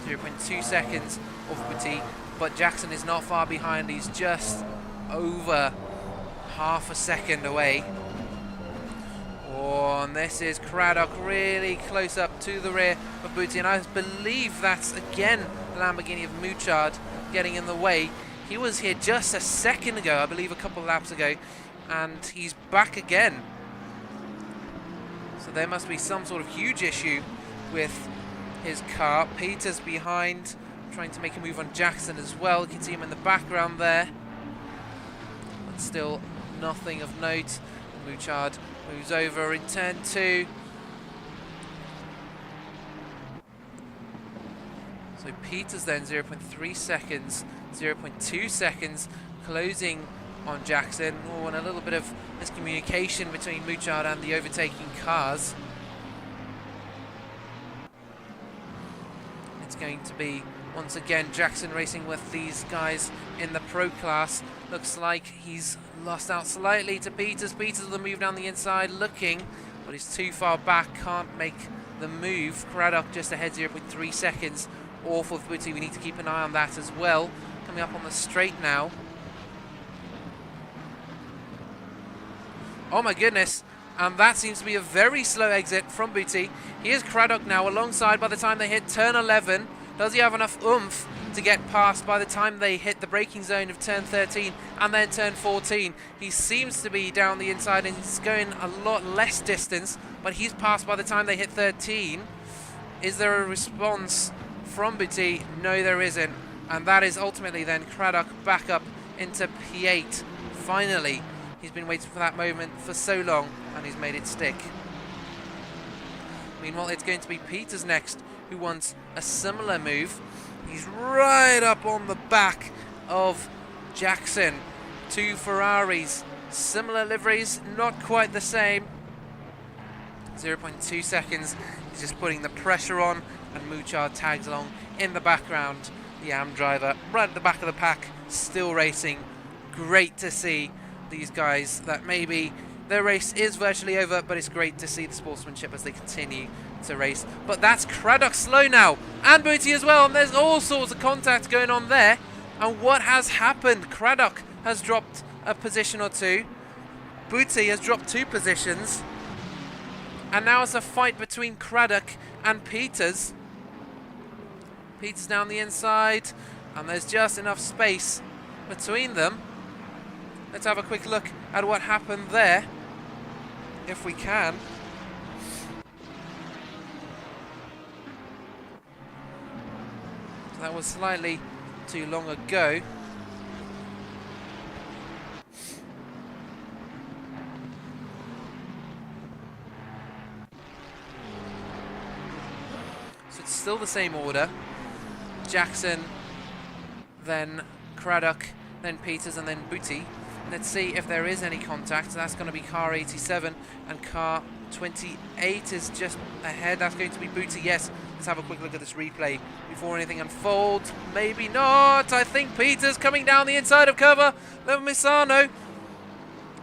0.2 seconds off Butti, but Jackson is not far behind. He's just over half a second away. Oh, and this is Craddock really close up to the rear of Butti, and I believe that's again the Lamborghini of Mouchard getting in the way. He was here just a second ago, I believe a couple of laps ago, and he's back again. So there must be some sort of huge issue with his car. Peters behind, trying to make a move on Jackson as well. You can see him in the background there, but still nothing of note. Mouchard moves over in turn 2. So Peters then 0.3 seconds, 0.2 seconds closing on Jackson. Oh, and a little bit of miscommunication between Mouchard and the overtaking cars. It's going to be once again Jackson racing with these guys in the pro class. Looks like he's lost out slightly to Peters. Peters with the move down the inside, looking, but he's too far back, can't make the move. Craddock just ahead, 0.3 seconds off of Butti. We need to keep an eye on that as well. Coming up on the straight now. Oh my goodness, and that seems to be a very slow exit from Butti. Here's Craddock now alongside by the time they hit turn 11. Does he have enough oomph to get past by the time they hit the braking zone of turn 13 and then turn 14? He seems to be down the inside and he's going a lot less distance, but he's passed by the time they hit 13. Is there a response from Butti? No, there isn't. And that is ultimately then Craddock back up into P8. Finally, he's been waiting for that moment for so long and he's made it stick. Meanwhile, it's going to be Peters next, who wants a similar move. He's right up on the back of Jackson. Two Ferraris Similar liveries, not quite the same. 0.2 seconds. He's just putting the pressure on, and Mouchard tags along in the background. The AM driver right at the back of the pack, still racing. Great to see these guys. That maybe their race is virtually over, but it's great to see the sportsmanship as they continue to race. But that's Craddock slow now, and Booty as well, and there's all sorts of contact going on there. And what has happened? Craddock has dropped a position or two. Booty has dropped 2 positions. And now it's a fight between Craddock and Peters. Peters down the inside, and there's just enough space between them. Let's have a quick look at what happened there, if we can. So that was slightly too long ago. So it's still the same order. Jackson, then Craddock, then Peters, and then Booty. Let's see if there is any contact. That's going to be car 87, and car 28 is just ahead. That's going to be Booty. Yes, let's have a quick look at this replay before anything unfolds. Maybe not. I think Peters coming down the inside of cover. Then Misano.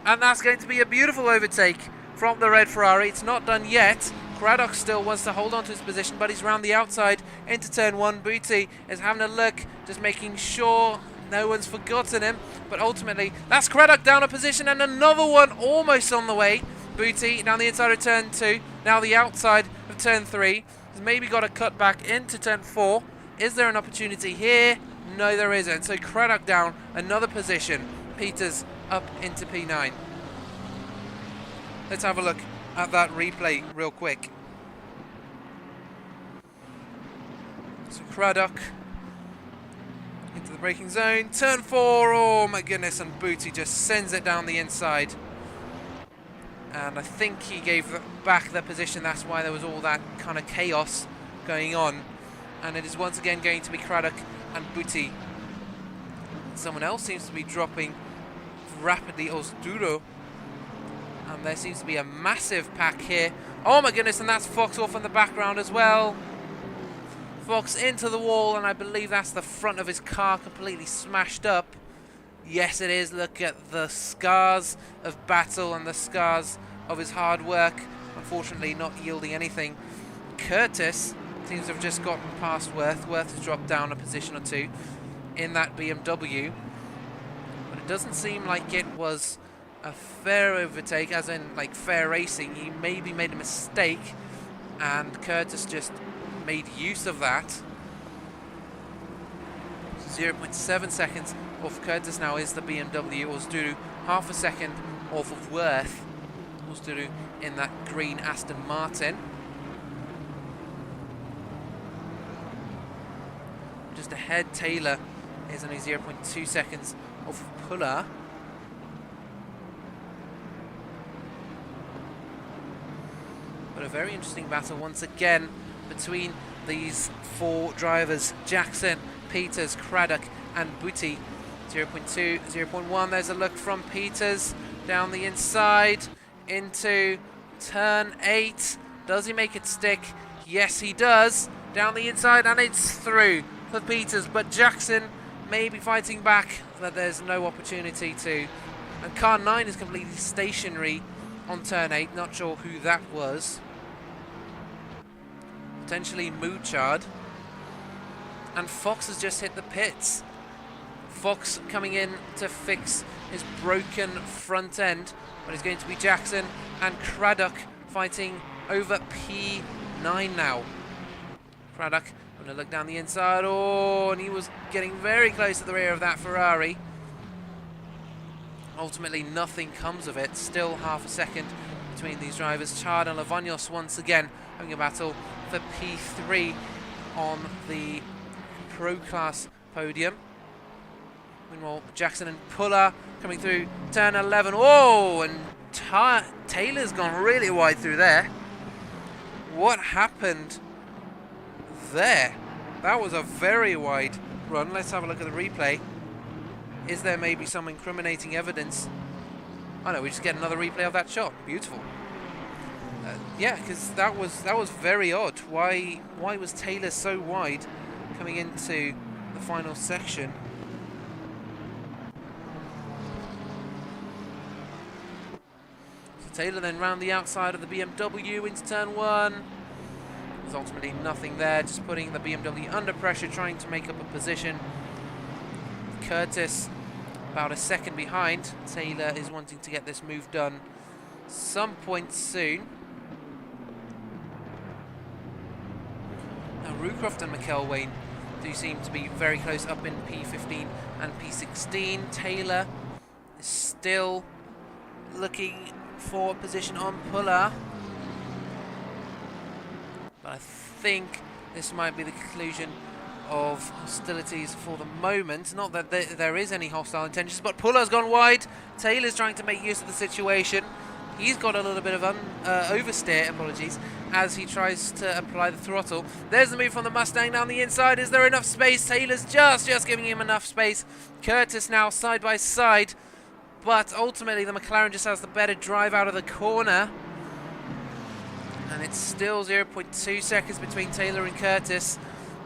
And that's going to be a beautiful overtake from the red Ferrari. It's not done yet. Craddock still wants to hold on to his position, but he's round the outside into turn 1. Booty is having a look, just making sure no one's forgotten him. But ultimately, that's Craddock down a position, and another one almost on the way. Booty down the inside of turn 2, now the outside of turn 3. He's maybe got a cut back into turn 4. Is there an opportunity here? No, there isn't. So Craddock down another position. Peters up into P9. Let's have a look at that replay real quick. So Craddock into the braking zone, turn 4, oh my goodness, and Booty just sends it down the inside. And I think he gave back the position, that's why there was all that kind of chaos going on. And it is once again going to be Craddock and Booty. Someone else seems to be dropping rapidly, Osduro. And there seems to be a massive pack here. Oh my goodness, and that's Fox off in the background as well. Fox into the wall, and I believe that's the front of his car completely smashed up. Yes, it is. Look at the scars of battle and the scars of his hard work. Unfortunately, not yielding anything. Curtis seems to have just gotten past Worth. Worth has dropped down a position or 2 in that BMW. But it doesn't seem like it was a fair overtake, as in like fair racing. He maybe made a mistake, and Curtis just made use of that. 0.7 seconds off Curtis now is the BMW. Osduru half a second off of Worth. Osduru in that green Aston Martin. Just ahead, Taylor is only 0.2 seconds off of Puller. But a very interesting battle once again between these 4 drivers: Jackson, Peters, Craddock and Booty. 0.2, 0.1, there's a look from Peters down the inside into turn 8. Does he make it stick? Yes, he does. Down the inside, and it's through for Peters, but Jackson may be fighting back, but there's no opportunity to. And car 9 is completely stationary on turn 8. Not sure who that was. Potentially Mouchard. And Fox has just hit the pits. Fox coming in to fix his broken front end, but it's going to be Jackson and Craddock fighting over P9 now. Craddock going to look down the inside. Oh, and he was getting very close to the rear of that Ferrari. Ultimately, nothing comes of it. Still half a second between these drivers. Chard and Lavagnos once again having a battle for P3 on the Pro Class podium. Meanwhile, Jackson and Puller coming through turn 11. Oh, and Taylor's gone really wide through there. What happened there? That was a very wide run. Let's have a look at the replay. Is there maybe some incriminating evidence Oh no, we just get another replay of that shot. Beautiful. Yeah, because that was very odd. Why was Taylor so wide coming into the final section? So Taylor then round the outside of the BMW into turn 1. There's ultimately nothing there, just putting the BMW under pressure, trying to make up a position. Curtis about a second behind. Taylor is wanting to get this move done some point soon. Now Rucroft and McElwain do seem to be very close up in P15 and P16. Taylor is still looking for a position on Puller. But I think this might be the conclusion of hostilities for the moment. Not that there is any hostile intentions, but Puller's gone wide. Taylor's trying to make use of the situation. He's got a little bit of oversteer, apologies, as he tries to apply the throttle. There's the move from the Mustang down the inside. Is there enough space? Taylor's just giving him enough space. Curtis now side by side, but ultimately the McLaren just has the better drive out of the corner. And it's still 0.2 seconds between Taylor and Curtis.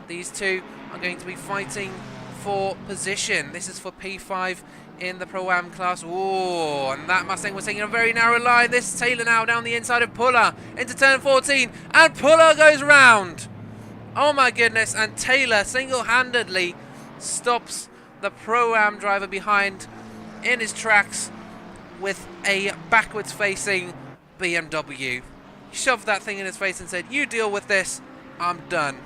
These two are going to be fighting for position. This is for P5 in the Pro-Am class. Oh, and that Mustang was taking a very narrow line. This is Taylor now down the inside of Puller into turn 14, and Puller goes round. Oh my goodness, and Taylor single-handedly stops the Pro-Am driver behind in his tracks with a backwards-facing BMW. He shoved that thing in his face and said, "You deal with this, I'm done."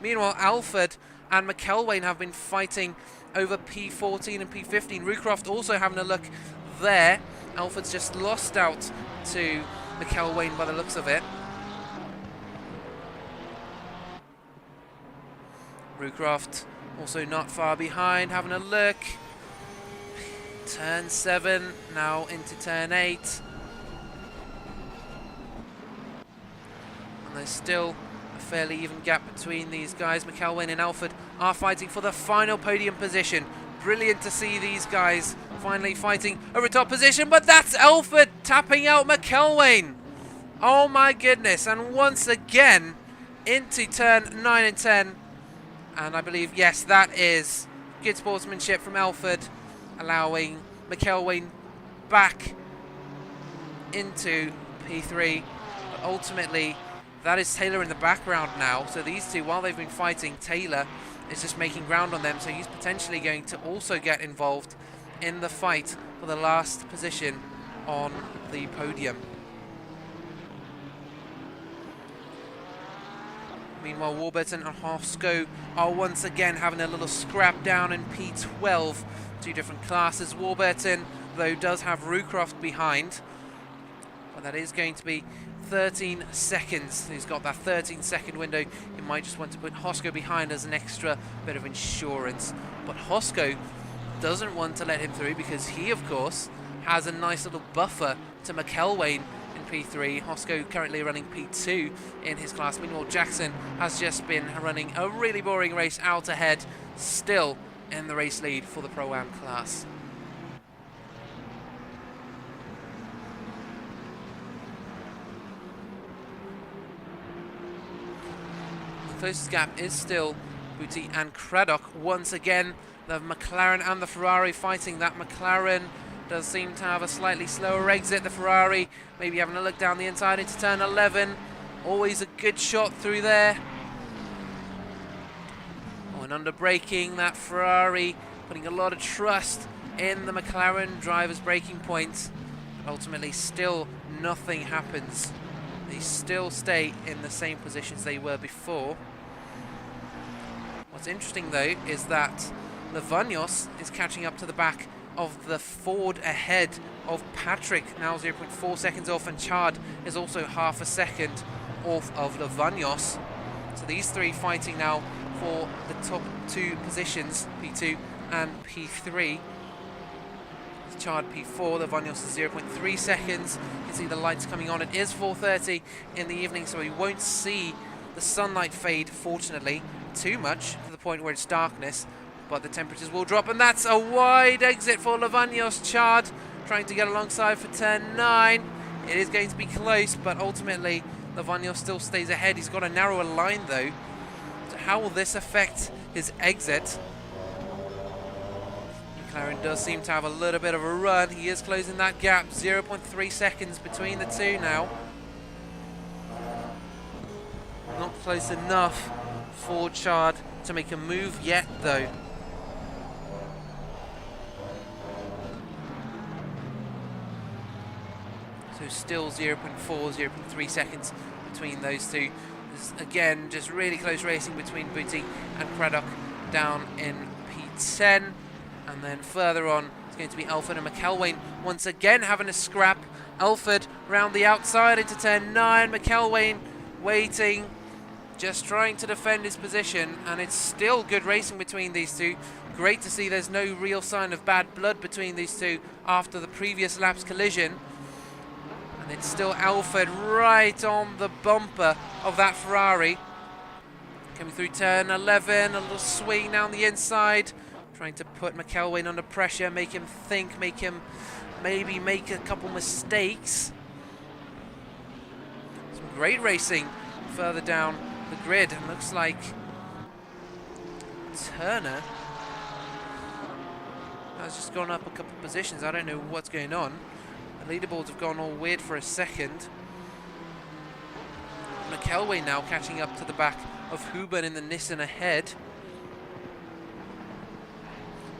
Meanwhile, Alford and McElwain have been fighting over P14 and P15. Rucroft also having a look there. Alford's just lost out to McElwain by the looks of it. Rucroft also not far behind, having a look. Turn 7, now into turn 8. And there's still a fairly even gap between these guys. McElwain and Alford are fighting for the final podium position. Brilliant to see these guys finally fighting over top position, but that's Alford tapping out McElwain. Oh my goodness, and once again into turn 9 and 10. And I believe, yes, that is good sportsmanship from Alford, allowing McElwain back into P3. But ultimately, that is Taylor in the background now. So these two, while they've been fighting, Taylor is just making ground on them. So he's potentially going to also get involved in the fight for the last position on the podium. Meanwhile, Warburton and Hosko are once again having a little scrap down in P12. Two different classes. Warburton, though, does have Rucroft behind. But that is going to be 13 seconds. He's got that 13-second window. You might just want to put Hosko behind as an extra bit of insurance. But Hosko doesn't want to let him through because he, of course, has a nice little buffer to McElwain in P3. Hosko currently running P2 in his class. Meanwhile, Jackson has just been running a really boring race out ahead, still in the race lead for the Pro-Am class. The closest gap is still Booty and Craddock. Once again, the McLaren and the Ferrari fighting. That McLaren does seem to have a slightly slower exit. The Ferrari maybe having a look down the inside into turn 11. Always a good shot through there. Oh, and under braking, that Ferrari putting a lot of trust in the McLaren driver's braking points. But ultimately, still nothing happens. They still stay in the same positions they were before. What's interesting, though, is that Lavagnos is catching up to the back of the Ford ahead of Patrick, now 0.4 seconds off, and Chard is also half a second off of Lavagnos. So these three fighting now for the top two positions, P2 and P3. Chard P4, Lavagnos is 0.3 seconds. You can see the lights coming on. It is 4:30 in the evening, so we won't see the sunlight fade, fortunately, too much to the point where it's darkness. but the temperatures will drop, and that's a wide exit for Lavagnos. Chard trying to get alongside for turn 9. It is going to be close, but ultimately Lavagnos still stays ahead. He's got a narrower line though. So how will this affect his exit? McLaren does seem to have a little bit of a run. He is closing that gap. 0.3 seconds between the two now. Not close enough for Chard to make a move yet though. So still 0.4, 0.3 seconds between those two. There's, again, just really close racing between Booty and Craddock down in P10. And then further on, it's going to be Alford and McElwain once again having a scrap. Alford round the outside into turn 9. McElwain waiting, just trying to defend his position. And it's still good racing between these two. Great to see there's no real sign of bad blood between these two after the previous lap's collision. And it's still Alford right on the bumper of that Ferrari. Coming through turn 11, a little swing down the inside. Trying to put McElwain under pressure, make him think, make him maybe make a couple mistakes. Some great racing further down the grid. It looks like Turner has just gone up a couple of positions. I don't know what's going on. The leaderboards have gone all weird for a second. McElwain now catching up to the back of Huben in the Nissan ahead.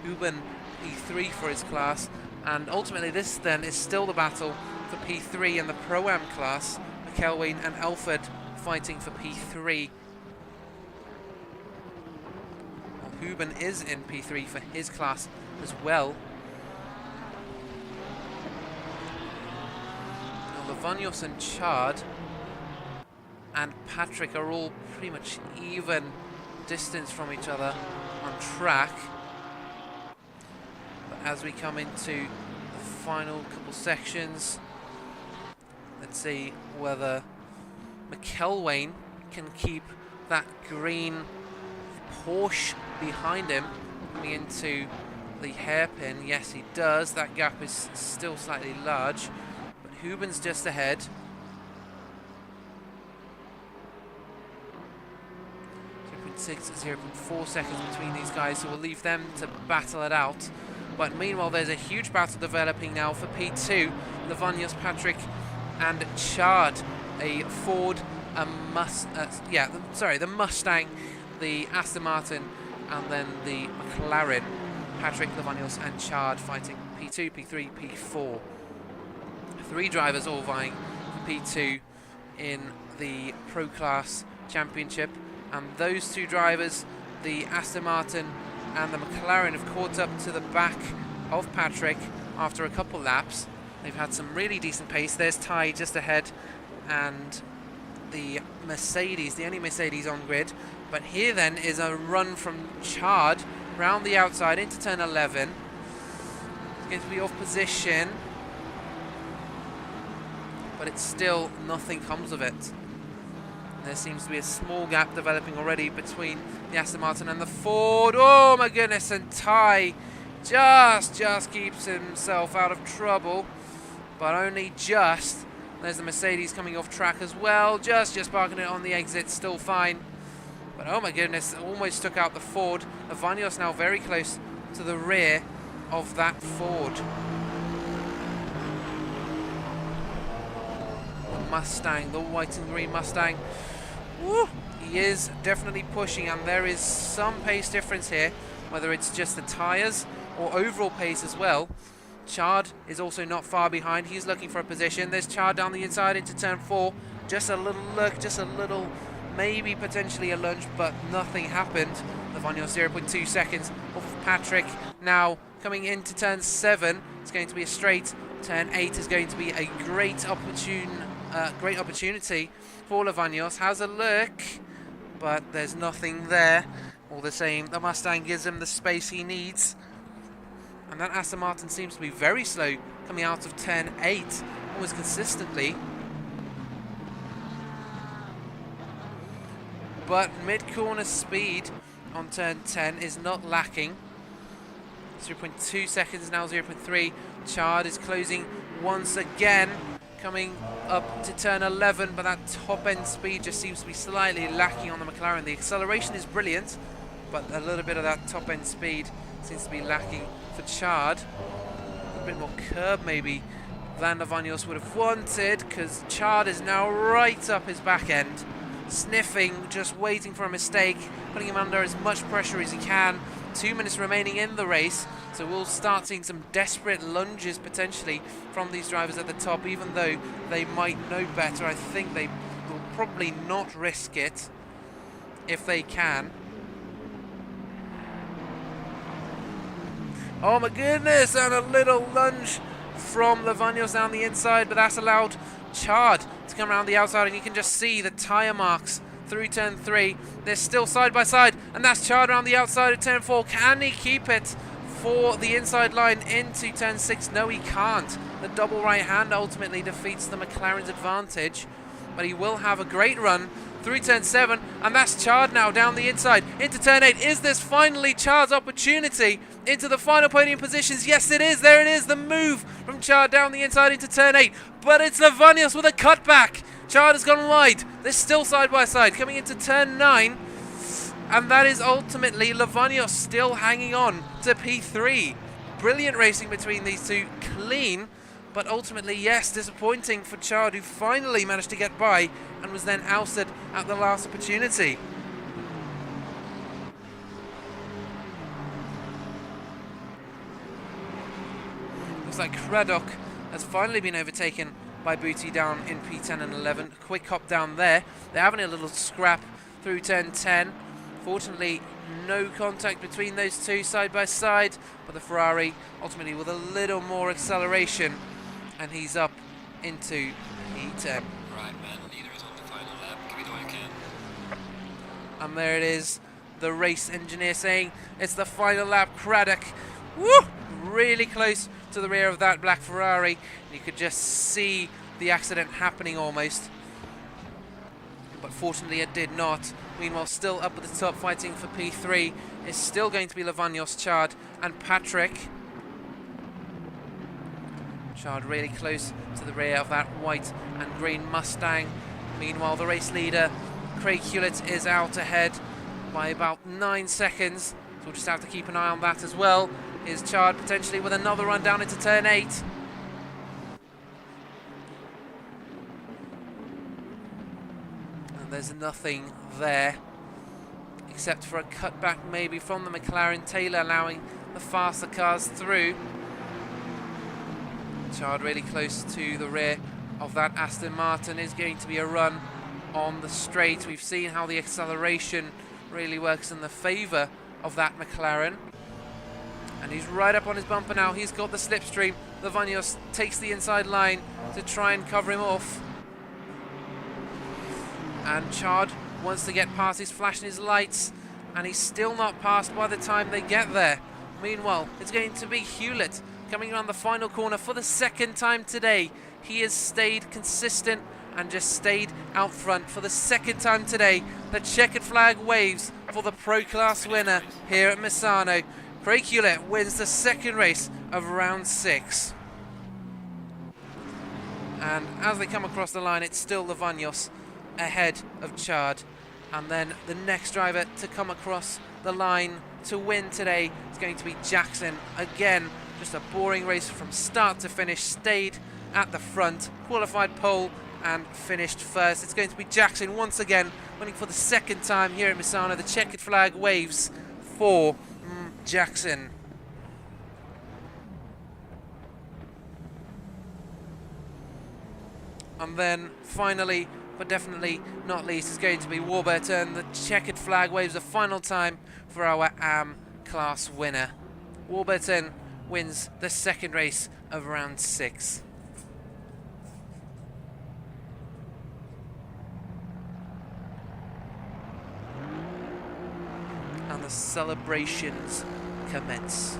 Huben P3 for his class, and ultimately this then is still the battle for P3 in the Pro-Am class. McElwain and Alford fighting for P3. Well, Huben is in P3 for his class as well. Lavagnos and Chard and Patrick are all pretty much even distance from each other on track. But as we come into the final couple sections, let's see whether McElwain can keep that green Porsche behind him coming into the hairpin. Yes, he does. That gap is still slightly large. Huben's just ahead. 0.6, 0.4 seconds between these guys, so we'll leave them to battle it out. But meanwhile, there's a huge battle developing now for P2. Lavagnos, Patrick, and Chard. A Ford, the Mustang, the Aston Martin, and then the McLaren. Patrick, Lavagnos, and Chard fighting P2, P3, P4. 3 drivers all vying for P2 in the Pro Class Championship, and those 2 drivers, the Aston Martin and the McLaren, have caught up to the back of Patrick after a couple laps. They've had some really decent pace. There's Ty just ahead, and the Mercedes, the only Mercedes on grid. But here then is a run from Chard round the outside into turn 11. It's going to be off position, but it's still nothing comes of it. There seems to be a small gap developing already between the Aston Martin and the Ford. Oh my goodness, and Ty just keeps himself out of trouble, but only just. There's the Mercedes coming off track as well, just parking it on the exit, still fine. But oh my goodness, almost took out the Ford. Lavagnos now very close to the rear of that Ford. Mustang, the white and green Mustang. Woo, he is definitely pushing, and there is some pace difference here, whether it's just the tyres or overall pace as well. Chard is also not far behind. He's looking for a position. There's Chard down the inside into turn 4. Just a little look, just a little, maybe potentially a lunge, but nothing happened. Lavagnos 0.2 seconds off of Patrick. Now coming into turn 7, it's going to be a straight. Turn 8 is going to be a great opportunity for Lavagnos. Has a look, but there's nothing there. All the same, the Mustang gives him the space he needs. And that Aston Martin seems to be very slow coming out of turn 8, almost consistently. But mid-corner speed on turn 10 is not lacking. 0.2 seconds now, 0.3. Chard is closing once again, coming up to turn 11, but that top end speed just seems to be slightly lacking on the McLaren. The acceleration is brilliant, but a little bit of that top end speed seems to be lacking for Chard. A little bit more curb maybe than Lavagnos would have wanted, because Chard is now right up his back end, sniffing, just waiting for a mistake, putting him under as much pressure as he can. 2 minutes remaining in the race, so we'll start seeing some desperate lunges potentially from these drivers at the top, even though they might know better. I think they will probably not risk it if they can. Oh my goodness, and a little lunge from Lavagnos down the inside, but that's allowed Chard to come around the outside, and you can just see the tyre marks through turn 3. They're still side by side, and that's Chard around the outside of turn 4. Can he keep it for the inside line into turn 6? No, he can't. The double right hand ultimately defeats the McLaren's advantage, but he will have a great run through turn 7, and that's Chard now down the inside into turn 8. Is this finally Chard's opportunity into the final podium positions? Yes, it is. There it is, the move from Chard down the inside into turn 8, but it's Lavagnos with a cutback. Chard has gone wide. They're still side by side coming into turn 9, and that is ultimately Lavagnos still hanging on to P3. Brilliant racing between these two, clean, but ultimately, yes, disappointing for Chard, who finally managed to get by and was then ousted at the last opportunity. Looks like Craddock has finally been overtaken by Booty down in P10 and 11. Quick hop down there. They're having a little scrap through turn 10. Fortunately, no contact between those two side by side, but the Ferrari ultimately with a little more acceleration, and he's up into P10. Right, man, leader is on the final lap. Give it all you can. And there it is, the race engineer saying it's the final lap. Craddock, woo, really close to the rear of that black Ferrari. You could just see the accident happening almost, but fortunately it did not. Meanwhile, still up at the top fighting for P3 is still going to be Lavagnos, Chard and Patrick. Chard really close to the rear of that white and green Mustang. Meanwhile, the race leader, Craig Hewlett, is out ahead by about 9 seconds. So we'll just have to keep an eye on that as well. Is Chard potentially with another run down into turn 8. And there's nothing there except for a cutback maybe from the McLaren. Taylor allowing the faster cars through. Chard really close to the rear of that Aston Martin. Is going to be a run on the straight. We've seen how the acceleration really works in the favour of that McLaren. And he's right up on his bumper now. He's got the slipstream. Lavagnos takes the inside line to try and cover him off. And Chard wants to get past. He's flashing his lights, and he's still not passed by the time they get there. Meanwhile, it's going to be Hewlett coming around the final corner for the second time today. He has stayed consistent and just stayed out front for the second time today. The checkered flag waves for the Pro Class winner here at Misano. Craig Hewlett wins the second race of round 6. And as they come across the line, it's still Lavagnos ahead of Chard. And then the next driver to come across the line to win today is going to be Jackson. Again, just a boring race from start to finish. Stayed at the front, qualified pole and finished first. It's going to be Jackson once again, winning for the second time here at Misano. The checkered flag waves for Jackson. And then finally, but definitely not least, is going to be Warburton. The checkered flag waves the final time for our AM class winner. Warburton wins the second race of round 6. And the celebrations commence.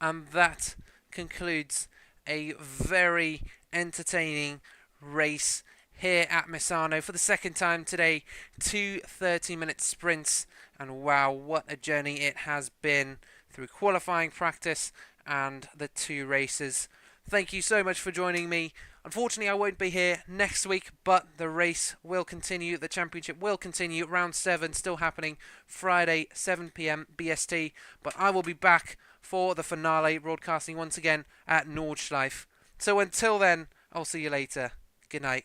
And that concludes a very entertaining race here at Misano for the second time today. 2 30-minute sprints, and wow, what a journey it has been through qualifying, practice, and the 2 races. Thank you so much for joining me. Unfortunately, I won't be here next week, but the race will continue. The championship will continue. Round 7 still happening Friday, 7 p.m. BST. But I will be back for the finale, broadcasting once again at Nordschleife. So until then, I'll see you later. Good night.